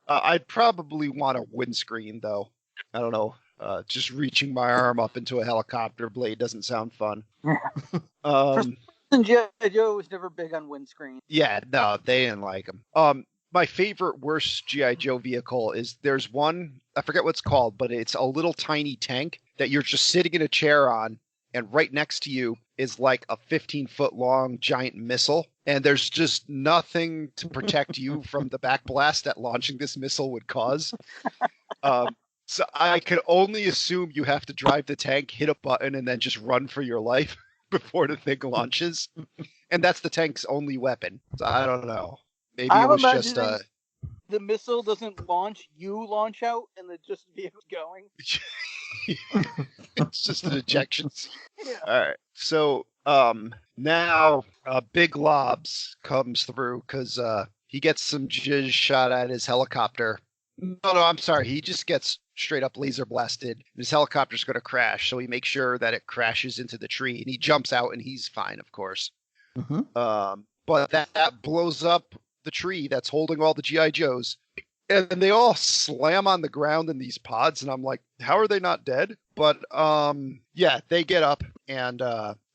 [SPEAKER 6] I'd probably want a windscreen, though. I don't know. Just reaching my arm up into a helicopter blade doesn't sound fun.
[SPEAKER 5] G.I. Joe was never big on windscreen.
[SPEAKER 6] Yeah, no, they didn't like them. My favorite worst G.I. Joe vehicle is there's one, I forget what it's called, but it's a little tiny tank that you're just sitting in a chair on, and right next to you is like a 15-foot long giant missile, and there's just nothing to protect you from the backblast that launching this missile would cause. So I could only assume you have to drive the tank, hit a button, and then just run for your life before the thing launches. And that's the tank's only weapon. So I don't know. Maybe
[SPEAKER 5] I'm
[SPEAKER 6] it was just
[SPEAKER 5] the missile doesn't launch, you launch out, and the just vehicle's going.
[SPEAKER 6] it's just an ejection seat.
[SPEAKER 5] Yeah.
[SPEAKER 6] All right. So now Big Lobs comes through because he gets some jizz shot at his helicopter. No, I'm sorry. He just gets straight up laser blasted. His helicopter's going to crash, so he makes sure that it crashes into the tree, and he jumps out, and he's fine, of course.
[SPEAKER 3] Mm-hmm.
[SPEAKER 6] But that blows up the tree that's holding all the G.I. Joes, and they all slam on the ground in these pods, and I'm like, how are they not dead? But yeah, they get up and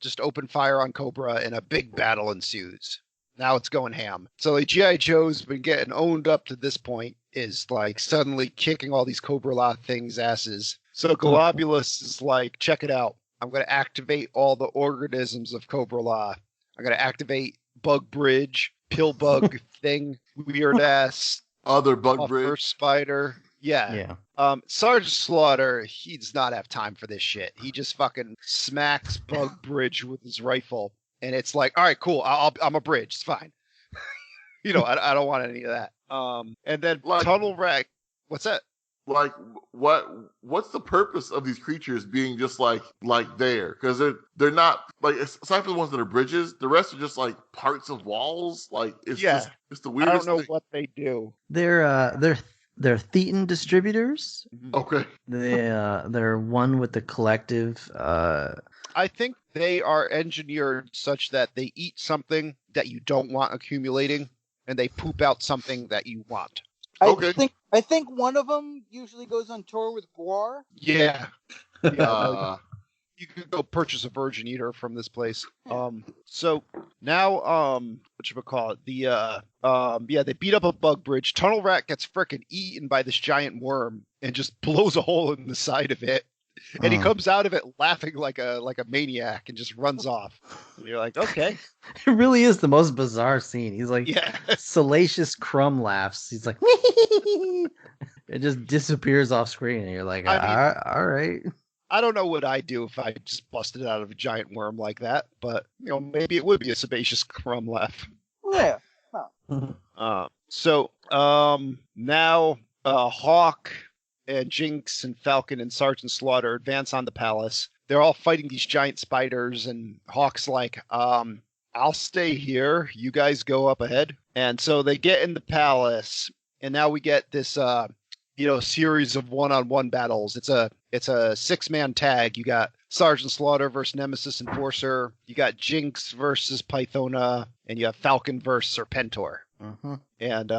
[SPEAKER 6] just open fire on Cobra, and a big battle ensues. Now it's going ham. So the G.I. Joe's been getting owned up to this point, is like suddenly kicking all these Cobra La things' asses. So Globulus is like, check it out. I'm going to activate all the organisms of Cobra La. I'm going to activate Bug Bridge, Pill Bug thing, weird ass
[SPEAKER 1] Other bug
[SPEAKER 6] Puffer
[SPEAKER 1] bridge.
[SPEAKER 6] Spider. Yeah. Sergeant Slaughter, he does not have time for this shit. He just fucking smacks Bug Bridge with his rifle. And it's like, all right, cool. I'm a bridge. It's fine. You know, I don't want any of that. And then
[SPEAKER 1] Like-
[SPEAKER 6] Tunnel Rat. What's that?
[SPEAKER 1] Like, what's the purpose of these creatures being just like there? Because they're not like, aside from the ones that are bridges, the rest are just like parts of walls. Like it's just it's the
[SPEAKER 6] I
[SPEAKER 1] weirdest
[SPEAKER 6] don't know
[SPEAKER 1] thing.
[SPEAKER 6] what they do.
[SPEAKER 3] They're Thetan distributors.
[SPEAKER 1] Okay.
[SPEAKER 3] They're one with the collective.
[SPEAKER 6] I think they are engineered such that they eat something that you don't want accumulating, and they poop out something that you want.
[SPEAKER 1] Okay.
[SPEAKER 5] I think one of them usually goes on tour with Guar.
[SPEAKER 6] Yeah.
[SPEAKER 1] Uh,
[SPEAKER 6] You could go purchase a virgin eater from this place. So now, whatchamacallit, they beat up a bug bridge. Tunnel Rat gets frickin' eaten by this giant worm and just blows a hole in the side of it. And he comes out of it laughing like a maniac and just runs off. And you're like, okay.
[SPEAKER 3] It really is the most bizarre scene. He's like
[SPEAKER 6] Yeah.
[SPEAKER 3] salacious crumb laughs. He's like, it just disappears off screen, and you're like, all right.
[SPEAKER 6] I don't know what I'd do if I just busted out of a giant worm like that, but you know, maybe it would be a sebaceous crumb laugh.
[SPEAKER 5] Yeah.
[SPEAKER 6] So now Hawk and Jinx and Falcon and Sergeant Slaughter advance on the palace. They're all fighting these giant spiders, and Hawk's like, I'll stay here. You guys go up ahead. And so they get in the palace, and now we get this series of one-on-one battles. It's a 6-man tag. You got Sergeant Slaughter versus Nemesis Enforcer. You got Jinx versus Pythona, and you have Falcon versus Serpentor.
[SPEAKER 3] Mm-hmm.
[SPEAKER 6] And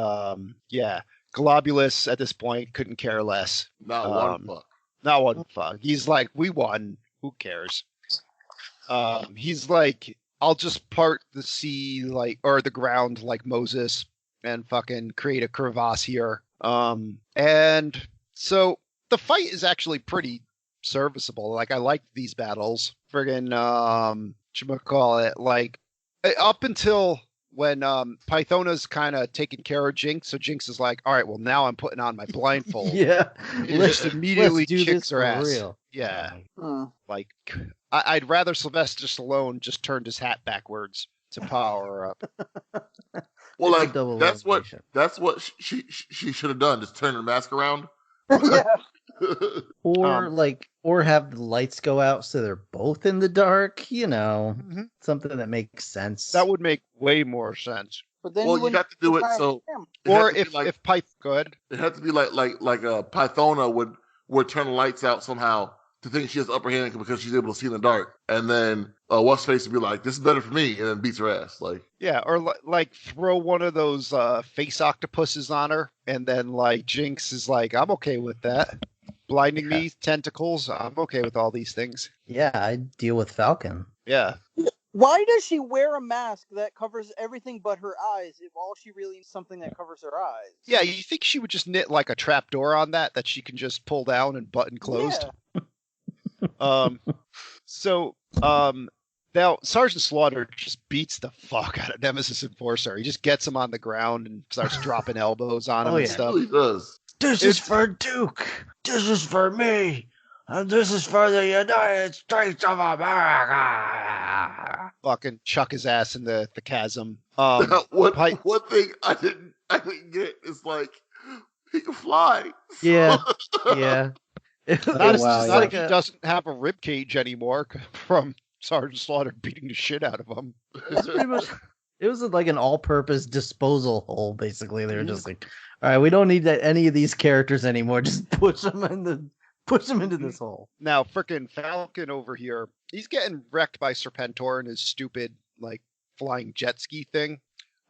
[SPEAKER 6] Globulus at this point couldn't care less.
[SPEAKER 1] not one fuck.
[SPEAKER 6] Not one fuck. He's like, we won. Who cares? He's like, I'll just part the sea or the ground like Moses and fucking create a crevasse here. And so the fight is actually pretty serviceable. Like I liked these battles. Friggin' whatchamacallit, like up until when Pythona's kind of taking care of Jinx, so Jinx is like, all right, well now I'm putting on my blindfold.
[SPEAKER 3] Yeah.
[SPEAKER 6] Just immediately
[SPEAKER 3] let's do
[SPEAKER 6] kicks
[SPEAKER 3] this
[SPEAKER 6] her
[SPEAKER 3] for
[SPEAKER 6] ass.
[SPEAKER 3] real.
[SPEAKER 6] Yeah.
[SPEAKER 5] Hmm.
[SPEAKER 6] I'd rather Sylvester Stallone just turned his hat backwards to power her up.
[SPEAKER 1] Well,
[SPEAKER 3] It's a
[SPEAKER 1] like
[SPEAKER 3] double
[SPEAKER 1] that's
[SPEAKER 3] elimination.
[SPEAKER 1] what she should have done. Just turn her mask around.
[SPEAKER 5] Yeah.
[SPEAKER 3] Or have the lights go out so they're both in the dark,
[SPEAKER 6] Mhm.
[SPEAKER 3] something that makes sense.
[SPEAKER 6] That would make way more sense.
[SPEAKER 5] But then
[SPEAKER 1] Well, you
[SPEAKER 5] wouldn't
[SPEAKER 1] got to do it
[SPEAKER 5] have
[SPEAKER 1] so.
[SPEAKER 5] him.
[SPEAKER 1] It had
[SPEAKER 6] Or
[SPEAKER 1] to be
[SPEAKER 6] if
[SPEAKER 1] like,
[SPEAKER 6] if Pyth, go ahead.
[SPEAKER 1] it had to be like Pythona would turn the lights out somehow to think she has the upper hand because she's able to see in the dark, and then what's face would be like, this is better for me, and then beats her ass. Like,
[SPEAKER 6] Yeah, or like throw one of those face octopuses on her, and then like Jinx is like, I'm okay with that. Blinding me, tentacles, I'm okay with all these things.
[SPEAKER 3] Yeah, I deal with Falcon.
[SPEAKER 6] Yeah.
[SPEAKER 5] Why does she wear a mask that covers everything but her eyes if all she really needs is something that covers her eyes?
[SPEAKER 6] Yeah, you think she would just knit like a trap door on that she can just pull down and button closed?
[SPEAKER 5] Yeah.
[SPEAKER 6] Now Sergeant Slaughter just beats the fuck out of Nemesis Enforcer. He just gets him on the ground and starts dropping elbows on him
[SPEAKER 3] Oh,
[SPEAKER 6] and
[SPEAKER 3] yeah.
[SPEAKER 1] it
[SPEAKER 6] stuff.
[SPEAKER 1] really does.
[SPEAKER 3] This is for Duke. This is for me. And this is for the United States of America.
[SPEAKER 6] Fucking chuck his ass in the chasm.
[SPEAKER 1] One
[SPEAKER 6] Pi-
[SPEAKER 1] one thing I didn't get is like he can fly.
[SPEAKER 3] Yeah. Yeah.
[SPEAKER 6] Not
[SPEAKER 4] Oh,
[SPEAKER 6] as
[SPEAKER 4] wow,
[SPEAKER 6] not
[SPEAKER 4] yeah.
[SPEAKER 6] if he doesn't have a rib cage anymore from Sergeant Slaughter beating the shit out of him.
[SPEAKER 3] It's pretty much. It was like an all-purpose disposal hole. Basically, they were just like, "All right, we don't need any of these characters anymore. Just push them into this hole."
[SPEAKER 6] Now, frickin' Falcon over here, he's getting wrecked by Serpentor and his stupid like flying jet ski thing.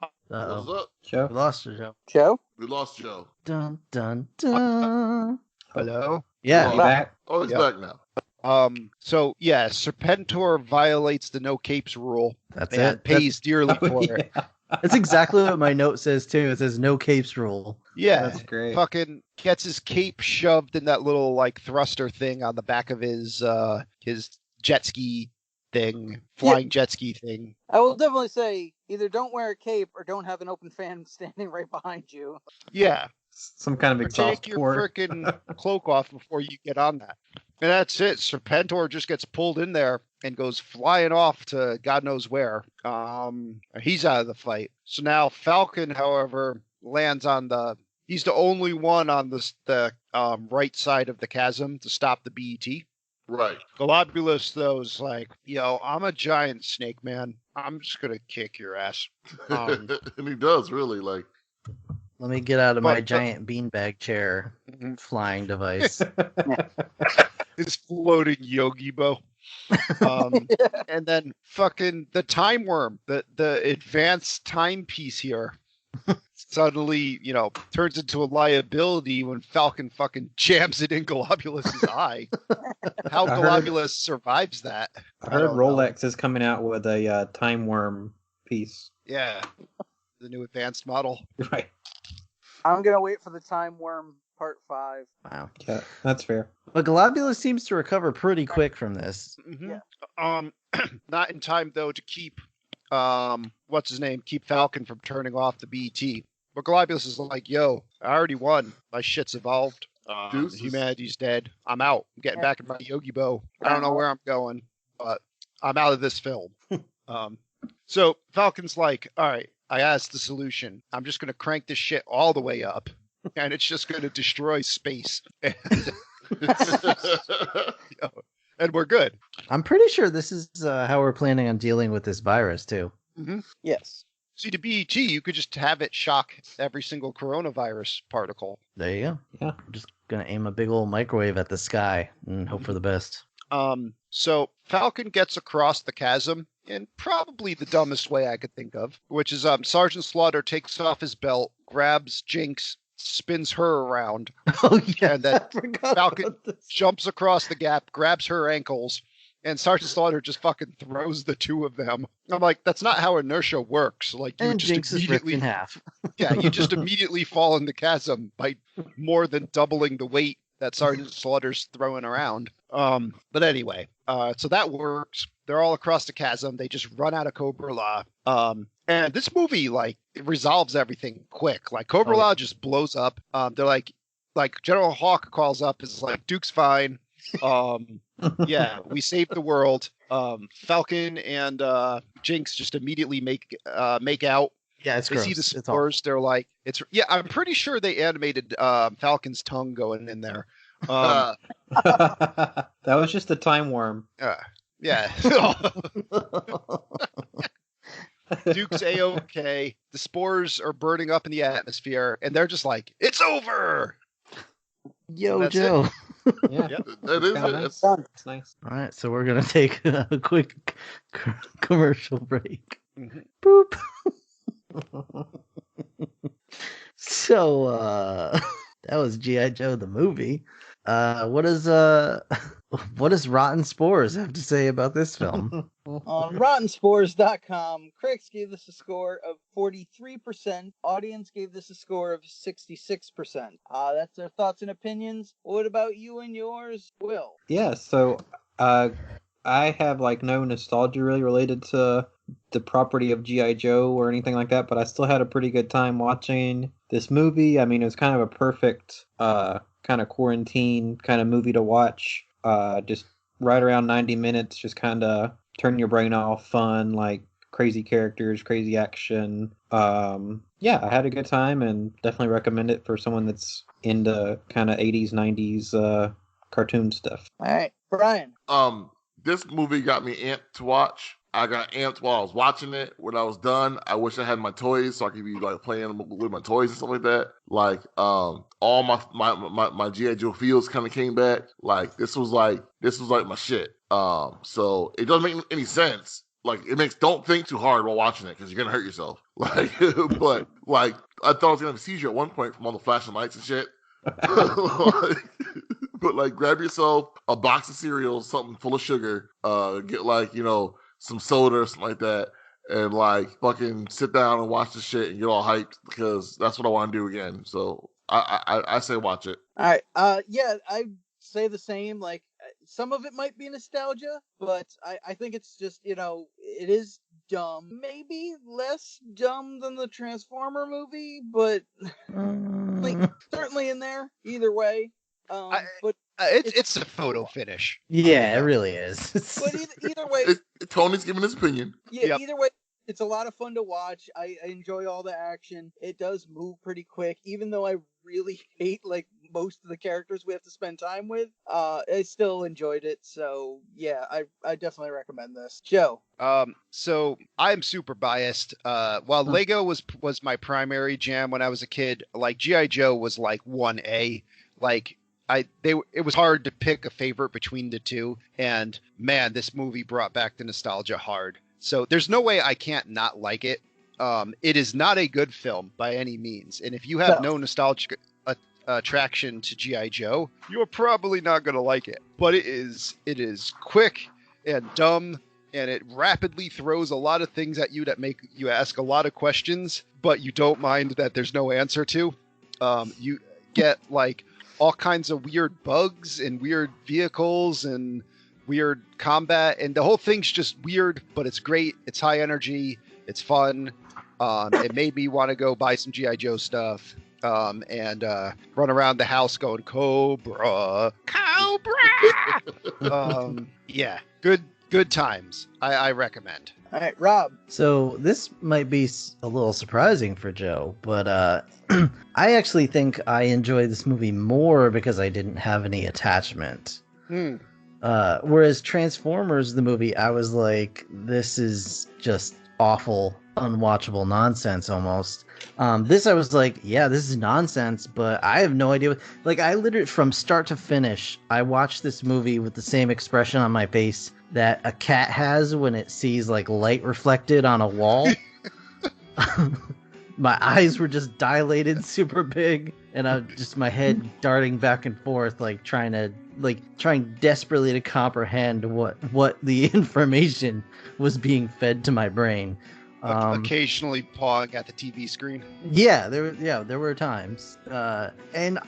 [SPEAKER 3] Uh-oh.
[SPEAKER 1] What's up?
[SPEAKER 4] Joe?
[SPEAKER 3] We lost you, Joe.
[SPEAKER 5] Joe?
[SPEAKER 1] We lost Joe.
[SPEAKER 3] Dun dun dun.
[SPEAKER 6] Hello.
[SPEAKER 3] Yeah.
[SPEAKER 4] You back?
[SPEAKER 1] Oh, he's
[SPEAKER 6] Yep.
[SPEAKER 1] back now.
[SPEAKER 6] So yeah, Serpentor violates the no capes rule
[SPEAKER 3] That's
[SPEAKER 6] and
[SPEAKER 3] it.
[SPEAKER 6] pays dearly for it.
[SPEAKER 3] That's exactly what my note says too. It says no capes rule.
[SPEAKER 6] Yeah,
[SPEAKER 4] That's great.
[SPEAKER 6] fucking gets his cape shoved in that little like thruster thing on the back of his jet ski thing, flying jet ski thing.
[SPEAKER 5] I will definitely say either don't wear a cape or don't have an open fan standing right behind you.
[SPEAKER 6] Yeah,
[SPEAKER 4] Some kind of
[SPEAKER 6] or
[SPEAKER 4] exhaust
[SPEAKER 6] take your
[SPEAKER 4] port.
[SPEAKER 6] frickin' cloak off before you get on that. And that's it. Serpentor just gets pulled in there and goes flying off to God knows where. He's out of the fight. So now Falcon, however, lands on he's the only one on the right side of the chasm to stop the BET.
[SPEAKER 1] Right.
[SPEAKER 6] Globulus, though, is like, yo, I'm a giant snake man. I'm just going to kick your ass.
[SPEAKER 1] And he does really like.
[SPEAKER 3] Let me get out of my
[SPEAKER 6] But-
[SPEAKER 3] giant beanbag chair flying device.
[SPEAKER 6] His floating Yogi Bo. And then fucking the time worm, the advanced timepiece here, suddenly, turns into a liability when Falcon fucking jams it in Globulus's eye. How
[SPEAKER 4] I heard-
[SPEAKER 6] Globulus survives that?
[SPEAKER 4] I heard
[SPEAKER 6] don't know.
[SPEAKER 4] Rolex is coming out with a time worm piece.
[SPEAKER 6] Yeah. The new advanced model.
[SPEAKER 4] Right.
[SPEAKER 5] I'm gonna wait for the Time Worm Part 5.
[SPEAKER 3] Wow.
[SPEAKER 4] Yeah, that's fair.
[SPEAKER 3] But Globulus seems to recover pretty quick from this.
[SPEAKER 6] Mhm. Not in time though to keep what's his name? Keep Falcon from turning off the BT. But Globulus is like, yo, I already won. My shit's evolved.
[SPEAKER 1] Deuces.
[SPEAKER 6] Humanity's dead. I'm out. I'm getting back in my Yogi Bo. I don't know where I'm going, but I'm out of this film. So Falcon's like, all right, I asked the solution. I'm just gonna crank this shit all the way up, and it's just gonna destroy space. And we're good.
[SPEAKER 3] I'm pretty sure this is how we're planning on dealing with this virus too.
[SPEAKER 5] Yes.
[SPEAKER 6] See, to BET, you could just have it shock every single coronavirus particle.
[SPEAKER 3] There you go.
[SPEAKER 4] Yeah.
[SPEAKER 3] I'm just gonna aim a big old microwave at the sky and hope for the best.
[SPEAKER 6] So Falcon gets across the chasm in probably the dumbest way I could think of, which is Sergeant Slaughter takes off his belt, grabs Jinx, spins her around,
[SPEAKER 3] Oh yeah,
[SPEAKER 6] and then
[SPEAKER 3] I forgot
[SPEAKER 6] Falcon
[SPEAKER 3] about this.
[SPEAKER 6] jumps across the gap, grabs her ankles, and Sergeant Slaughter just fucking throws the two of them. I'm like, that's not how inertia works. Like, you
[SPEAKER 3] And
[SPEAKER 6] just
[SPEAKER 3] Jinx is ripped in
[SPEAKER 6] immediately,
[SPEAKER 3] half.
[SPEAKER 6] yeah, you just immediately fall in the chasm by more than doubling the weight that Sergeant Slaughter's throwing around. But anyway, so that works. They're all across the chasm. They just run out of Cobra La. And this movie, like, it resolves everything quick. Like, Cobra La just blows up. They're like General Hawk calls up, is like, Duke's fine. Yeah, we saved the world. Falcon and Jinx just immediately make out.
[SPEAKER 3] Yeah, it's
[SPEAKER 6] They
[SPEAKER 3] gross.
[SPEAKER 6] see the
[SPEAKER 3] It's awful.
[SPEAKER 6] spores. They're like, I'm pretty sure they animated Falcon's tongue going in there.
[SPEAKER 4] That was just a time worm.
[SPEAKER 6] Yeah. Duke's A-OK. The spores are burning up in the atmosphere, and they're just like, it's over.
[SPEAKER 3] Yo,
[SPEAKER 6] That's
[SPEAKER 3] Joe.
[SPEAKER 4] Yeah,
[SPEAKER 1] That is
[SPEAKER 4] kinda
[SPEAKER 1] it.
[SPEAKER 4] nice.
[SPEAKER 5] Done.
[SPEAKER 4] It's nice.
[SPEAKER 3] All right, so we're gonna take a quick commercial break.
[SPEAKER 6] Mhm.
[SPEAKER 3] Boop. So that was G.I. Joe the movie. What does Rotten Spores have to say about this film?
[SPEAKER 5] On RottenSpores.com, critics gave this a score of 43%. Audience gave this a score of 66%. That's their thoughts and opinions. What about you and yours, Will?
[SPEAKER 4] Yeah, so I have like no nostalgia really related to the property of G.I. Joe or anything like that, but I still had a pretty good time watching this movie. I mean, it was kind of a perfect kind of quarantine kind of movie to watch. Just right around 90 minutes, just kind of turn your brain off, fun, like crazy characters, crazy action. Yeah, I had a good time and definitely recommend it for someone that's into kind of 80s, 90s cartoon stuff.
[SPEAKER 5] All right, Brian.
[SPEAKER 1] This movie got me amped to watch. I got amped while I was watching it. When I was done, I wish I had my toys so I could be like playing with my toys and stuff like that. Like, all my G.I. Joe feels kind of came back. Like this was like my shit. So it doesn't make any sense. Like don't think too hard while watching it because you're gonna hurt yourself. Like, but like I thought I was gonna have a seizure at one point from all the flashing lights and shit. But like grab yourself a box of cereal, something full of sugar, get like, some soda or something like that, and like fucking sit down and watch the shit and get all hyped because that's what I want to do again. So I say watch it.
[SPEAKER 5] All right. Yeah, I say the same. Like some of it might be nostalgia, but I think it's just, it is dumb. Maybe less dumb than the Transformer movie, but like certainly in there either way. But
[SPEAKER 6] It's a photo finish.
[SPEAKER 3] Yeah, it really is.
[SPEAKER 5] but either way,
[SPEAKER 1] Tony's giving his opinion.
[SPEAKER 5] yeah,
[SPEAKER 6] Yep.
[SPEAKER 5] either way, it's a lot of fun to watch. I enjoy all the action. It does move pretty quick, even though I really hate like most of the characters we have to spend time with. I still enjoyed it. So yeah, I definitely recommend this. Joe.
[SPEAKER 6] So I'm super biased. While Lego was my primary jam when I was a kid, like G.I. Joe was like 1A. Like it was hard to pick a favorite between the two, and man, this movie brought back the nostalgia hard. So there's no way I can't not like it. It is not a good film by any means, and if you have no nostalgic attraction to G.I. Joe, you're probably not going to like it. But it is quick and dumb, and it rapidly throws a lot of things at you that make you ask a lot of questions, but you don't mind that there's no answer to. You get like all kinds of weird bugs and weird vehicles and weird combat, and the whole thing's just weird, but it's great. It's high energy. It's fun. It made me want to go buy some G.I. Joe stuff and run around the house going, Cobra. Yeah, good times. I recommend.
[SPEAKER 5] All right, Rob.
[SPEAKER 3] So this might be a little surprising for Joe, but I actually think I enjoyed this movie more because I didn't have any attachment. Whereas Transformers, the movie, I was like, this is just awful, unwatchable nonsense almost. This I was like, yeah, this is nonsense, but I have no idea. Like, I literally, from start to finish, I watched this movie with the same expression on my face that a cat has when it sees like light reflected on a wall. my eyes were just dilated super big, and my head darting back and forth, like trying desperately to comprehend what the information was being fed to my brain.
[SPEAKER 6] Occasionally pawing at the TV screen.
[SPEAKER 3] Yeah, there were times, and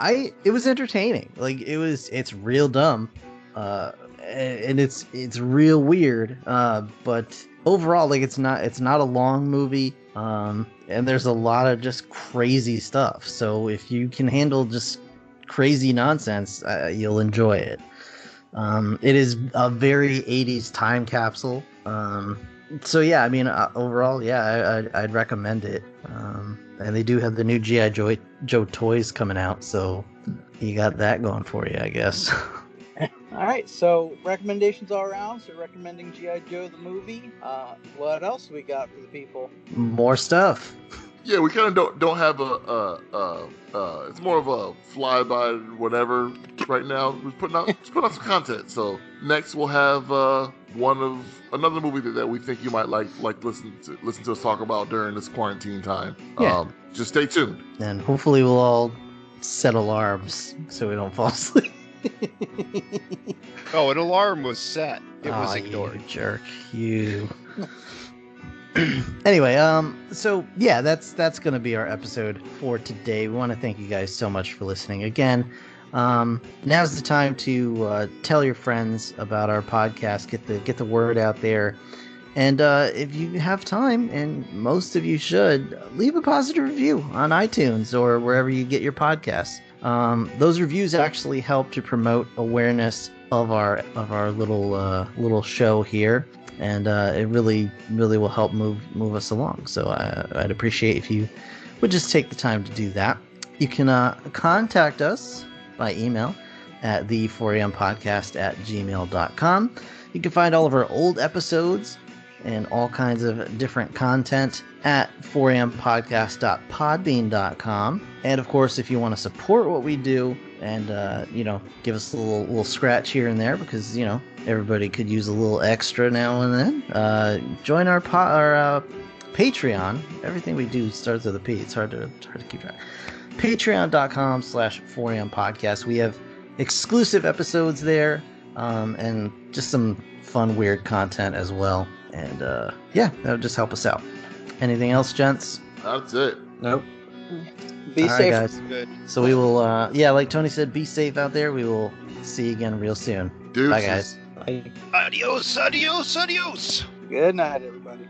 [SPEAKER 3] it was entertaining. Like it's real dumb, and it's real weird. But overall, like it's not a long movie, and there's a lot of just crazy stuff. So if you can handle just crazy nonsense, you'll enjoy it. It is a very 80s time capsule. So yeah, I mean, overall, yeah, I'd recommend it. And they do have the new G.I. Joe toys coming out, so you got that going for you, I guess.
[SPEAKER 5] All right, so recommendations all around. So recommending G.I. Joe the movie. What else we got for the people?
[SPEAKER 3] More stuff.
[SPEAKER 1] Yeah, we kind of don't have it's more of a fly by whatever right now. We're putting out some content. So next we'll have another movie that we think you might like listen to us talk about during this quarantine time.
[SPEAKER 3] Yeah.
[SPEAKER 1] Just stay tuned.
[SPEAKER 3] And hopefully we'll all set alarms so we don't fall asleep.
[SPEAKER 6] Oh, an alarm was set. It was ignored.
[SPEAKER 3] You jerk. You. Anyway, so yeah, that's gonna be our episode for today. We want to thank you guys so much for listening again. Now's the time to tell your friends about our podcast, get the word out there, and if you have time, and most of you should, leave a positive review on iTunes or wherever you get your podcasts. Those reviews actually help to promote awareness of our little show here. And it really will help move us along. So I'd appreciate if you would just take the time to do that. You can contact us by email at the4ampodcast@gmail.com. You can find all of our old episodes and all kinds of different content at 4ampodcast.podbean.com. And of course, if you want to support what we do and give us a little scratch here and there, because everybody could use a little extra now and then, join our Patreon. Everything we do starts with a P. It's hard to keep track. Patreon.com/4ampodcast. We have exclusive episodes there, and just some fun, weird content as well. And that would just help us out. Anything else, gents?
[SPEAKER 1] That's it.
[SPEAKER 4] Nope.
[SPEAKER 5] Be
[SPEAKER 3] All
[SPEAKER 5] safe.
[SPEAKER 3] right, guys.
[SPEAKER 6] Good.
[SPEAKER 3] So we will, like Tony said, be safe out there. We will see you again real soon.
[SPEAKER 1] Deuces.
[SPEAKER 3] Bye, guys.
[SPEAKER 4] I
[SPEAKER 6] Adios, adios, adios.
[SPEAKER 5] Good night, everybody.